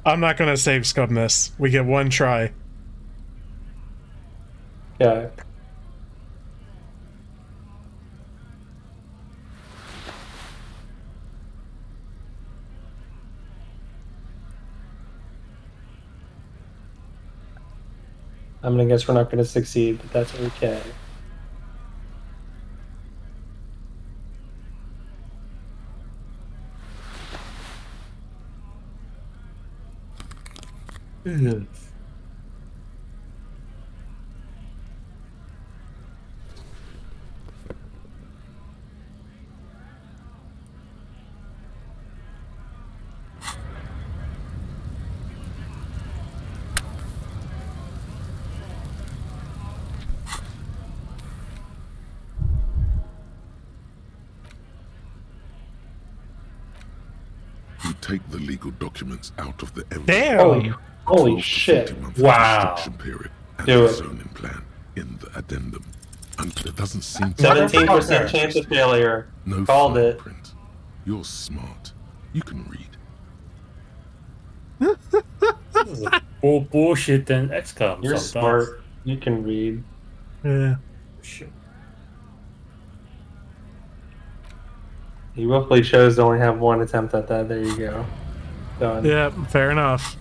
I'm not gonna save scum this. We get one try. Yeah. I'm gonna guess we're not gonna succeed, but that's okay. You take the legal documents out of the envelope. Damn! Holy 12 to shit. 40 month Wow. construction period and Do the it. zoning plan in the addendum. And it doesn't seem to 17% chance of failure. No Called fine it. print. You're smart. You can read. This is more bullshit than XCOM. You're sometimes. smart. You can read. Yeah. Shit. You willfully chose to only have one attempt at that. There you go. Done. Yeah, fair enough.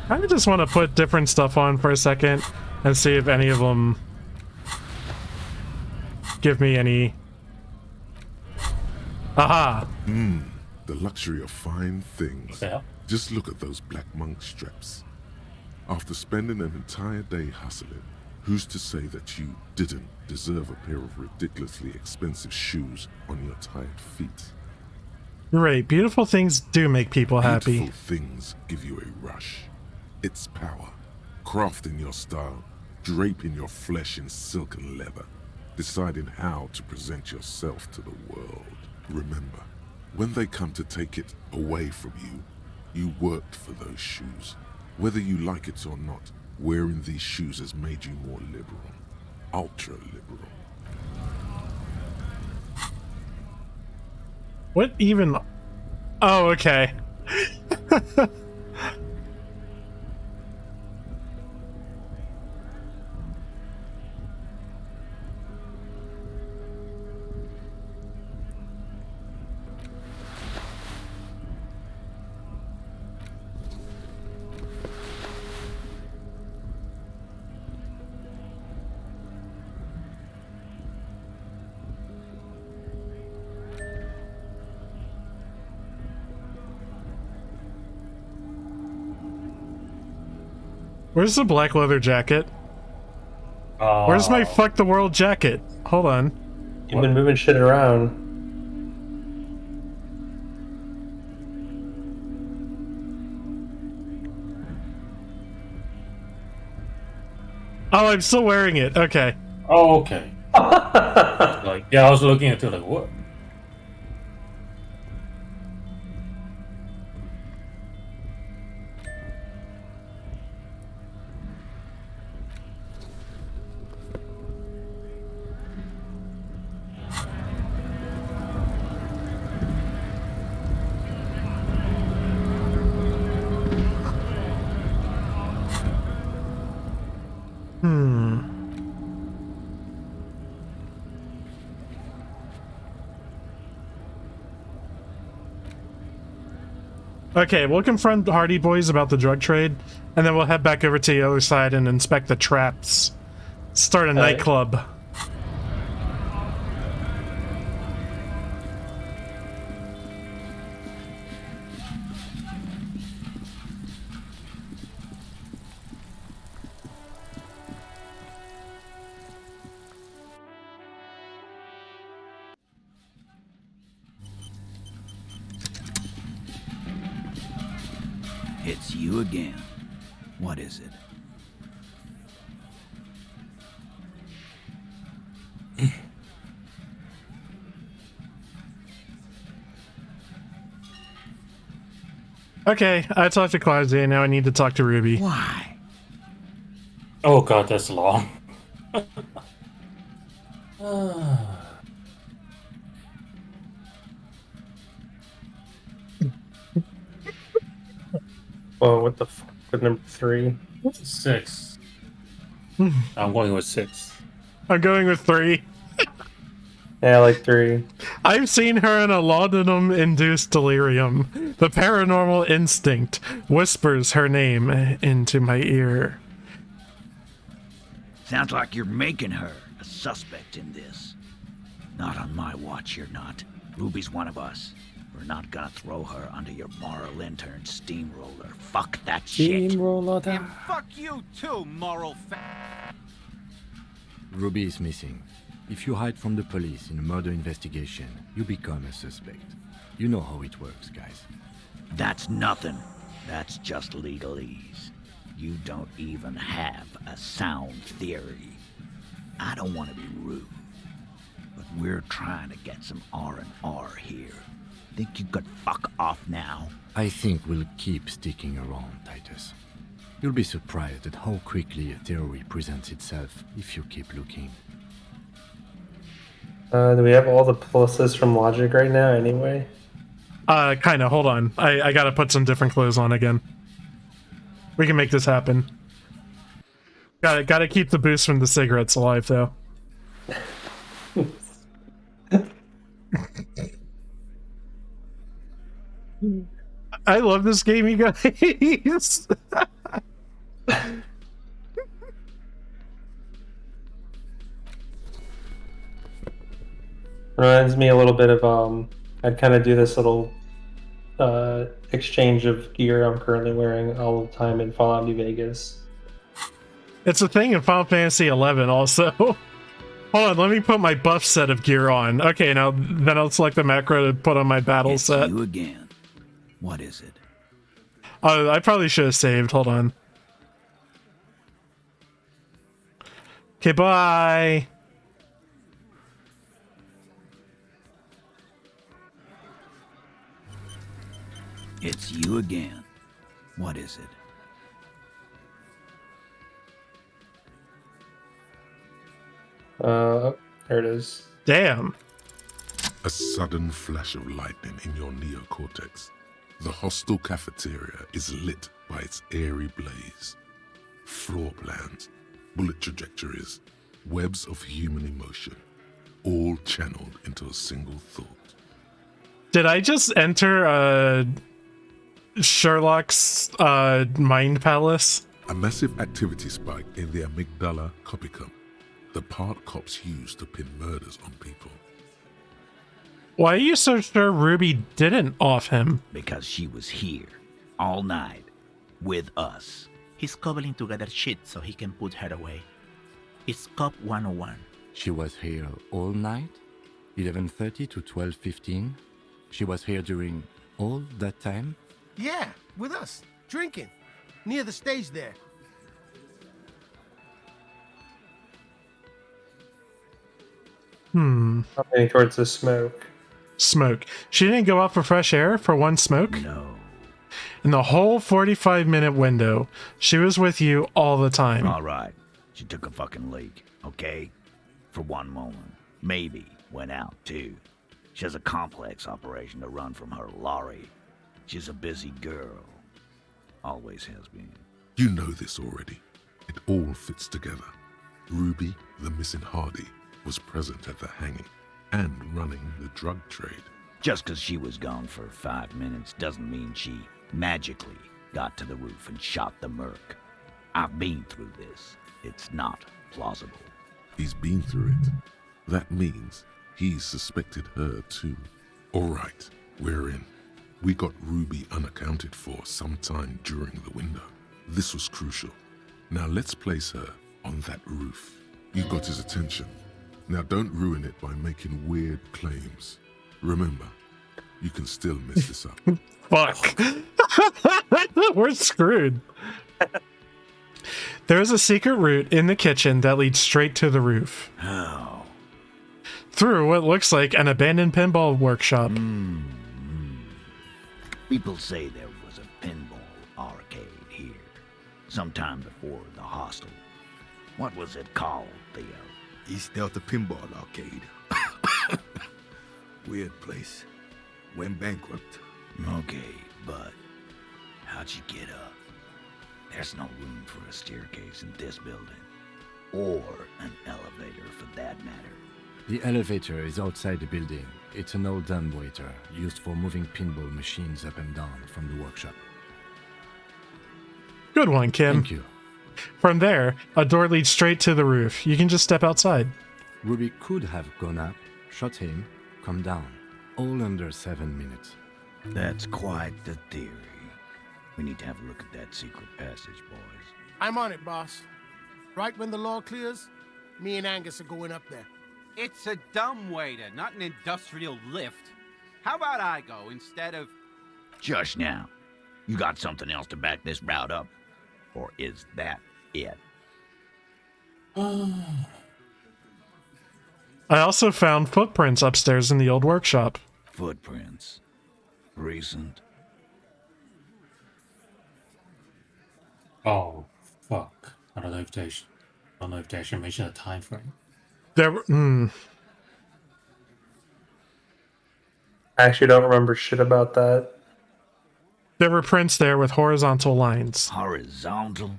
I just want to put different stuff on for a second and see if any of them give me any... Aha! The luxury of fine things. Yeah. Just look at those black monk straps. After spending an entire day hustling, who's to say that you didn't deserve a pair of ridiculously expensive shoes on your tired feet? Right, beautiful things do make people happy. Beautiful things give you a rush. It's power, crafting your style, draping your flesh in silk and leather, deciding how to present yourself to the world. Remember, when they come to take it away from you, you worked for those shoes. Whether you like it or not, wearing these shoes has made you more liberal, ultra-liberal. What even... Oh, okay. Where's the black leather jacket? Where's my fuck the world jacket? Hold on. You've been moving shit around. Oh, I'm still wearing it. Okay. Oh, okay. Like, yeah, I was looking at it like, what? Okay, we'll confront the Hardy Boys about the drug trade, and then we'll head back over to the other side and inspect the traps. Start a nightclub. It's you again. What is it? Okay, I talked to Claudia, now I need to talk to Ruby. Why? Oh god, that's long. Well, what the fuck with number 3? 6. I'm going with 6. I'm going with 3. Yeah, like 3. I've seen her in a laudanum-induced delirium. The paranormal instinct whispers her name into my ear. Sounds like you're making her a suspect in this. Not on my watch, you're not. Ruby's one of us. We're not gonna throw her under your moral intern steamroller. Fuck that shit. Steamroller And fuck you too, moral Ruby is missing. If you hide from the police in a murder investigation, you become a suspect. You know how it works, guys. That's nothing. That's just legalese. You don't even have a sound theory. I don't want to be rude, but we're trying to get some R&R here. Think you could fuck off now? I think we'll keep sticking around, Titus. You'll be surprised at how quickly a theory presents itself if you keep looking. Do we have all the pluses from Logic right now anyway? Kinda, hold on. I gotta put some different clothes on again. We can make this happen. Gotta keep the boost from the cigarettes alive, though. I love this game, you guys. Reminds me a little bit of I'd kind of do this little exchange of gear I'm currently wearing all the time in Fallout New Vegas. It's a thing in Final Fantasy 11 also. Hold on, let me put my buff set of gear on. Okay, now then I'll select the macro to put on my battle set. You again. What is it? I probably should have saved. Hold on. Okay, bye. It's you again. What is it? There it is. Damn. A sudden flash of lightning in your neocortex. The hostel cafeteria is lit by its airy blaze. Floor plans, bullet trajectories, webs of human emotion, all channeled into a single thought. Did I just enter Sherlock's mind palace? A massive activity spike in the amygdala copicum, the part cops use to pin murders on people. Why are you so sure Ruby didn't off him? Because she was here, all night, with us. He's cobbling together shit so he can put her away. It's Cop 101. She was here all night? 11:30 to 12:15? She was here during all that time? Yeah, with us, drinking, near the stage there. I'm heading towards the smoke. Smoke. She didn't go out for fresh air for one smoke? No. In the whole 45-minute window, she was with you all the time. All right. She took a fucking leak, okay? For one moment. Maybe went out, too. She has a complex operation to run from her lorry. She's a busy girl. Always has been. You know this already. It all fits together. Ruby, the missing Hardy, was present at the hanging and running the drug trade. Just because she was gone for 5 minutes doesn't mean she magically got to the roof and shot the merc. I've been through this. It's not plausible. He's been through it. That means he suspected her too. All right, we're in. We got Ruby unaccounted for sometime during the window. This was crucial. Now let's place her on that roof. You got his attention. Now don't ruin it by making weird claims. Remember, You can still mess this up. Fuck. We're screwed. There is a secret route in the kitchen that leads straight to the roof. Oh. Through what looks like an abandoned pinball workshop. People say there was a pinball arcade here, sometime before the hostel. What was it called, Theo? East Delta Pinball Arcade. Weird place. Went bankrupt. Okay, but how'd you get up? There's no room for a staircase in this building. Or an elevator, for that matter. The elevator is outside the building. It's an old dumbwaiter used for moving pinball machines up and down from the workshop. Good one, Kim. Thank you. From there, a door leads straight to the roof. You can just step outside. Ruby could have gone up, shot him, come down. All under 7 minutes. That's quite the theory. We need to have a look at that secret passage, boys. I'm on it, boss. Right when the law clears, me and Angus are going up there. It's a dumbwaiter, not an industrial lift. How about I go instead of... Just now. You got something else to back this route up? Or is that it? I also found footprints upstairs in the old workshop. Footprints. Recent. Oh, fuck. I don't know if they actually mentioned a time frame. There were, I actually don't remember shit about that. There were prints there with horizontal lines. Horizontal?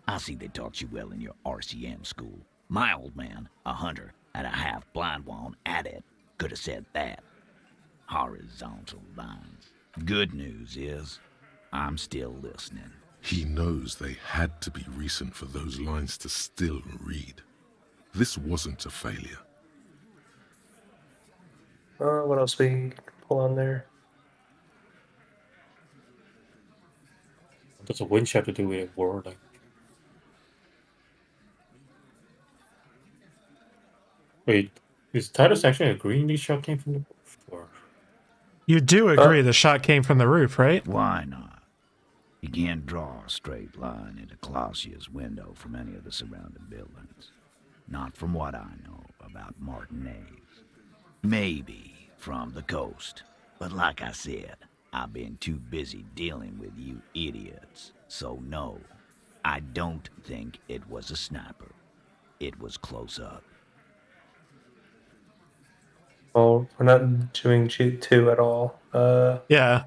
I see they taught you well in your RCM school. My old man, a hunter, and a half-blind one at it, could have said that. Horizontal lines. Good news is, I'm still listening. He knows they had to be recent for those lines to still read. This wasn't a failure. What else we pull on there? What does a winch have to do with a war? Like, wait, is Titus actually agreeing these shot came from the roof? Or... You do agree the shot came from the roof, right? Why not? You can't draw a straight line into Clausia's window from any of the surrounding buildings. Not from what I know about Martinez. Maybe from the coast. But like I said, I've been too busy dealing with you idiots. So no, I don't think it was a sniper. It was close up. Well, we're not doing G2 at all. Yeah.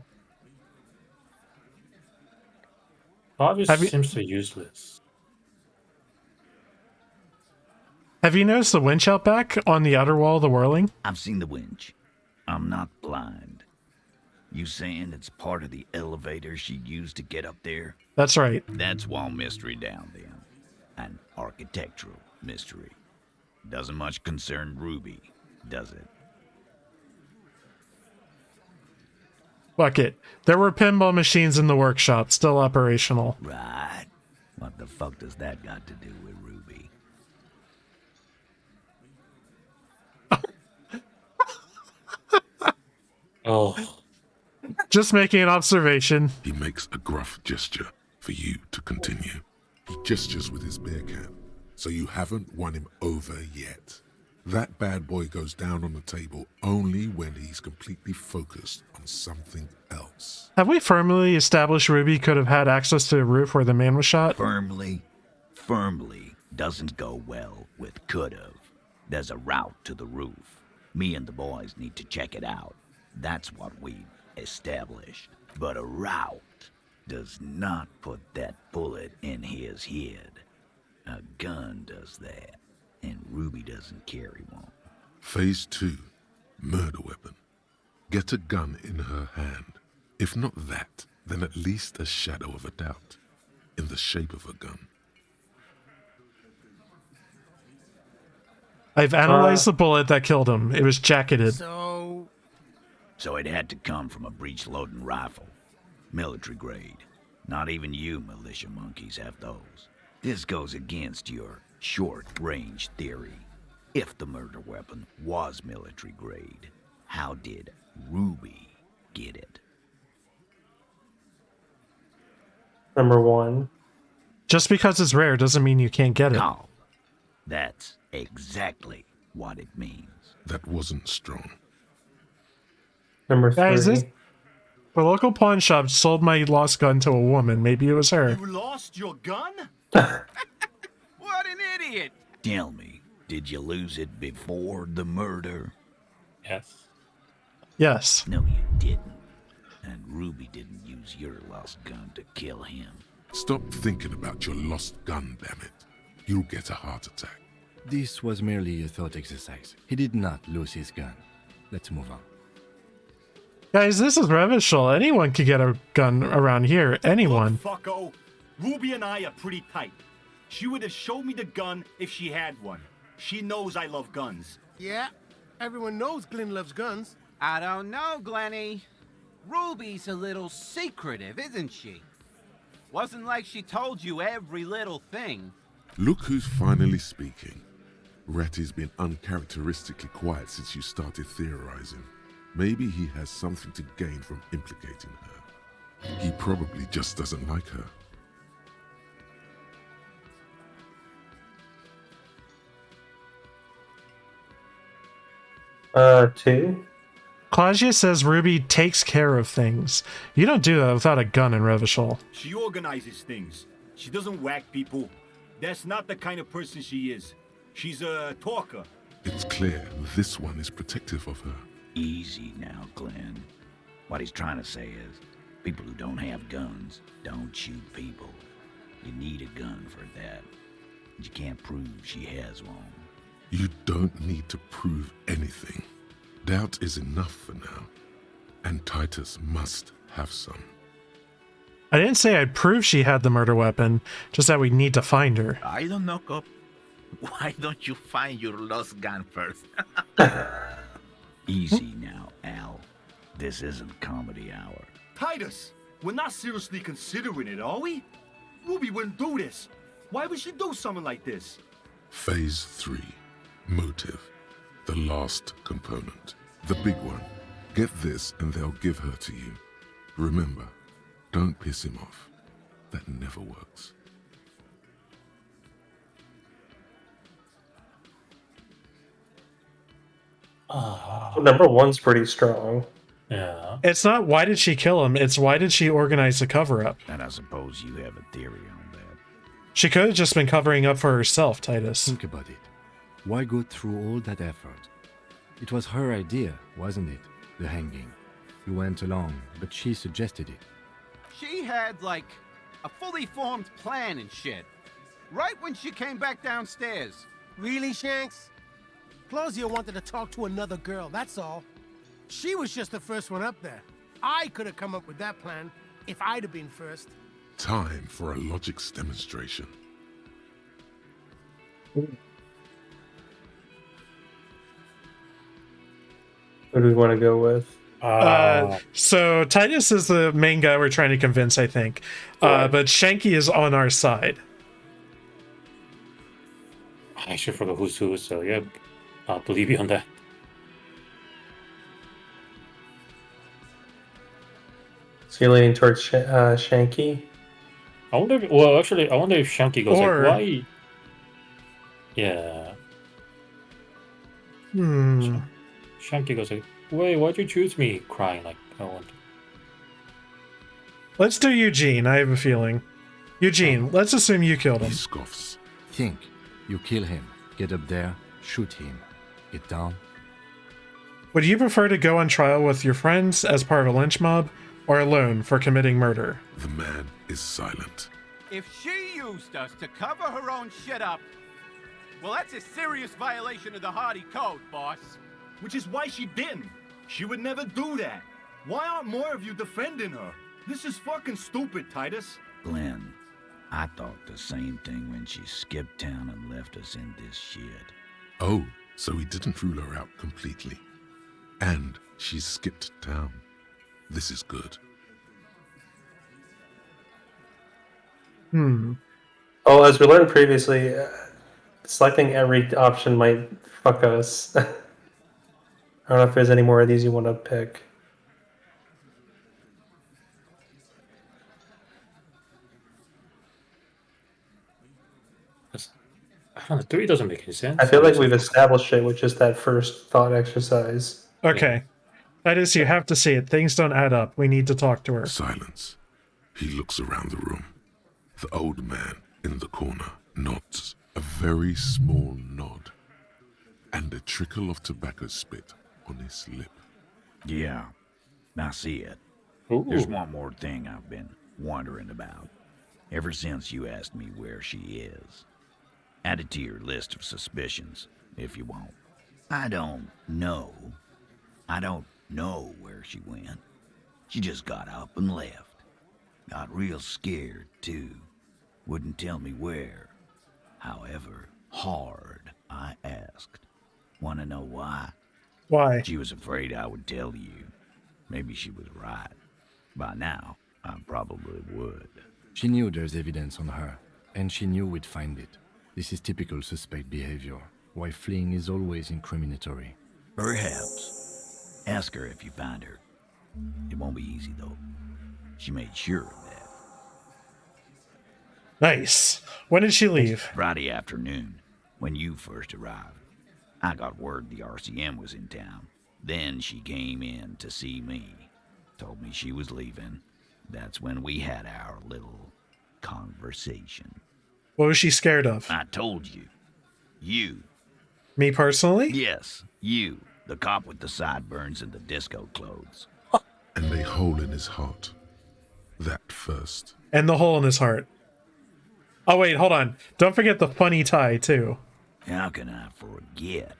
Obviously seems so useless. Have you noticed the winch out back on the outer wall of the whirling? I've seen the winch. I'm not blind. You saying it's part of the elevator she used to get up there? That's right. That's one mystery down then. An architectural mystery. Doesn't much concern Ruby, does it? Fuck it. There were pinball machines in the workshop, still operational. Right. What the fuck does that got to do with Ruby? Oh. Just making an observation. He makes a gruff gesture for you to continue. He gestures with his beer can, so you haven't won him over yet. That bad boy goes down on the table only when he's completely focused on something else. Have we firmly established Ruby could have had access to the roof where the man was shot? Firmly doesn't go well with could've. There's a route to the roof. Me and the boys need to check it out. That's what we've established. But a route does not put that bullet in his head. A gun does that, and Ruby doesn't carry one. Phase 2, murder weapon. Get a gun in her hand. If not that, then at least a shadow of a doubt, in the shape of a gun. I've analyzed the bullet that killed him. It was jacketed. So it had to come from a breech-loading rifle. Military grade. Not even you militia monkeys have those. This goes against your short-range theory. If the murder weapon was military grade, how did Ruby get it. Number 1. Just because it's rare doesn't mean you can't get it. No, that's exactly what it means. That wasn't strong. Number 3. Guys, the local pawn shop sold my lost gun to a woman. Maybe it was her. You lost your gun? What an idiot! Tell me, did you lose it before the murder? Yes. Yes. No, you didn't. And Ruby didn't use your lost gun to kill him. Stop thinking about your lost gun, damn it. You'll get a heart attack. This was merely a thought exercise. He did not lose his gun. Let's move on. Guys, this is Revachol. Anyone could get a gun around here. Anyone. Fucko, Ruby and I are pretty tight. She would have showed me the gun if she had one. She knows I love guns. Yeah, everyone knows Glenn loves guns. I don't know, Glenny. Ruby's a little secretive, isn't she? Wasn't like she told you every little thing. Look who's finally speaking. Ratty's been uncharacteristically quiet since you started theorizing. Maybe he has something to gain from implicating her. He probably just doesn't like her. Two. Claudia says Ruby takes care of things. You don't do that without a gun in Revachol. She organizes things. She doesn't whack people. That's not the kind of person she is. She's a talker. It's clear this one is protective of her. Easy now, Glenn. What he's trying to say is, people who don't have guns don't shoot people. You need a gun for that. You can't prove she has one. You don't need to prove anything. Doubt is enough for now. And Titus must have some. I didn't say I'd prove she had the murder weapon, just that we need to find her. I don't know, Cop. Why don't you find your lost gun first? Easy now, Al. This isn't comedy hour. Titus, we're not seriously considering it, are we? Ruby wouldn't do this. Why would she do something like this? Phase 3. Motive. The last component. The big one. Get this and they'll give her to you. Remember, don't piss him off. That never works. Number 1's pretty strong. Yeah. It's not why did she kill him, it's why did she organize the cover-up. And I suppose you have a theory on that. She could have just been covering up for herself, Titus. Think about it. Why go through all that effort? It was her idea, wasn't it? The hanging. You went along, but she suggested it. She had, like, a fully formed plan and shit. Right when she came back downstairs. Really, Shanks? Claudia wanted to talk to another girl, that's all. She was just the first one up there. I could have come up with that plan if I'd have been first. Time for a logics demonstration. Who do we want to go with? So Titus is the main guy we're trying to convince, I think. But Shanky is on our side. I actually forgot who's who, so yeah, I'll believe you on that. So you're leaning towards Shanky? I wonder if, well, actually, I wonder if Shanky goes Or- like, why? Yeah. Shanky goes like, wait, why'd you choose me? Crying like, I want to. Let's do Eugene, I have a feeling. Eugene, let's assume you killed him. He scoffs. Think. You kill him. Get up there. Shoot him. Get down. Would you prefer to go on trial with your friends as part of a lynch mob, or alone for committing murder? The man is silent. If she used us to cover her own shit up, well, that's a serious violation of the Hardy Code, boss. Which is why she didn't. She would never do that. Why aren't more of you defending her? This is fucking stupid, Titus. Glenn, I thought the same thing when she skipped town and left us in this shit. Oh, so he didn't rule her out completely. And she skipped town. This is good. Oh, as we learned previously, selecting every option might fuck us. I don't know if there's any more of these you want to pick. don't know, 3 doesn't make any sense. I feel like we've established it with just that first thought exercise. Okay. That is, you have to see it. Things don't add up. We need to talk to her. Silence. He looks around the room. The old man in the corner nods, a very small nod, and a trickle of tobacco spit on his lip. Yeah, I see it. Ooh. There's one more thing I've been wondering about. Ever since you asked me where she is. Add it to your list of suspicions, if you want. I don't know where she went. She just got up and left. Got real scared, too. Wouldn't tell me where. However, hard I asked. Want to know why? Why? She was afraid I would tell you. Maybe she was right. By now, I probably would. She knew there's evidence on her, and she knew we'd find it. This is typical suspect behavior, why fleeing is always incriminatory. Perhaps. Ask her if you find her. It won't be easy, though. She made sure of that. Nice. When did she leave? Friday afternoon, when you first arrived. I got word the RCM was in town. Then she came in to see me. Told me she was leaving. That's when we had our little conversation. What was she scared of? I told you. You. Me personally? Yes, you. The cop with the sideburns and the disco clothes. And a hole in his heart. That first. And the hole in his heart. Oh, wait, hold on. Don't forget the funny tie, too. How can I forget?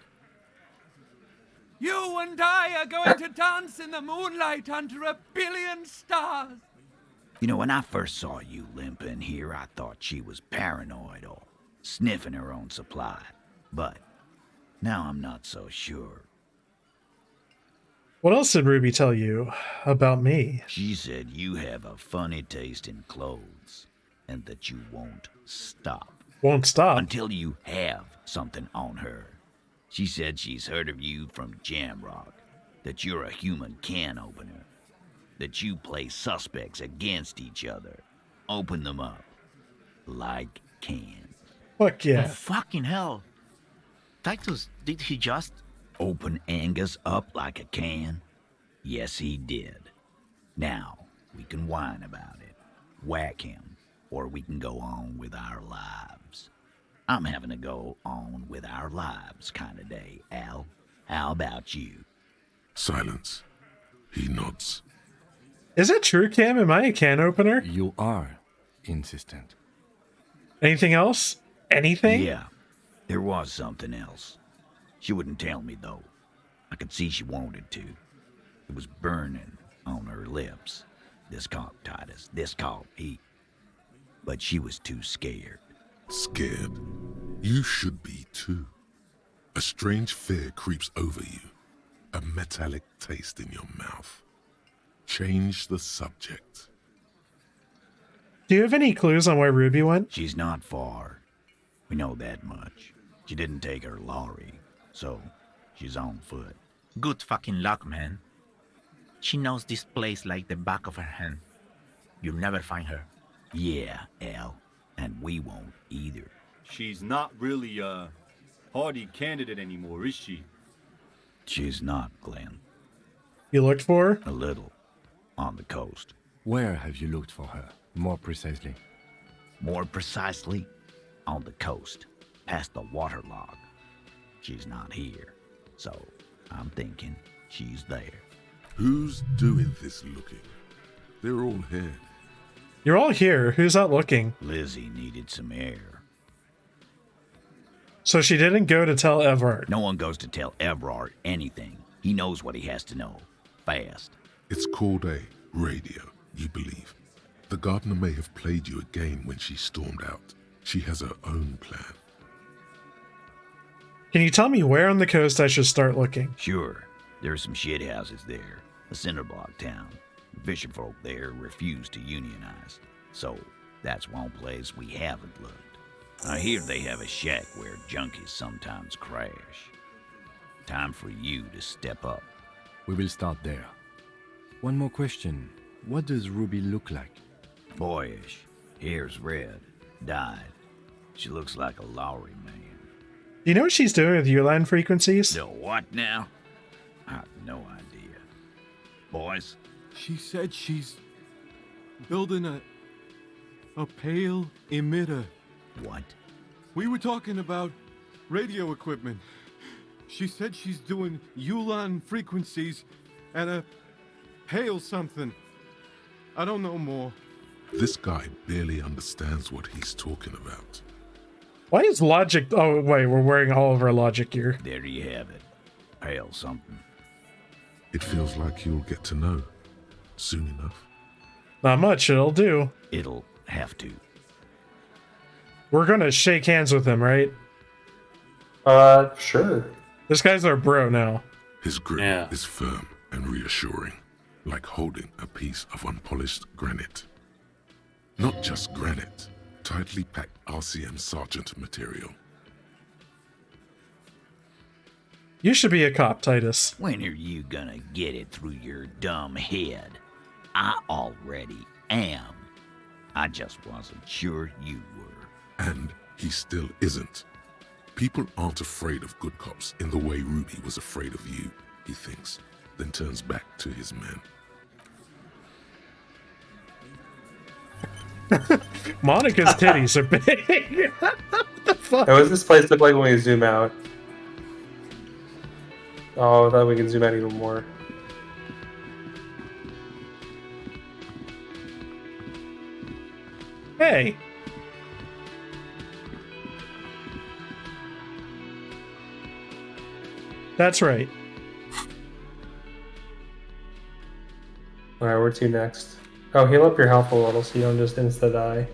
You and I are going to dance in the moonlight under 1 billion stars. You know, when I first saw you limp in here, I thought she was paranoid or sniffing her own supply. But now I'm not so sure. What else did Ruby tell you about me? She said you have a funny taste in clothes and that you won't stop. Won't stop? Until you have something on her. She said she's heard of you from Jamrock, that you're a human can opener, that you play suspects against each other, open them up like cans. Fuck yeah. Oh, fucking hell. Titus, did he just... Open Angus up like a can? Yes, he did. Now, we can whine about it, whack him, or we can go on with our lives. I'm having a go on with our lives kind of day, Al. How about you? Silence. He nods. Is it true, Cam? Am I a can opener? You are insistent. Anything else? Anything? Yeah, there was something else. She wouldn't tell me, though. I could see she wanted to. It was burning on her lips. This caught Titus. This caught Pete. But she was too scared. Scared? You should be too. A strange fear creeps over you. A metallic taste in your mouth. Change the subject. Do you have any clues on where Ruby went? She's not far. We know that much. She didn't take her lorry, so she's on foot. Good fucking luck, man. She knows this place like the back of her hand. You'll never find her. Yeah, Al. And we won't either. She's not really a hardy candidate anymore, is she? She's not, Glenn. You looked for her? A little. On the coast. Where have you looked for her, more precisely? More precisely, on the coast, past the waterlog. She's not here, so I'm thinking she's there. Who's doing this looking? They're all here. You're all here. Who's out looking? Lizzie needed some air. So she didn't go to tell Everard. No one goes to tell Everard anything. He knows what he has to know. Fast. It's called a radio, you believe. The gardener may have played you a game when she stormed out. She has her own plan. Can you tell me where on the coast I should start looking? Sure. There's some shit houses there. A cinder block town. Fisherfolk there refuse to unionize. So, that's one place we haven't looked. I hear they have a shack where junkies sometimes crash. Time for you to step up. We will start there. One more question. What does Ruby look like? Boyish. Hair's red. Dyed. She looks like a Lowry man. Do you know what she's doing with Uline frequencies? The what now? I have no idea. Boys? She said she's building a pale emitter. What? We were talking about radio equipment. She said she's doing Ulan frequencies and a pale something. I don't know more. This guy barely understands what he's talking about. Why is logic? Oh wait, we're wearing all of our logic gear. There you have it. Pale something. It feels like you'll get to know soon enough. Not much, it'll do. It'll have to. We're gonna shake hands with him, right? Sure. This guy's our bro now. His grip is firm and reassuring, like holding a piece of unpolished granite. Not just granite, tightly packed RCM Sergeant material. You should be a cop, Titus. When are you gonna get it through your dumb head? I already am. I just wasn't sure you were. And he still isn't. People aren't afraid of good cops in the way Ruby was afraid of you, he thinks, then turns back to his men. Monica's titties are big. What the fuck? What does this place look like when we zoom out? Oh, I thought we could zoom out even more. Hey. That's right. Alright, where to next? Oh, heal up your health a little so you don't just insta-die.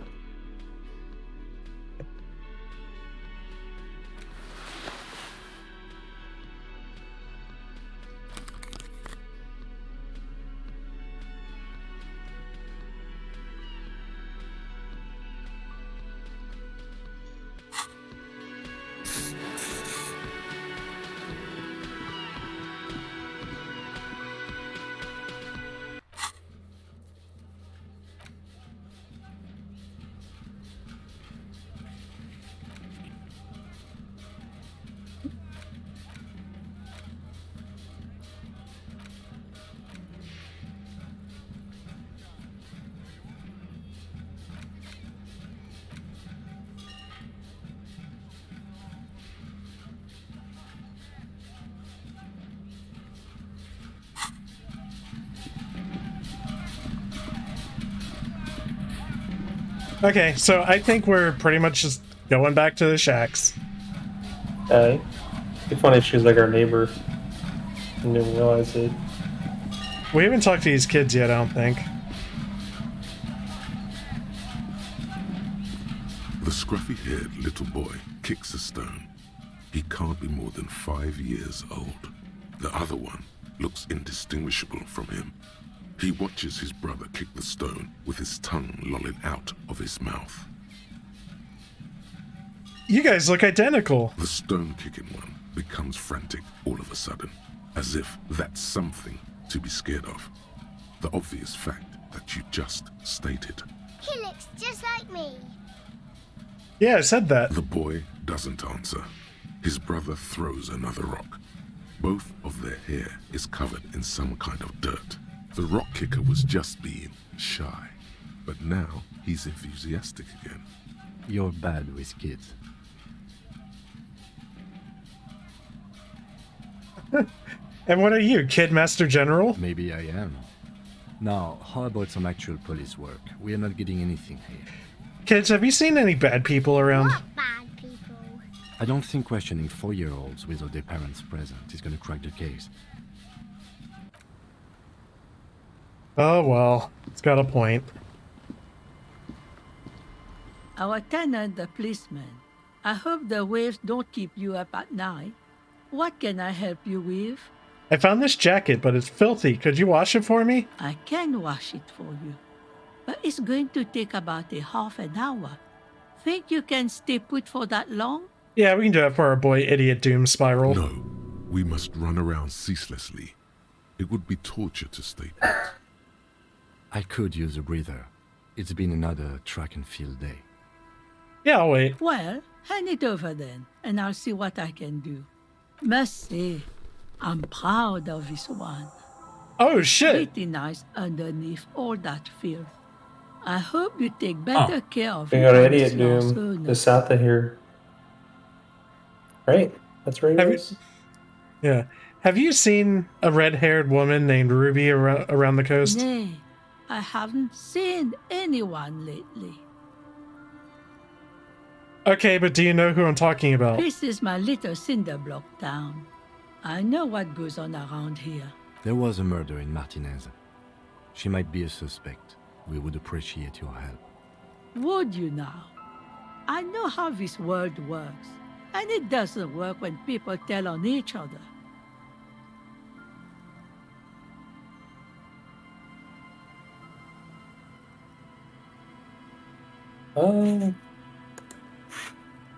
Okay, so I think we're pretty much just going back to the shacks. Okay. It's funny she's like our neighbor. I didn't realize it. We haven't talked to these kids yet, I don't think. The scruffy-haired little boy kicks a stone. He can't be more than 5 years old. The other one looks indistinguishable from him. He watches his brother kick the stone with his tongue lolling out of his mouth. You guys look identical. The stone-kicking one becomes frantic all of a sudden, as if that's something to be scared of. The obvious fact that you just stated. He looks just like me. Yeah, I said that. The boy doesn't answer. His brother throws another rock. Both of their hair is covered in some kind of dirt. The rock kicker was just being shy, but now he's enthusiastic again. You're bad with kids. And what are you, Kid Master General? Maybe I am. Now, how about some actual police work? We are not getting anything here. Kids, have you seen any bad people around? What bad people? I don't think questioning 4-year-olds without their parents present is going to crack the case. Oh well, it's got a point. Our tenant, the policeman. I hope the waves don't keep you up at night. What can I help you with? I found this jacket, but it's filthy. Could you wash it for me? I can wash it for you, but it's going to take about a half an hour. Think you can stay put for that long? Yeah, we can do it for our boy Idiot Doom Spiral. No, we must run around ceaselessly. It would be torture to stay put. I could use a breather. It's been another track and field day. Yeah, I'll wait. Well, Hand it over then, and I'll see what I can do. Must say, I'm proud of this one. Oh, shit! Pretty nice underneath all that filth. I hope you take better care of We it got an on idiot this doom sooner. just south of here. Right? That's where he is? Yeah. Have you seen a red-haired woman named Ruby around the coast? Nay, I haven't seen anyone lately. Okay, but do you know who I'm talking about? This is my little cinder block town. I know what goes on around here. There was a murder in Martinez. She might be a suspect. We would appreciate your help. Would you now? I know how this world works, and it doesn't work when people tell on each other.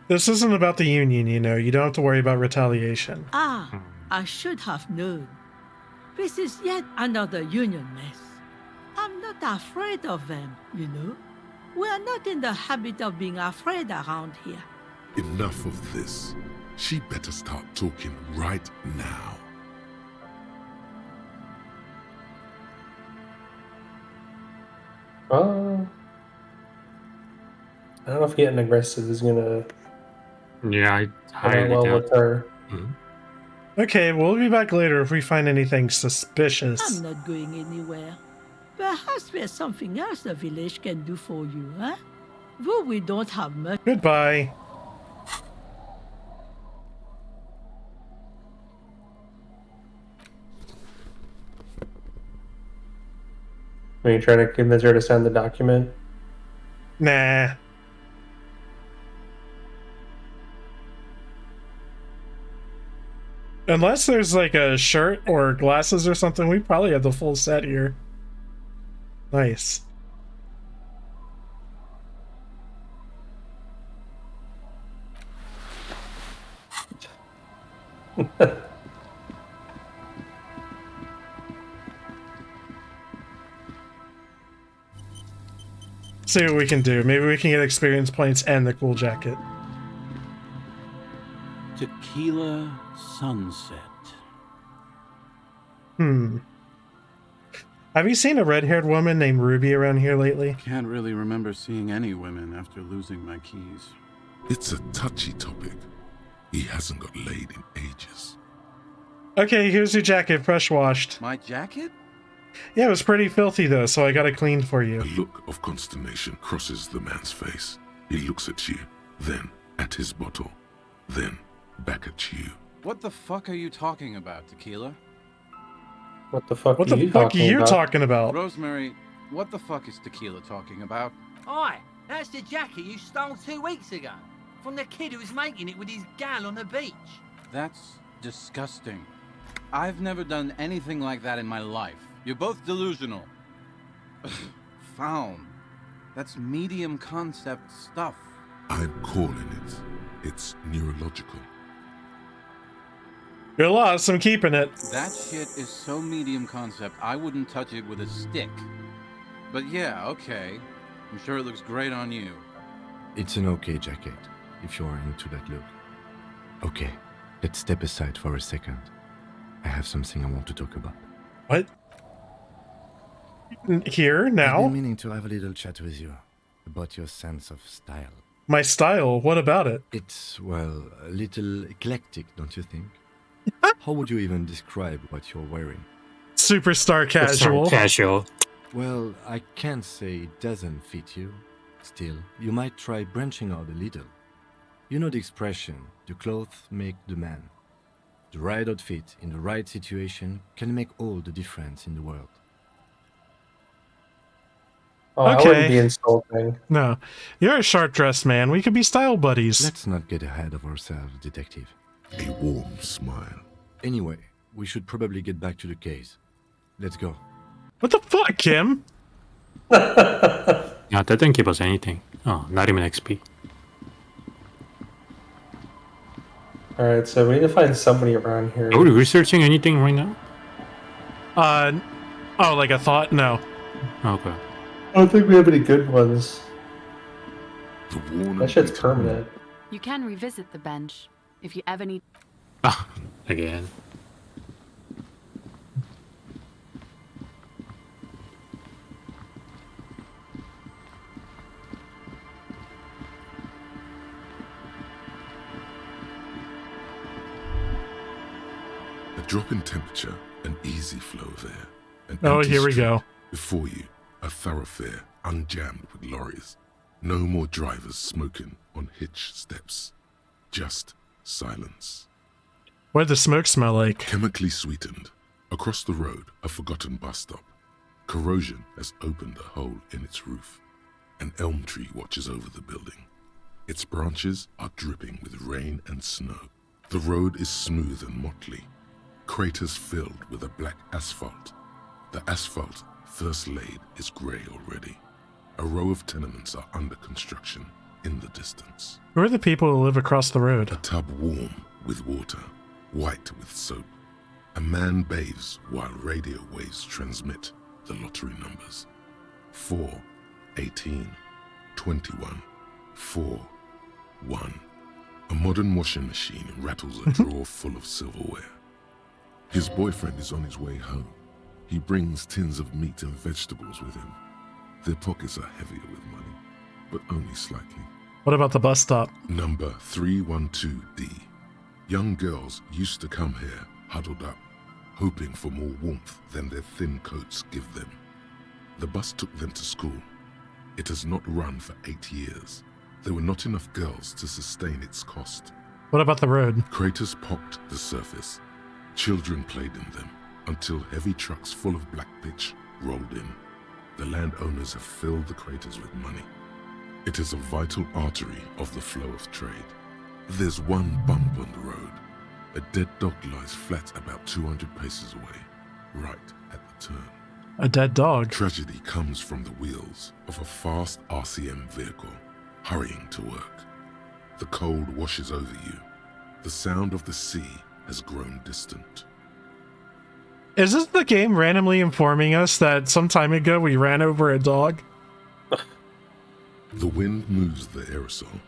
This isn't about the Union, you know. You don't have to worry about retaliation. Ah, I should have known. This is yet another Union mess. I'm not afraid of them, you know. We are not in the habit of being afraid around here. Enough of this. She better start talking right now. I don't know if getting aggressive is gonna. Yeah, I highly well doubt. with her. Okay, we'll be back later if we find anything suspicious. I'm not going anywhere. Perhaps there's something else the village can do for you, huh? Though we don't have much. Goodbye. Are you trying to convince her to sign the document? Nah. Unless there's like a shirt or glasses or something, we probably have the full set here. Nice. See what we can do. Maybe we can get experience points and the cool jacket. Tequila Sunset. Have you seen a red-haired woman named Ruby around here lately? Can't really remember seeing any women after losing my keys. It's a touchy topic. He hasn't got laid in ages. Okay, here's your jacket, fresh washed. My jacket? Yeah, it was pretty filthy though, so I got it cleaned for you. A look of consternation crosses the man's face. He looks at you, then at his bottle, then back at you. What the fuck are you talking about, Tequila? What the fuck? What the fuck are you talking about? Rosemary, what the fuck is Tequila talking about? Oi, that's the jacket you stole 2 weeks ago. From the kid who was making it with his gal on the beach. That's disgusting. I've never done anything like that in my life. You're both delusional. Found. That's medium concept stuff. I'm calling it. It's neurological. You're lost, I'm keeping it. That shit is so medium concept, I wouldn't touch it with a stick. But yeah, okay. I'm sure it looks great on you. It's an okay jacket, if you're into that look. Okay, let's step aside for a second. I have something I want to talk about. What? Here, now? I've been meaning to have a little chat with you about your sense of style. My style? What about it? It's, well, a little eclectic, don't you think? How would you even describe what you're wearing? Superstar casual. Casual. Well, I can't say it doesn't fit you. Still, you might try branching out a little. You know the expression, the clothes make the man. The right outfit in the right situation can make all the difference in the world. Oh, I wouldn't be insulting. No. You're a sharp-dressed man. We could be style buddies. Let's not get ahead of ourselves, detective. A warm smile. Anyway, we should probably get back to the case. Let's go. What the fuck, Kim? Yeah, that didn't give us anything. Oh, not even XP. Alright, so we need to find somebody around here. Are we researching anything right now? Oh, like a thought? No. Okay. I don't think we have any good ones. The warning That shit's is permanent. You can revisit the bench if you ever need. Again. A drop in temperature, an easy flow of air. An Oh, empty here we street. go. Before you, a thoroughfare unjammed with lorries. No more drivers smoking on hitch steps. Just silence. What does the smoke smell like? Chemically sweetened. Across the road, a forgotten bus stop. Corrosion has opened a hole in its roof. An elm tree watches over the building. Its branches are dripping with rain and snow. The road is smooth and motley. Craters filled with a black asphalt. The asphalt, first laid, is grey already. A row of tenements are under construction in the distance. Who are the people who live across the road? A tub warm with water, white with soap. A man bathes while radio waves transmit the lottery numbers. 4, 18, 21, 4, 1. A modern washing machine rattles a drawer full of silverware. His boyfriend is on his way home. He brings tins of meat and vegetables with him. Their pockets are heavier with money, but only slightly. What about the bus stop? Number 312D. Young girls used to come here, huddled up, hoping for more warmth than their thin coats give them. The bus took them to school. It has not run for 8 years. There were not enough girls to sustain its cost. What about the road? Craters pocked the surface. Children played in them until heavy trucks full of black pitch rolled in. The landowners have filled the craters with money. It is a vital artery of the flow of trade. There's one bump on the road. A dead dog lies flat about 200 paces away, right at the turn. A dead dog? Tragedy comes from the wheels of a fast RCM vehicle, hurrying to work. The cold washes over you. The sound of the sea has grown distant. Is this the game randomly informing us that some time ago we ran over a dog? The wind moves the aerosol.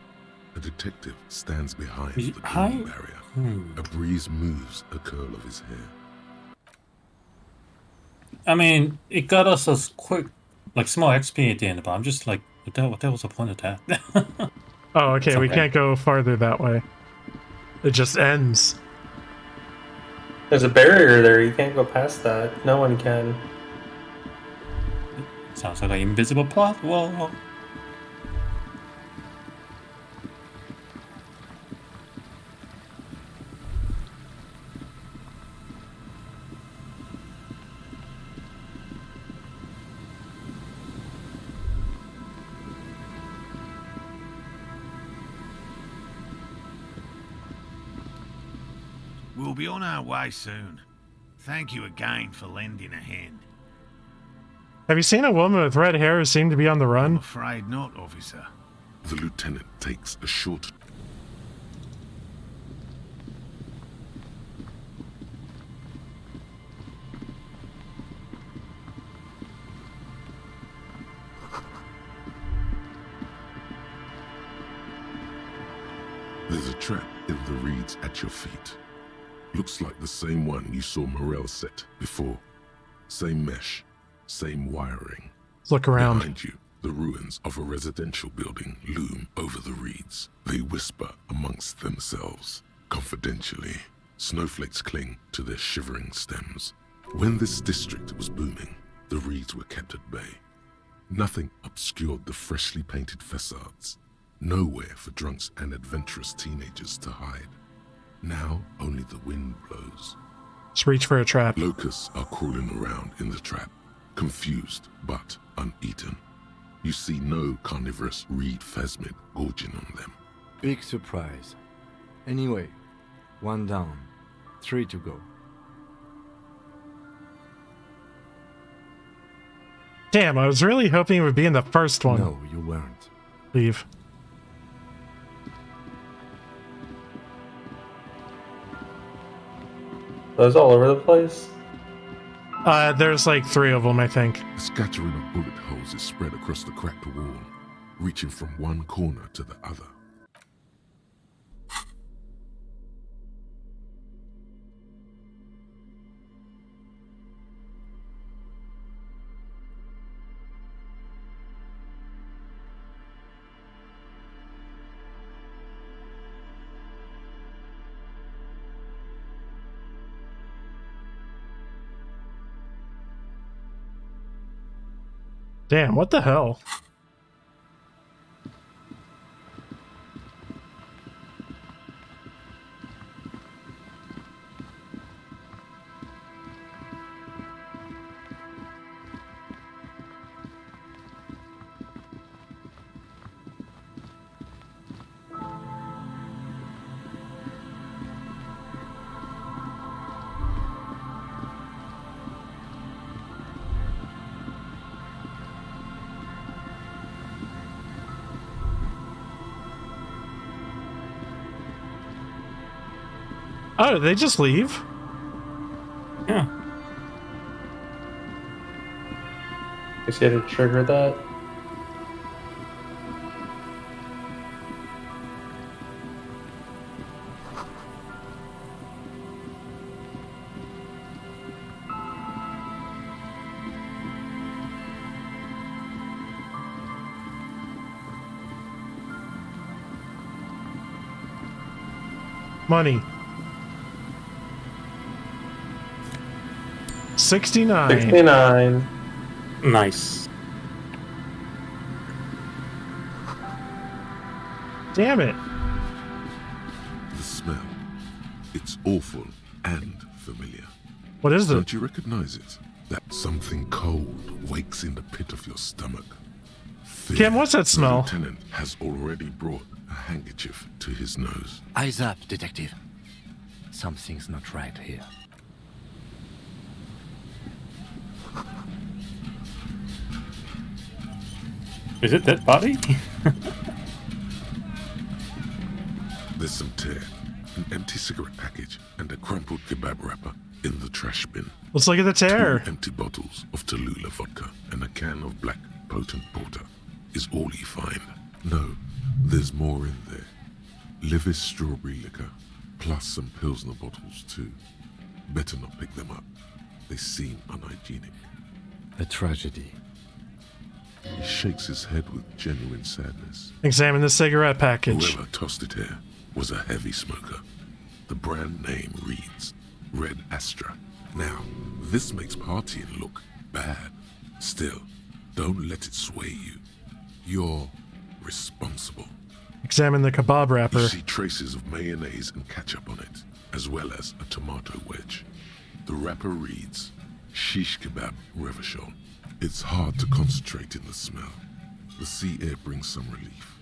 A detective stands behind the green barrier. A breeze moves a curl of his hair. I mean, it got us a quick, like, small XP at the end, but I'm just like, what the hell was the point of that? Oh, okay, we can't go farther that way. It just ends. There's a barrier there. You can't go past that. No one can. Sounds like an invisible plot wall. We'll be on our way soon. Thank you again for lending a hand. Have you seen a woman with red hair who seemed to be on the run? I'm afraid not, officer. The lieutenant takes a short... There's a trap in the reeds at your feet. Looks like the same one you saw Morel set before. Same mesh, same wiring. Look around. Behind you, the ruins of a residential building loom over the reeds. They whisper amongst themselves, confidentially. Snowflakes cling to their shivering stems. When this district was booming, the reeds were kept at bay. Nothing obscured the freshly painted facades. Nowhere for drunks and adventurous teenagers to hide. Now only the wind blows. Let's reach for a trap. Locusts are crawling around in the trap, confused but uneaten. You see no carnivorous reed phasmid gorging on them. Big surprise. Anyway, 1 down, 3 to go. Damn, I was really hoping it would be in the first one. No, you weren't. Leave. Those all over the place? There's like 3 of them, I think. A scattering of bullet holes is spread across the cracked wall, reaching from one corner to the other. Damn, what the hell? Oh, did they just leave? Yeah. Guess you had to trigger that. Money. 69. 69. Nice. Damn it. The smell. It's awful and familiar. What is it? Don't you recognize it? That something cold wakes in the pit of your stomach. Fear. Kim, what's that smell? The lieutenant has already brought a handkerchief to his nose. Eyes up, detective. Something's not right here. Is it that body? There's some tear, an empty cigarette package, and a crumpled kebab wrapper in the trash bin. Let's look at the tear. 2 empty bottles of Tallulah vodka and a can of black potent porter is all you find. No, there's more in there. Livis strawberry liquor, plus some Pilsner bottles too. Better not pick them up. They seem unhygienic. A tragedy. He shakes his head with genuine sadness. Examine the cigarette package. Whoever tossed it here was a heavy smoker. The brand name reads Red Astra. Now, this makes partying look bad. Still, don't let it sway you. You're responsible. Examine the kebab wrapper. You see traces of mayonnaise and ketchup on it, as well as a tomato wedge. The wrapper reads Shish Kebab Revachol. It's hard to concentrate in the smell. The sea air brings some relief.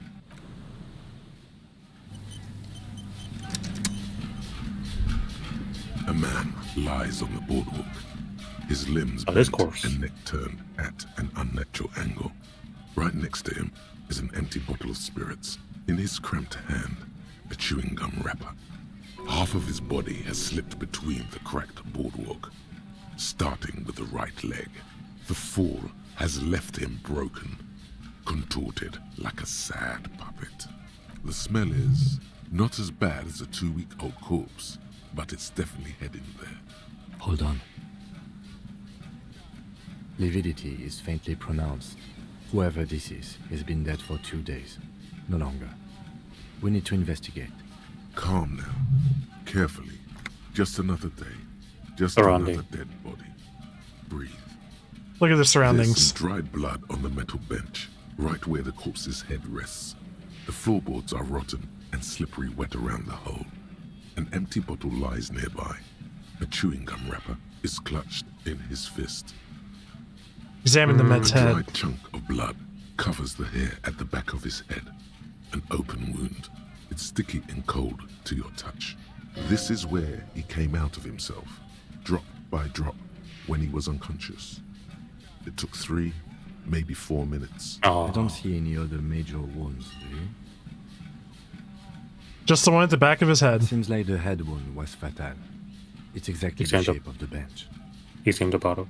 A man lies on the boardwalk, his limbs bent and neck turned at an unnatural angle. Right next to him is an empty bottle of spirits. In his cramped hand, a chewing gum wrapper. Half of his body has slipped between the cracked boardwalk, starting with the right leg. The fall has left him broken, contorted like a sad puppet. The smell is not as bad as a 2-week-old corpse, but it's definitely heading there. Hold on. Lividity is faintly pronounced. Whoever this is has been dead for 2 days. No longer. We need to investigate. Calm now. Carefully. Just another day. Just Surrounding. another dead body. Breathe. Look at the There's surroundings. some dried blood on the metal bench, right where the corpse's head rests. The floorboards are rotten and slippery wet around the hole. An empty bottle lies nearby. A chewing gum wrapper is clutched in his fist. Examine the med's A head. dried chunk of blood covers the hair at the back of his head. An open wound. It's sticky and cold to your touch. This is where he came out of himself, drop by drop, when he was unconscious. It took 3, maybe 4 minutes. I don't see any other major wounds, do you? Just the one at the back of his head. Seems like the head wound was fatal. It's exactly the shape of the bench. He's in the bottle.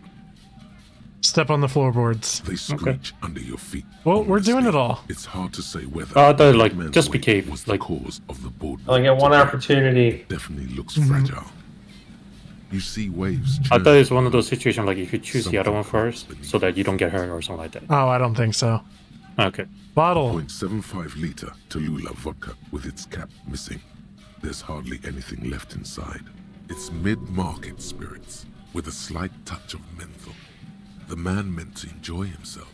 Step on the floorboards. They screech under your feet. Well, we're doing it all. It's hard to say whether just be careful. was the cause of the board. I only get one opportunity. Definitely looks fragile. You see waves. I thought it's one of those situations like you could choose the other one first so that you don't get hurt or something like that. Oh, I don't think so. Okay. Bottle. 0.75 liter Tallulah vodka with its cap missing. There's hardly anything left inside. It's mid-market spirits with a slight touch of menthol. The man meant to enjoy himself,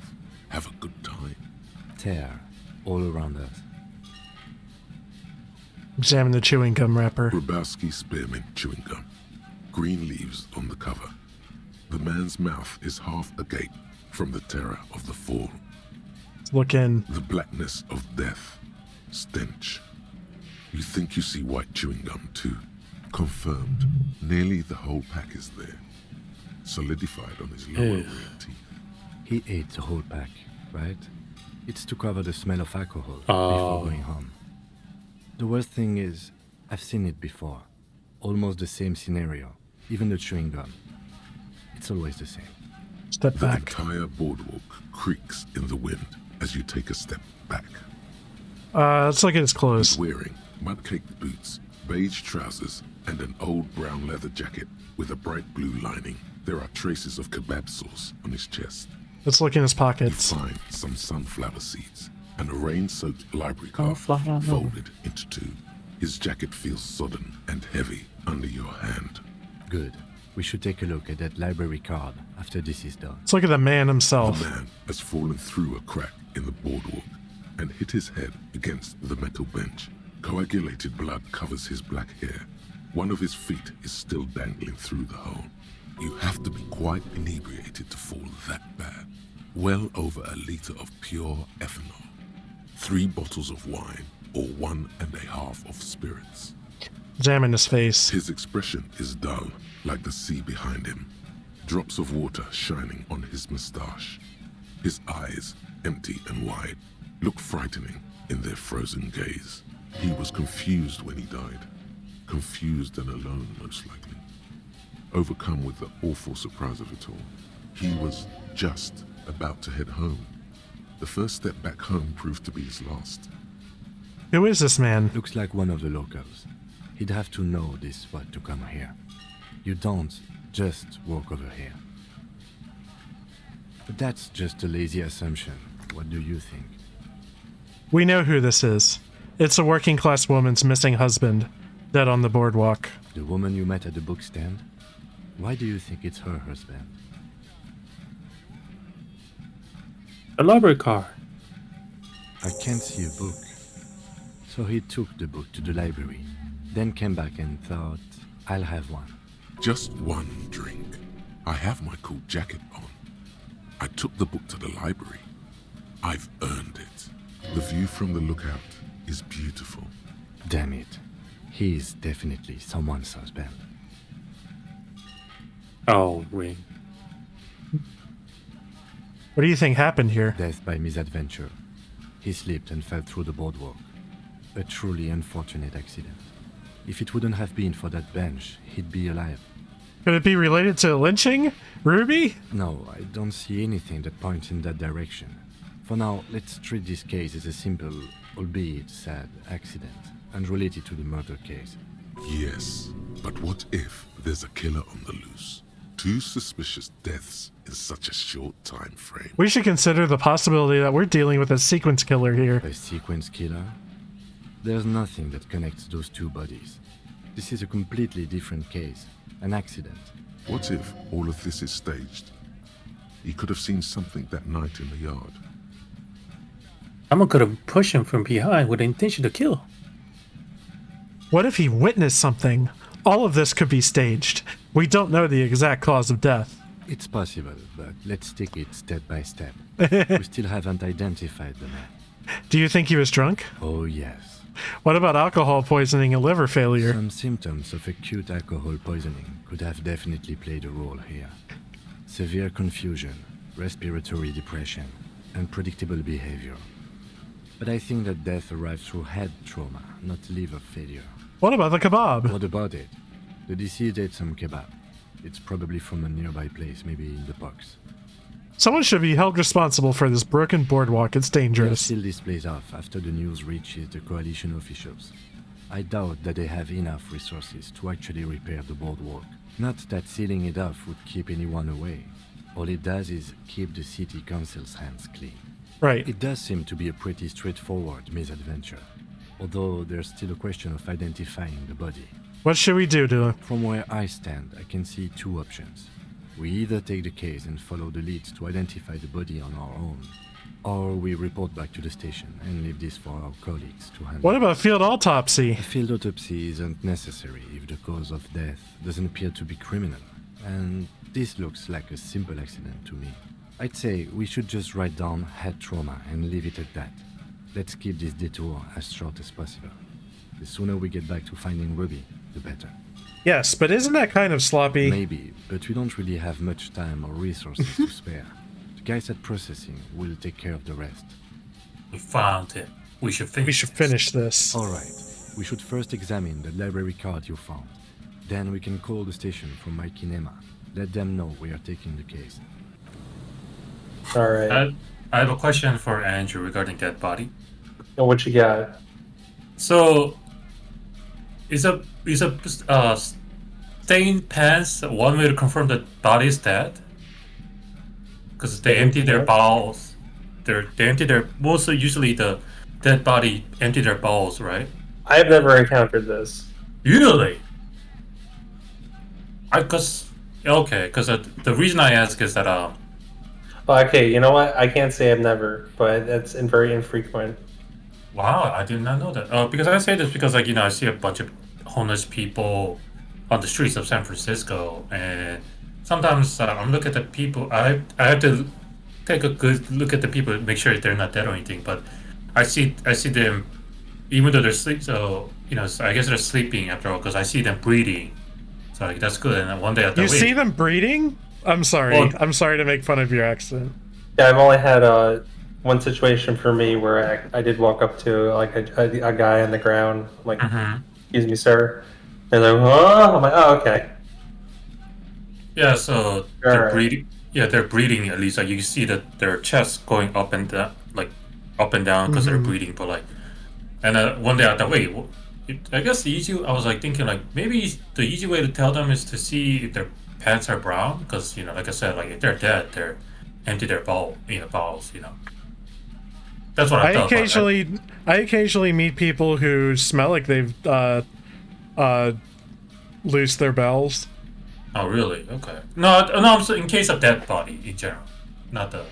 have a good time. Tear all around us. Examine the chewing gum wrapper. Grabowski spearmint chewing gum. Green leaves on the cover. The man's mouth is half agape from the terror of the fall. Let's look in. The blackness of death. Stench. You think you see white chewing gum too. Confirmed. Nearly the whole pack is there. Solidified on his lower rear teeth. He ate the whole pack, right? It's to cover the smell of alcohol before going home. The worst thing is, I've seen it before. Almost the same scenario. Even the chewing gum. It's always the same. Step back. The entire boardwalk creaks in the wind as you take a step back. Let's look at his clothes. He's wearing mud-caked boots, beige trousers, and an old brown leather jacket with a bright blue lining. There are traces of kebab sauce on his chest. Let's look in his pockets. You find some sunflower seeds and a rain-soaked library card folded into two. His jacket feels sodden and heavy under your hand. Good. We should take a look at that library card after this is done. Let's look at the man himself. The man has fallen through a crack in the boardwalk and hit his head against the metal bench. Coagulated blood covers his black hair. One of his feet is still dangling through the hole. You have to be quite inebriated to fall that bad. Well over a liter of pure ethanol. 3 bottles of wine or 1.5 of spirits. Examine his face. His expression is dull, like the sea behind him. Drops of water shining on his moustache. His eyes, empty and wide, look frightening in their frozen gaze. He was confused when he died. Confused and alone, most likely. Overcome with the awful surprise of it all. He was just about to head home. The first step back home proved to be his last. Who is this man? Looks like one of the locals. He'd have to know this spot to come here. You don't just walk over here. But that's just a lazy assumption. What do you think? We know who this is. It's a working class woman's missing husband, dead on the boardwalk. The woman you met at the book stand? Why do you think it's her husband? A library card. I can't see a book. So he took the book to the library, then came back and thought, I'll have one. Just one drink. I have my cool jacket on. I took the book to the library. I've earned it. The view from the lookout is beautiful. Damn it. He's definitely someone's husband. Oh, wait. What do you think happened here? Death by misadventure. He slipped and fell through the boardwalk. A truly unfortunate accident. If it wouldn't have been for that bench, he'd be alive. Could it be related to lynching? Ruby? No, I don't see anything that points in that direction. For now, let's treat this case as a simple, albeit sad, accident, unrelated to the murder case. Yes, but what if there's a killer on the loose? 2 suspicious deaths in such a short time frame. We should consider the possibility that we're dealing with a sequence killer here. A sequence killer? There's nothing that connects those 2 bodies. This is a completely different case. An accident. What if all of this is staged? He could have seen something that night in the yard. Someone could have pushed him from behind with the intention to kill. What if he witnessed something? All of this could be staged. We don't know the exact cause of death. It's possible, but let's take it step by step. We still haven't identified the man. Do you think he was drunk? Oh, yes. What about alcohol poisoning and liver failure? Some symptoms of acute alcohol poisoning could have definitely played a role here. Severe confusion, respiratory depression, unpredictable behavior. But I think that death arrived through head trauma, not liver failure. What about the kebab? What about it? The deceased ate some kebab. It's probably from a nearby place, maybe in the box. Someone should be held responsible for this broken boardwalk. It's They'll dangerous. seal this place off after the news reaches the coalition officials. I doubt that they have enough resources to actually repair the boardwalk. Not that sealing it off would keep anyone away. All it does is keep the city council's hands clean. Right. It does seem to be a pretty straightforward misadventure, although there's still a question of identifying the body. What should we do to him? From where I stand, I can see 2 options. We either take the case and follow the leads to identify the body on our own, Or we report back to the station and leave this for our colleagues to handle. What about field autopsy? A field autopsy isn't necessary if the cause of death doesn't appear to be criminal. And this looks like a simple accident to me. I'd say we should just write down head trauma and leave it at that. Let's keep this detour as short as possible. The sooner we get back to finding Ruby, the better. Yes, but isn't that kind of sloppy? Maybe, but we don't really have much time or resources to spare. The guys at processing will take care of the rest. We found it. We should finish this. Alright. We should first examine the library card you found. Then we can call the station from my kinema. Let them know we are taking the case. Alright. I have a question for Andrew regarding dead body. Oh, what you got? So, is a stained pants one way to confirm that body is dead? Because they empty their bowels. They empty their usually the dead body empty their bowels, right? I have never encountered this. Really? Because the reason I ask is that Okay, you know what? I can't say I've never, but that's very infrequent. Wow, I did not know that. Because I say this because, like, you know, I see a bunch of homeless people on the streets of San Francisco, and sometimes I'm looking at the people. I have to take a good look at the people to make sure they're not dead or anything. But I see them, even though they're sleep. So you know, I guess they're sleeping after all because I see them breathing. So like, that's good. And then one day I thought, you see them breeding? I'm sorry. Well, I'm sorry to make fun of your accent. Yeah, I've only had one situation for me where I did walk up to like a guy on the ground, like, excuse me, sir. And they're like, oh, I'm like, oh, okay. Yeah, so they're breeding. Yeah, they're breeding at least. Like you see that their chests going up and down, because they're breeding. But like, and one day I thought, wait, I guess I was like thinking like maybe the easy way to tell them is to see if their pants are brown, because you know, like I said, like if they're dead, they're empty their bowels. You know. That's what I thought. I occasionally meet people who smell like they've loosed their bowels. Oh, really? Okay. No, I'm saying in case of dead body in general, not the.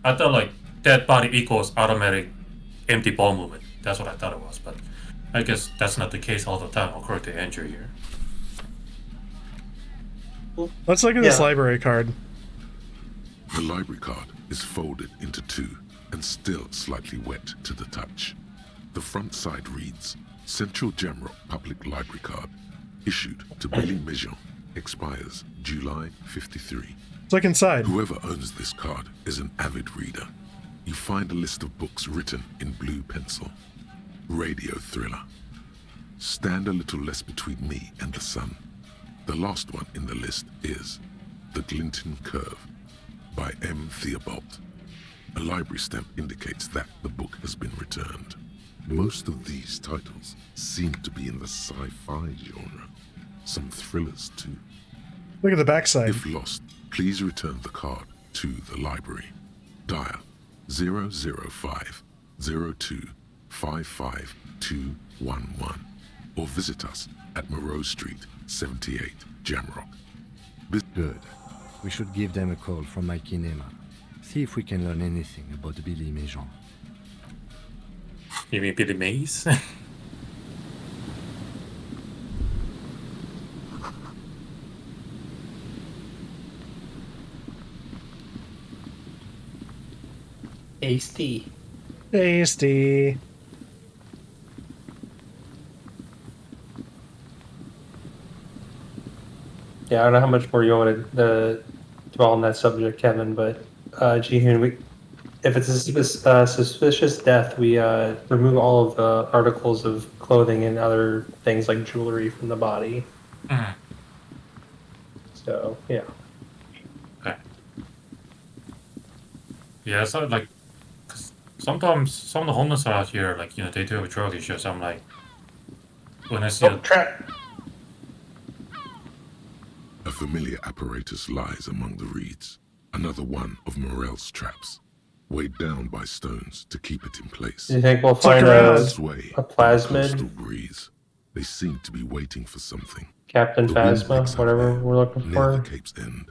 I thought like dead body equals automatic empty bowel movement. That's what I thought it was, but I guess that's not the case all the time, according to Andrew here. Let's look at this library card. The library card is folded into two and still slightly wet to the touch. The front side reads, Central Jamrock Public Library Card, issued to Billy Mijon, expires July 53. Let's look inside. Whoever owns this card is an avid reader. You find a list of books written in blue pencil. Radio thriller. Stand a little less between me and the sun. The last one in the list is The Glinton Curve by M. Theobald. A library stamp indicates that the book has been returned. Most of these titles seem to be in the sci-fi genre. Some thrillers too. Look at the backside. If lost, please return the card to the library. Dial 005 02 55211 or visit us at Moreau Street, 78, Jamrock. Good. We should give them a call from my kinema. See if we can learn anything about Billy Mijon. You mean Billy Mays? Tasty. Tasty. Yeah, I don't know how much more you want to dwell on that subject, Kevin, but Jihun, if it's a suspicious death, we remove all of the articles of clothing and other things like jewelry from the body. So, yeah. Okay. Yeah, so like, cause sometimes some of the homeless out here, like, you know, they do have drug issues. I'm like, when I see trap. A familiar apparatus lies among the reeds, another one of Morel's traps, weighed down by stones to keep it in place. Do you think we'll find a plasmid? Coastal breeze. They seem to be waiting for something. Captain The wind Phasma, picks up whatever air we're looking near for. the Cape's End,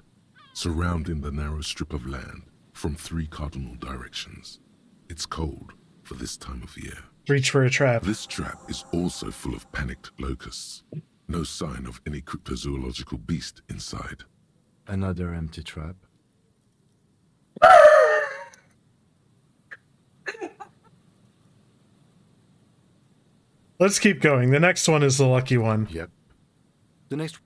surrounding the narrow strip of land from 3 cardinal directions. It's cold for this time of year. Reach for a trap. This trap is also full of panicked locusts. No sign of any cryptozoological beast inside. Another empty trap. Let's keep going. The next one is the lucky one. Yep. The next...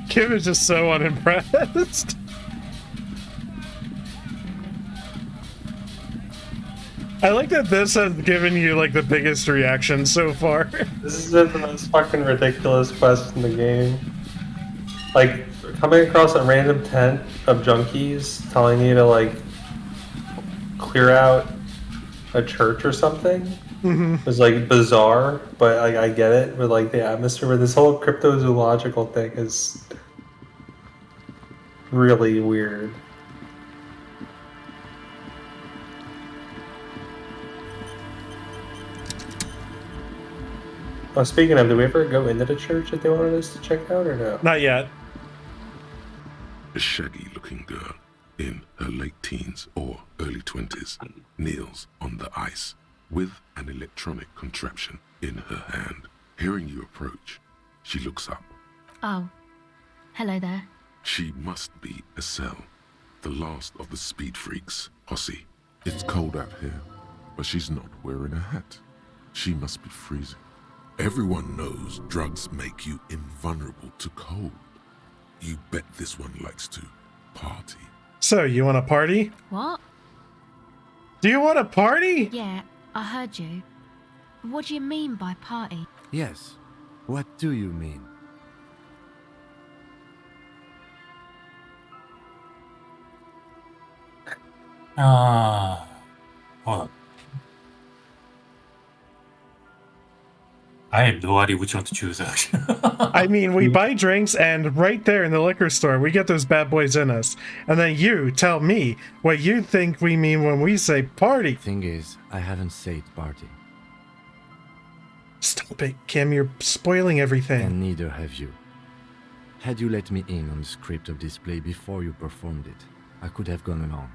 Kim is just so unimpressed. I like that this has given you like the biggest reaction so far. This is the most fucking ridiculous quest in the game. Like, coming across a random tent of junkies telling you to like clear out a church or something. It's like bizarre, but like I get it with like the atmosphere. But this whole cryptozoological thing is really weird. Oh, speaking of, did we ever go into the church that they wanted us to check out or no? Not yet. A shaggy-looking girl in her late teens or early 20s kneels on the ice with an electronic contraption in her hand. Hearing you approach, she looks up. Oh, hello there. She must be Estelle, the last of the speed freaks, Posse. It's cold out here, but she's not wearing a hat. She must be freezing. Everyone knows drugs make you invulnerable to cold. You bet this one likes to party. So, you want to party? What? Do you want to party? Yeah, I heard you. What do you mean by party? Yes. What do you mean? Hold on. I have no idea which one to choose, actually. I mean, we buy drinks, and right there in the liquor store, we get those bad boys in us. And then you tell me what you think we mean when we say party. Thing is, I haven't said party. Stop it, Kim. You're spoiling everything. And neither have you. Had you let me in on the script of this play before you performed it, I could have gone along.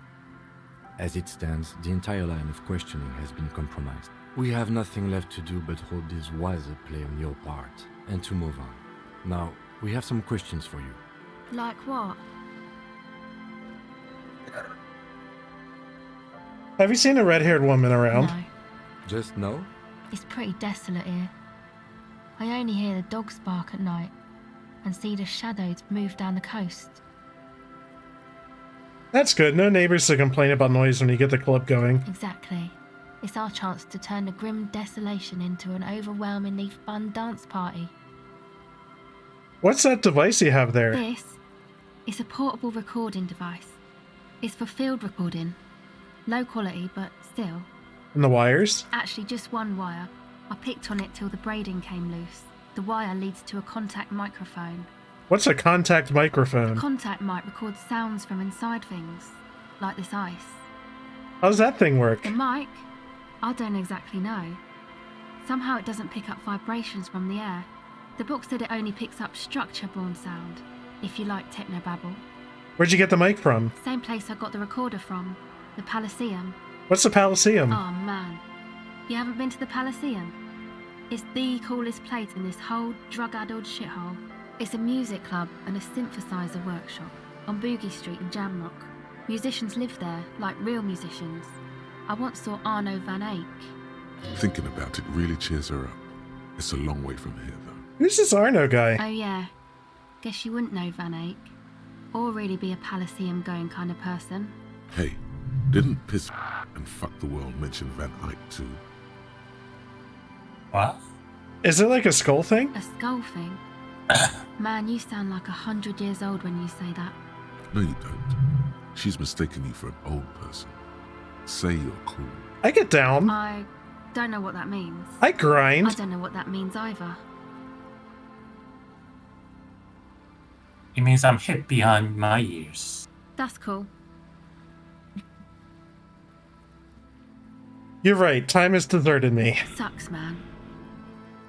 As it stands, the entire line of questioning has been compromised. We have nothing left to do but hold this was a play on your part, and to move on. Now, we have some questions for you. Like what? Have you seen a red-haired woman around? No. Just no? It's pretty desolate here. I only hear the dogs bark at night and see the shadows move down the coast. That's good. No neighbors to complain about noise when you get the club going. Exactly. It's our chance to turn the grim desolation into an overwhelmingly fun dance party. What's that device you have there? This is a portable recording device. It's for field recording. Low quality, but still. And the wires? Actually, just one wire. I picked on it till the braiding came loose. The wire leads to a contact microphone. What's a contact microphone? The contact mic records sounds from inside things, like this ice. How does that thing work? The mic? I don't exactly know. Somehow it doesn't pick up vibrations from the air. The book said it only picks up structure-borne sound, if you like technobabble. Where'd you get the mic from? Same place I got the recorder from, the Palaceum. What's the Palaceum? Oh man, you haven't been to the Palaceum? It's the coolest place in this whole drug-addled shithole. It's a music club and a synthesizer workshop on Boogie Street in Jamrock. Musicians live there, like real musicians. I once saw Arno van Eyck. Thinking about it really cheers her up. It's a long way from here, though. Who's this Arno guy? Oh yeah, guess you wouldn't know Van Eyck. Or really be a Palaceum going kind of person. Hey, didn't Piss and Fuck the World mention Van Eyck too? What? Is it like a skull thing? A skull thing? Man, you sound like 100 years old when you say that. No, you don't. She's mistaken you for an old person. Say you're cool. I get down. I don't know what that means. I grind. I don't know what that means either. It means I'm hip behind my ears. That's cool. You're right. Time has deserted me. Sucks, man.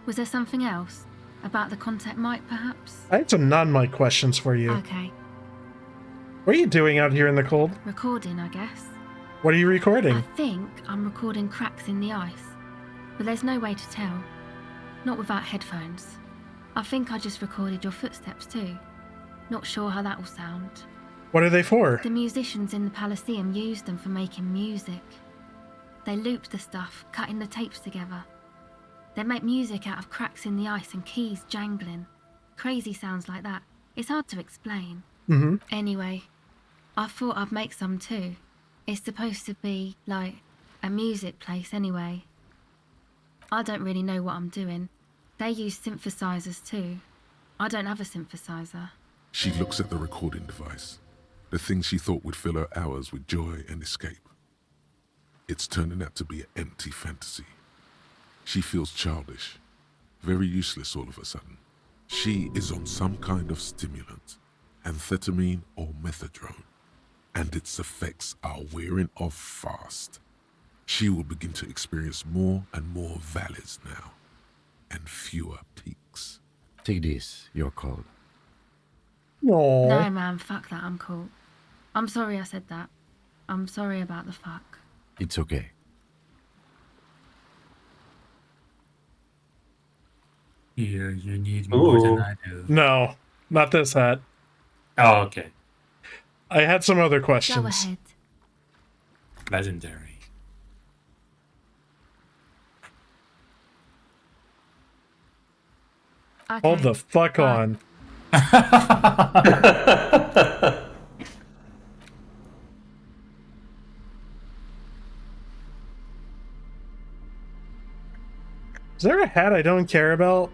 Was there something else? About the contact mic, perhaps? I had some non-mic questions for you. Okay. What are you doing out here in the cold? Recording, I guess. What are you recording? I think I'm recording cracks in the ice. But there's no way to tell. Not without headphones. I think I just recorded your footsteps too. Not sure how that will sound. What are they for? The musicians in the Palaceum used them for making music. They looped the stuff, cutting the tapes together. They make music out of cracks in the ice and keys jangling. Crazy sounds like that. It's hard to explain. Mm-hmm. Anyway, I thought I'd make some too. It's supposed to be, like, a music place anyway. I don't really know what I'm doing. They use synthesizers too. I don't have a synthesizer. She looks at the recording device, the thing she thought would fill her hours with joy and escape. It's turning out to be an empty fantasy. She feels childish, very useless all of a sudden. She is on some kind of stimulant, amphetamine or methadone, and its effects are wearing off fast. She will begin to experience more and more valleys now, and fewer peaks. Take this, you're cold. No. No, man, fuck that, I'm cool. I'm sorry I said that. I'm sorry about the fuck. It's okay. Here, you need more than I do. No, not this hat. Oh, okay. I had some other Go questions. ahead. Legendary. Okay. Hold the fuck on. Is there a hat I don't care about?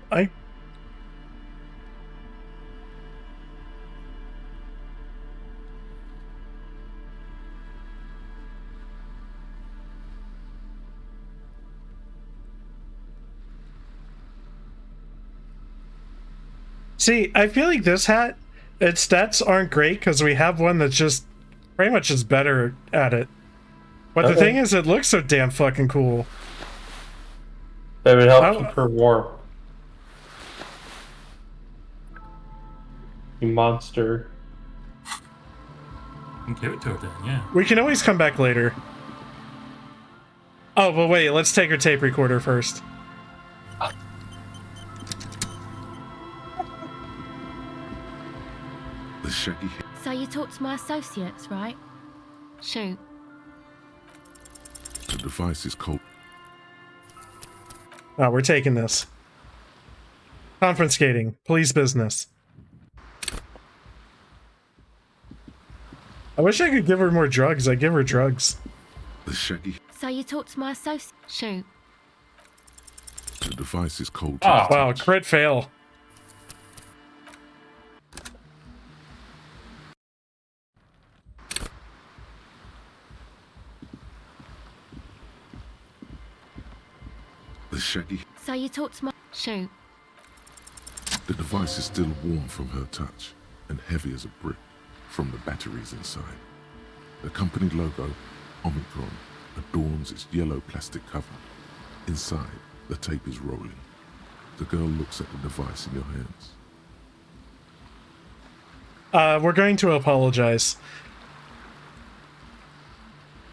See, I feel like this hat, its stats aren't great because we have one that's just pretty much is better at it. But the thing is, it looks so damn fucking cool. That would help keep her warm. You monster. Give it to her then, yeah. We can always come back later. Oh, but wait, let's take her tape recorder first. The shaggy So you talked to my associates, right? Shoot. The device is cold. Oh, we're taking this. Confiscating. Police business. I wish I could give her more drugs. I'd give her drugs. The shaggy. So you talked to my associates. Shoot. The device is cold. Oh, wow, crit fail. The shaggy. So you talked to my... Shoot. The device is still warm from her touch and heavy as a brick from the batteries inside. The company logo, Omicron, adorns its yellow plastic cover. Inside, the tape is rolling. The girl looks at the device in your hands. We're going to apologize.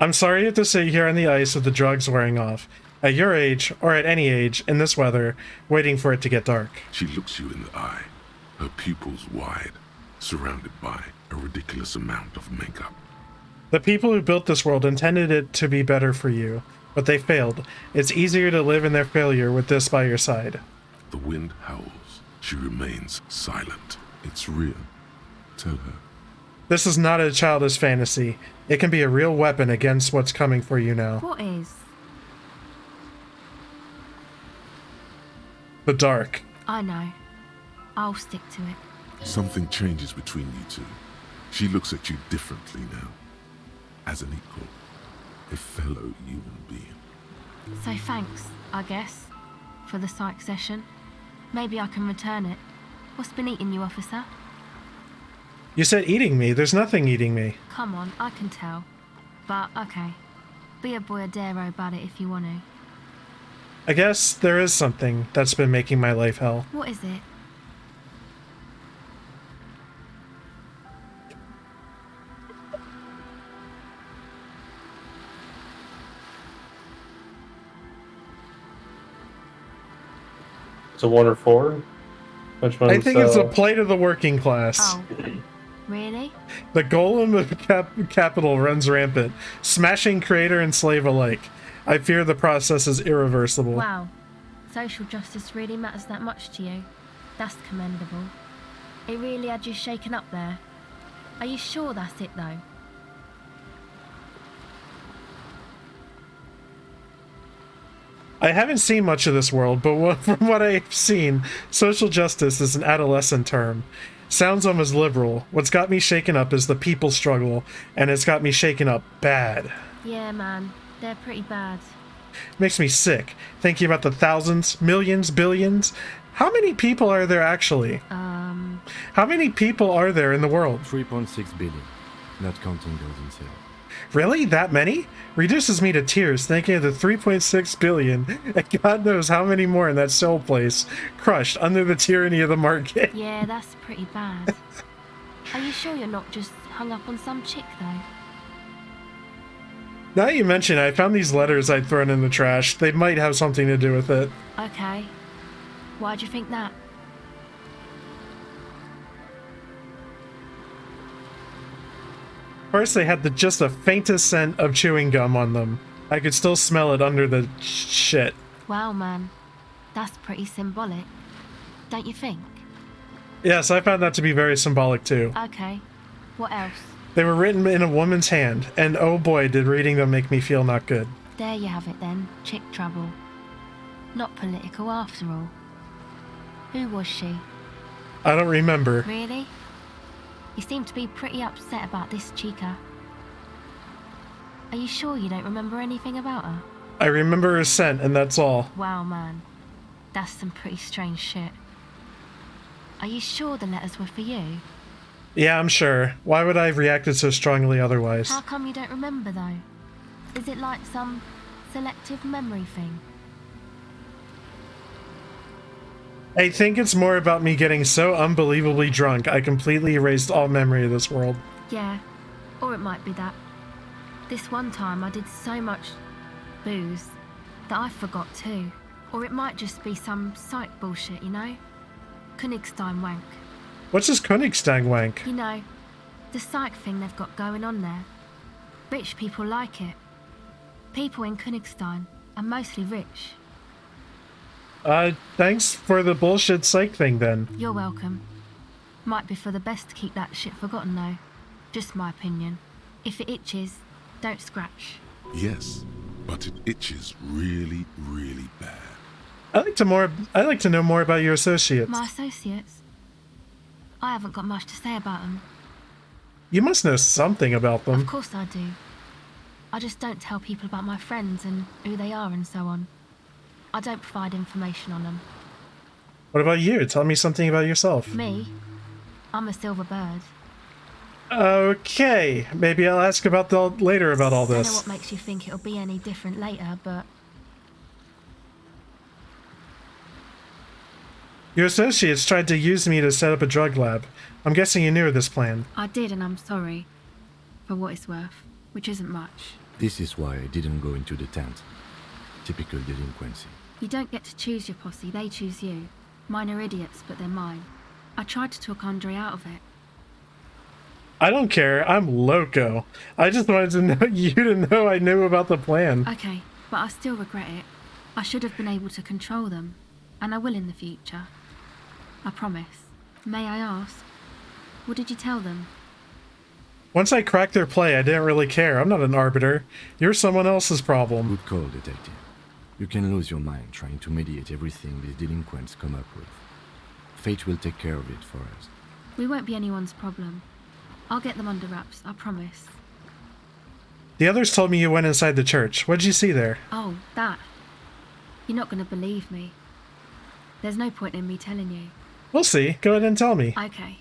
I'm sorry you have to sit here on the ice with the drugs wearing off. At your age, or at any age, in this weather, waiting for it to get dark. She looks you in the eye, her pupils wide, surrounded by a ridiculous amount of makeup. The people who built this world intended it to be better for you, but they failed. It's easier to live in their failure with this by your side. The wind howls. She remains silent. It's real. Tell her. This is not a childish fantasy. It can be a real weapon against what's coming for you now. What is? The dark. I know. I'll stick to it. Something changes between you two. She looks at you differently now. As an equal. A fellow human being. So thanks, I guess, for the psych session. Maybe I can return it. What's been eating you, officer? You said eating me. There's nothing eating me. Come on, I can tell. But, okay. Be a boyadero about it if you want to. I guess there is something that's been making my life hell. What is it? It's a 1 or 4. Which one's, I think it's a plight of the working class. Oh, really? The golem of capital runs rampant, smashing creator and slave alike. I fear the process is irreversible. Wow. Social justice really matters that much to you. That's commendable. It really had you shaken up there. Are you sure that's it, though? I haven't seen much of this world, but from what I've seen, social justice is an adolescent term. Sounds almost liberal. What's got me shaken up is the people struggle, and it's got me shaken up bad. Yeah, man. They're pretty bad. Makes me sick, thinking about the thousands, millions, billions. How many people are there actually? How many people are there in the world? 3.6 billion, not counting those in sale. Really? That many? Reduces me to tears thinking of the 3.6 billion and God knows how many more in that soul place, crushed under the tyranny of the market. Yeah, that's pretty bad. Are you sure you're not just hung up on some chick, though? Now that you mention it, I found these letters I'd thrown in the trash. They might have something to do with it. Okay. Why'd you think that? First, they had just the faintest scent of chewing gum on them. I could still smell it under the shit. Wow, man. That's pretty symbolic. Don't you think? Yes, I found that to be very symbolic too. Okay. What else? They were written in a woman's hand, and oh boy, did reading them make me feel not good. There you have it then. Chick trouble. Not political after all. Who was she? I don't remember. Really? You seem to be pretty upset about this chica. Are you sure you don't remember anything about her? I remember her scent, and that's all. Wow, man. That's some pretty strange shit. Are you sure the letters were for you? Yeah, I'm sure. Why would I have reacted so strongly otherwise? How come you don't remember, though? Is it like some selective memory thing? I think it's more about me getting so unbelievably drunk I completely erased all memory of this world. Yeah, or it might be that. This one time I did so much booze that I forgot too. Or it might just be some psych bullshit, you know? Königstein wank. What's this Königstein wank? You know, the psych thing they've got going on there. Rich people like it. People in Königstein are mostly rich. Thanks for the bullshit psych thing then. You're welcome. Might be for the best to keep that shit forgotten though. Just my opinion. If it itches, don't scratch. Yes, but it itches really, really bad. I'd like to know more about your associates. My associates? I haven't got much to say about them. You must know something about them. Of course I do. I just don't tell people about my friends and who they are and so on. I don't provide information on them. What about you? Tell me something about yourself. Me? I'm a silver bird. Okay, maybe I'll ask later about all I don't know this. what makes you think it'll be any different later, but... Your associates tried to use me to set up a drug lab. I'm guessing you knew of this plan. I did, and I'm sorry. For what it's worth, which isn't much. This is why I didn't go into the tent. Typical delinquency. You don't get to choose your posse, they choose you. Mine are idiots, but they're mine. I tried to talk Andre out of it. I don't care. I'm loco. I just wanted to know you to know I knew about the plan. Okay, but I still regret it. I should have been able to control them. And I will in the future. I promise. May I ask, what did you tell them? Once I cracked their play, I didn't really care. I'm not an arbiter. You're someone else's problem. Good call, detective. You can lose your mind trying to mediate everything these delinquents come up with. Fate will take care of it for us. We won't be anyone's problem. I'll get them under wraps, I promise. The others told me you went inside the church. What did you see there? Oh, that. You're not going to believe me. There's no point in me telling you. We'll see. Go ahead and tell me. Okay.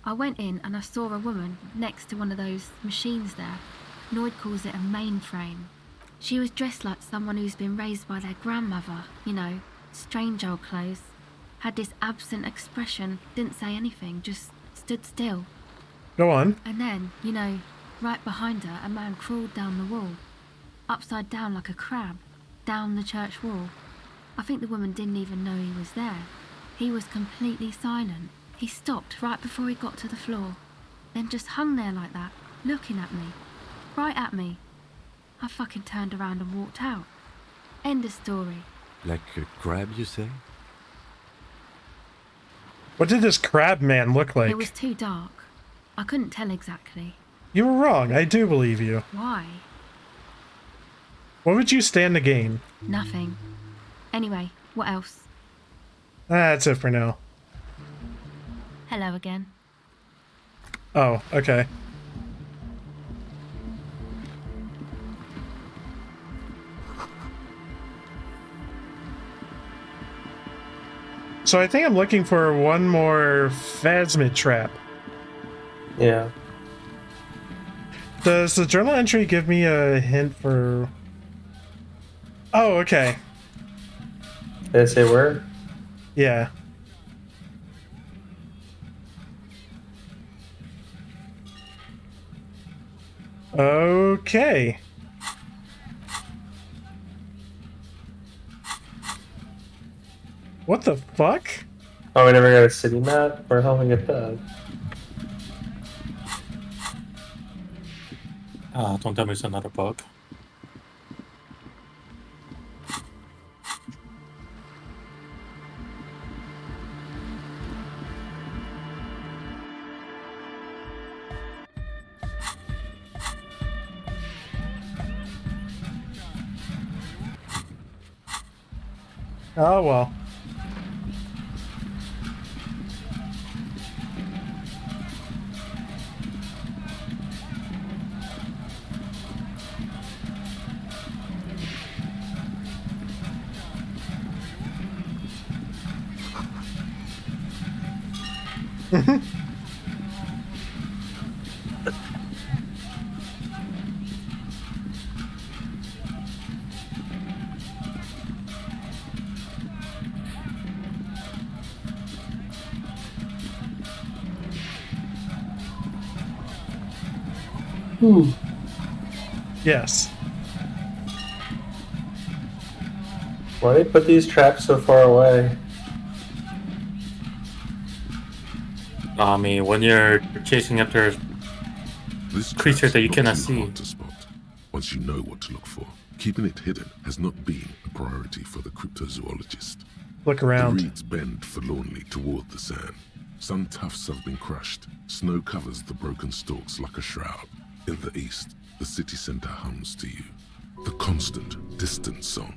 I went in and I saw a woman next to one of those machines there. Noid calls it a mainframe. She was dressed like someone who's been raised by their grandmother, you know, strange old clothes. Had this absent expression, didn't say anything, just stood still. Go on. And then, you know, right behind her, a man crawled down the wall, upside down like a crab, down the church wall. I think the woman didn't even know he was there. He was completely silent. He stopped right before he got to the floor, then just hung there like that, looking at me, right at me. I fucking turned around and walked out. End of story. Like a crab, you say? What did this crab man look like? It was too dark. I couldn't tell exactly. You were wrong. I do believe you. Why? What would you stand to gain? Nothing. Anyway, what else? That's it for now. Hello again. Oh, okay. So I think I'm looking for one more phasmid trap. Yeah. Does the journal entry give me a hint for... Oh, okay. Did it say where? Yeah. Okay. What the fuck? Oh, we never got a city map? Where the hell did we get that? Don't tell me it's another bug. Oh, well. Yes. Why do they put these traps so far away? I mean, when you're chasing after This creature trap's that you not cannot too see. hard to spot. Once you know what to look for, keeping it hidden has not been a priority for the cryptozoologist. Look around. The reeds bend forlornly toward the sand. Some tufts have been crushed. Snow covers the broken stalks like a shroud. In the east, the city center hums to you. The constant, distant song.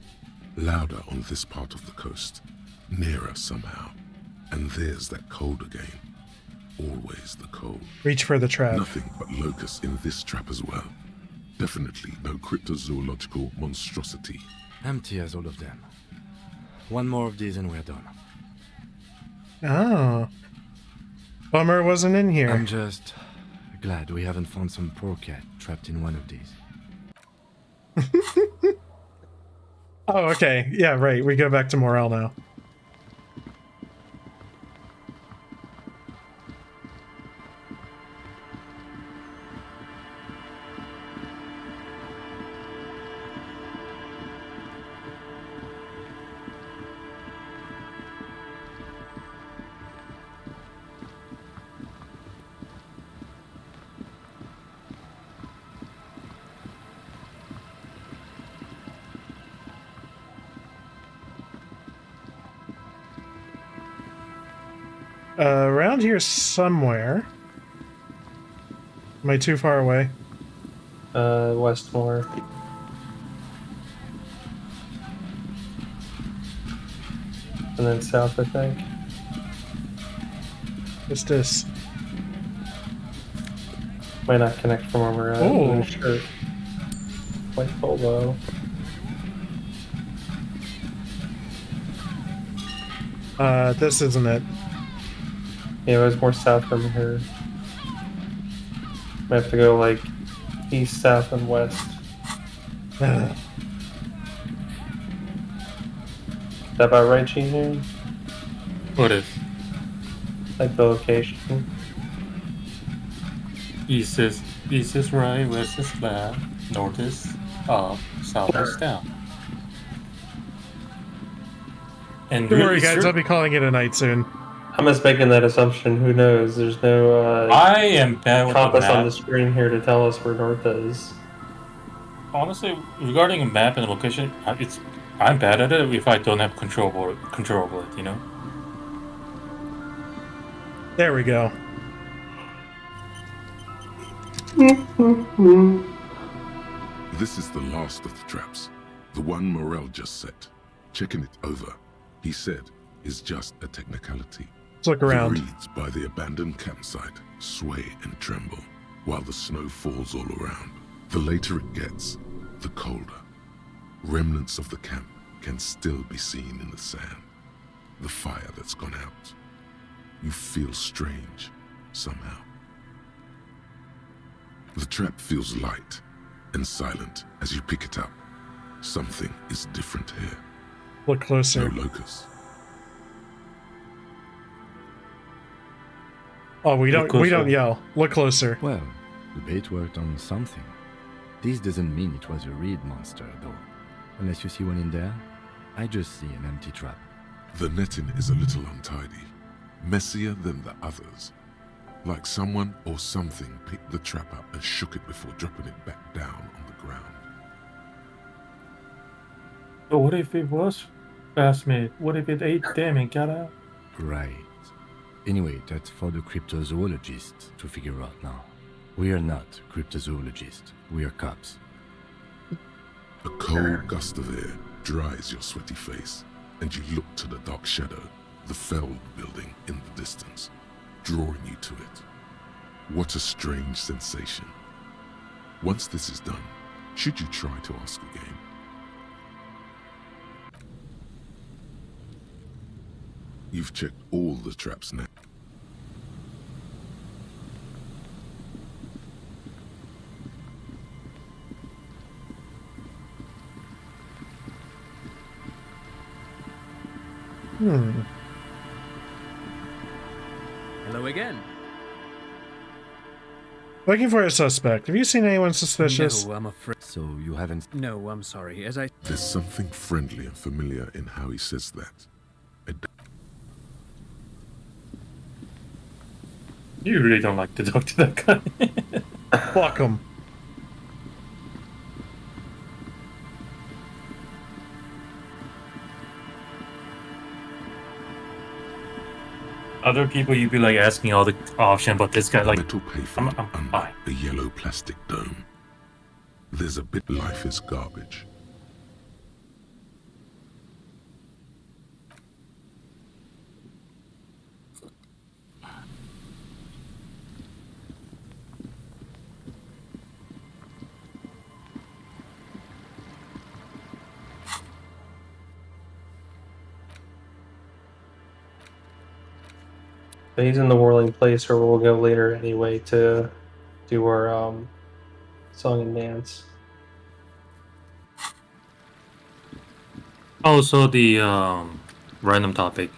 Louder on this part of the coast. Nearer somehow. And there's that cold again. Always the cold. Reach for the trap. Nothing but locusts in this trap as well. Definitely no cryptozoological monstrosity. Empty as all of them. One more of these and we're done. Oh. Bummer it wasn't in here. I'm just glad we haven't found some poor cat trapped in one of these. Oh, okay. Yeah, right. We go back to Morel now. Around here somewhere. Am I too far away? Westmore. And then south, I think. What's this? Might not connect from where we're at. Oh. I'm not sure. White polo. This isn't it. Yeah, it was more south from here. Might have to go like east, south, and west. that about right, Jihun? What is? Like the location? East is right, west is left, north is up, south is down. And Don't really worry, guys. I'll be calling it a night soon. I'm just making that assumption. Who knows? There's no I am bad with the compass on map. the screen here to tell us where north is. Honestly, regarding a map and location, I'm bad at it if I don't have control over it, you know? There we go. This is the last of the traps. The one Morel just set. Checking it over, he said, is just a technicality. Let's look around. The reeds by the abandoned campsite sway and tremble while the snow falls all around. The later it gets, the colder. Remnants of the camp can still be seen in the sand. The fire that's gone out. You feel strange, somehow. The trap feels light and silent as you pick it up. Something is different here. Look closer. No locust. Oh, we don't yell. Look closer. Well, the bait worked on something. This doesn't mean it was a reed monster, though. Unless you see one in there, I just see an empty trap. The netting is a little untidy, messier than the others. Like someone or something picked the trap up and shook it before dropping it back down on the ground. But what if it was fast-made? What if it ate them and got out? Right. Anyway, that's for the cryptozoologists to figure out now. We are not cryptozoologists. We are cops. A cold gust of air dries your sweaty face, and you look to the dark shadow, the felled building in the distance, drawing you to it. What a strange sensation. Once this is done, should you try to ask again? You've checked all the traps now. Hello again. Looking for a suspect. Have you seen anyone suspicious? No, I'm afraid. So you haven't... No, I'm sorry. There's something friendly and familiar in how he says that. You really don't like to talk to that guy. Fuck him. Other people, you'd be like asking all the options, but this guy, like, metal payphone under a yellow plastic dome. There's a bit life is garbage. But he's in the whirling place where we'll go later anyway to do our song and dance. Oh, so the random topic.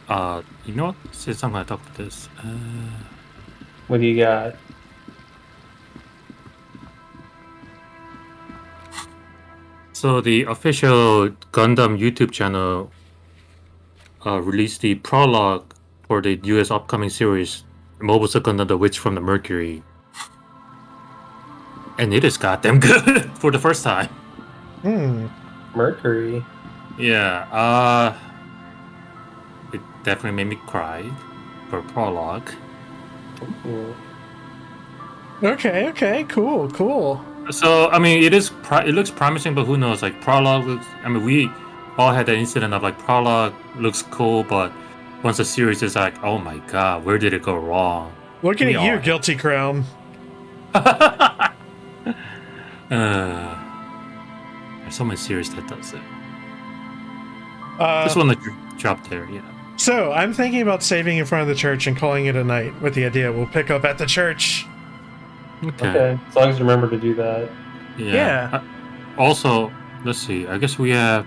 You know what? Since I'm gonna talk about this. What do you got? So the official Gundam YouTube channel released the prologue for the US upcoming series, Mobile Suit Gundam: The Witch from the Mercury. And it is goddamn good for the first time. Mercury? Yeah, it definitely made me cry for prologue. Okay, cool. So, I mean, it looks promising, but who knows? Like, prologue looks... I mean, we all had that incident of, like, prologue looks cool, but once the series is like, oh my god, where did it go wrong? Looking at you, Guilty Crown. There's so many series that does it. Uh, This one that dropped there, yeah. So, I'm thinking about saving in front of the church and calling it a night, with the idea we'll pick up at the church. Okay, as long as you remember to do that. Yeah. Also, let's see. I guess we have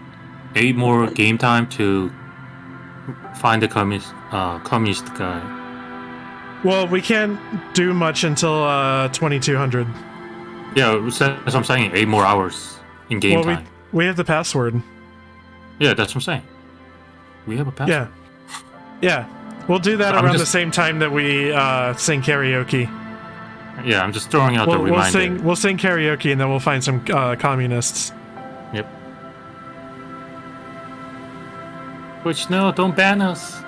8 more game time to find the communist guy. Well, we can't do much until 2200. Yeah, that's what I'm saying. 8 more hours in game time. We have the password. Yeah, that's what I'm saying. We have a password. Yeah. We'll do that around the same time that we sing karaoke. Yeah, I'm just throwing out the reminder. We'll sing karaoke and then we'll find some communists. Yep. Which, no, don't ban us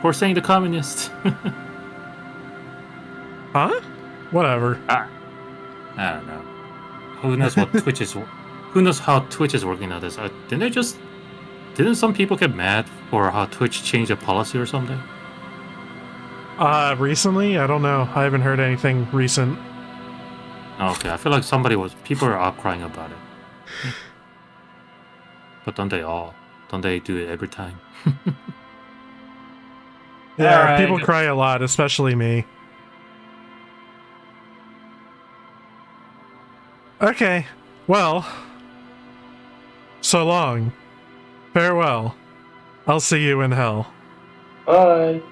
for saying the communists. Huh? Whatever. I don't know. Who knows what Twitch is? Who knows how Twitch is working on this? Didn't some people get mad for how Twitch changed a policy or something? Recently? I don't know. I haven't heard anything recent. Okay, I feel like people are outcrying about it. But don't they all? Don't they do it every time? Yeah, right. People cry a lot, especially me. Okay, well, so long. Farewell. I'll see you in hell. Bye.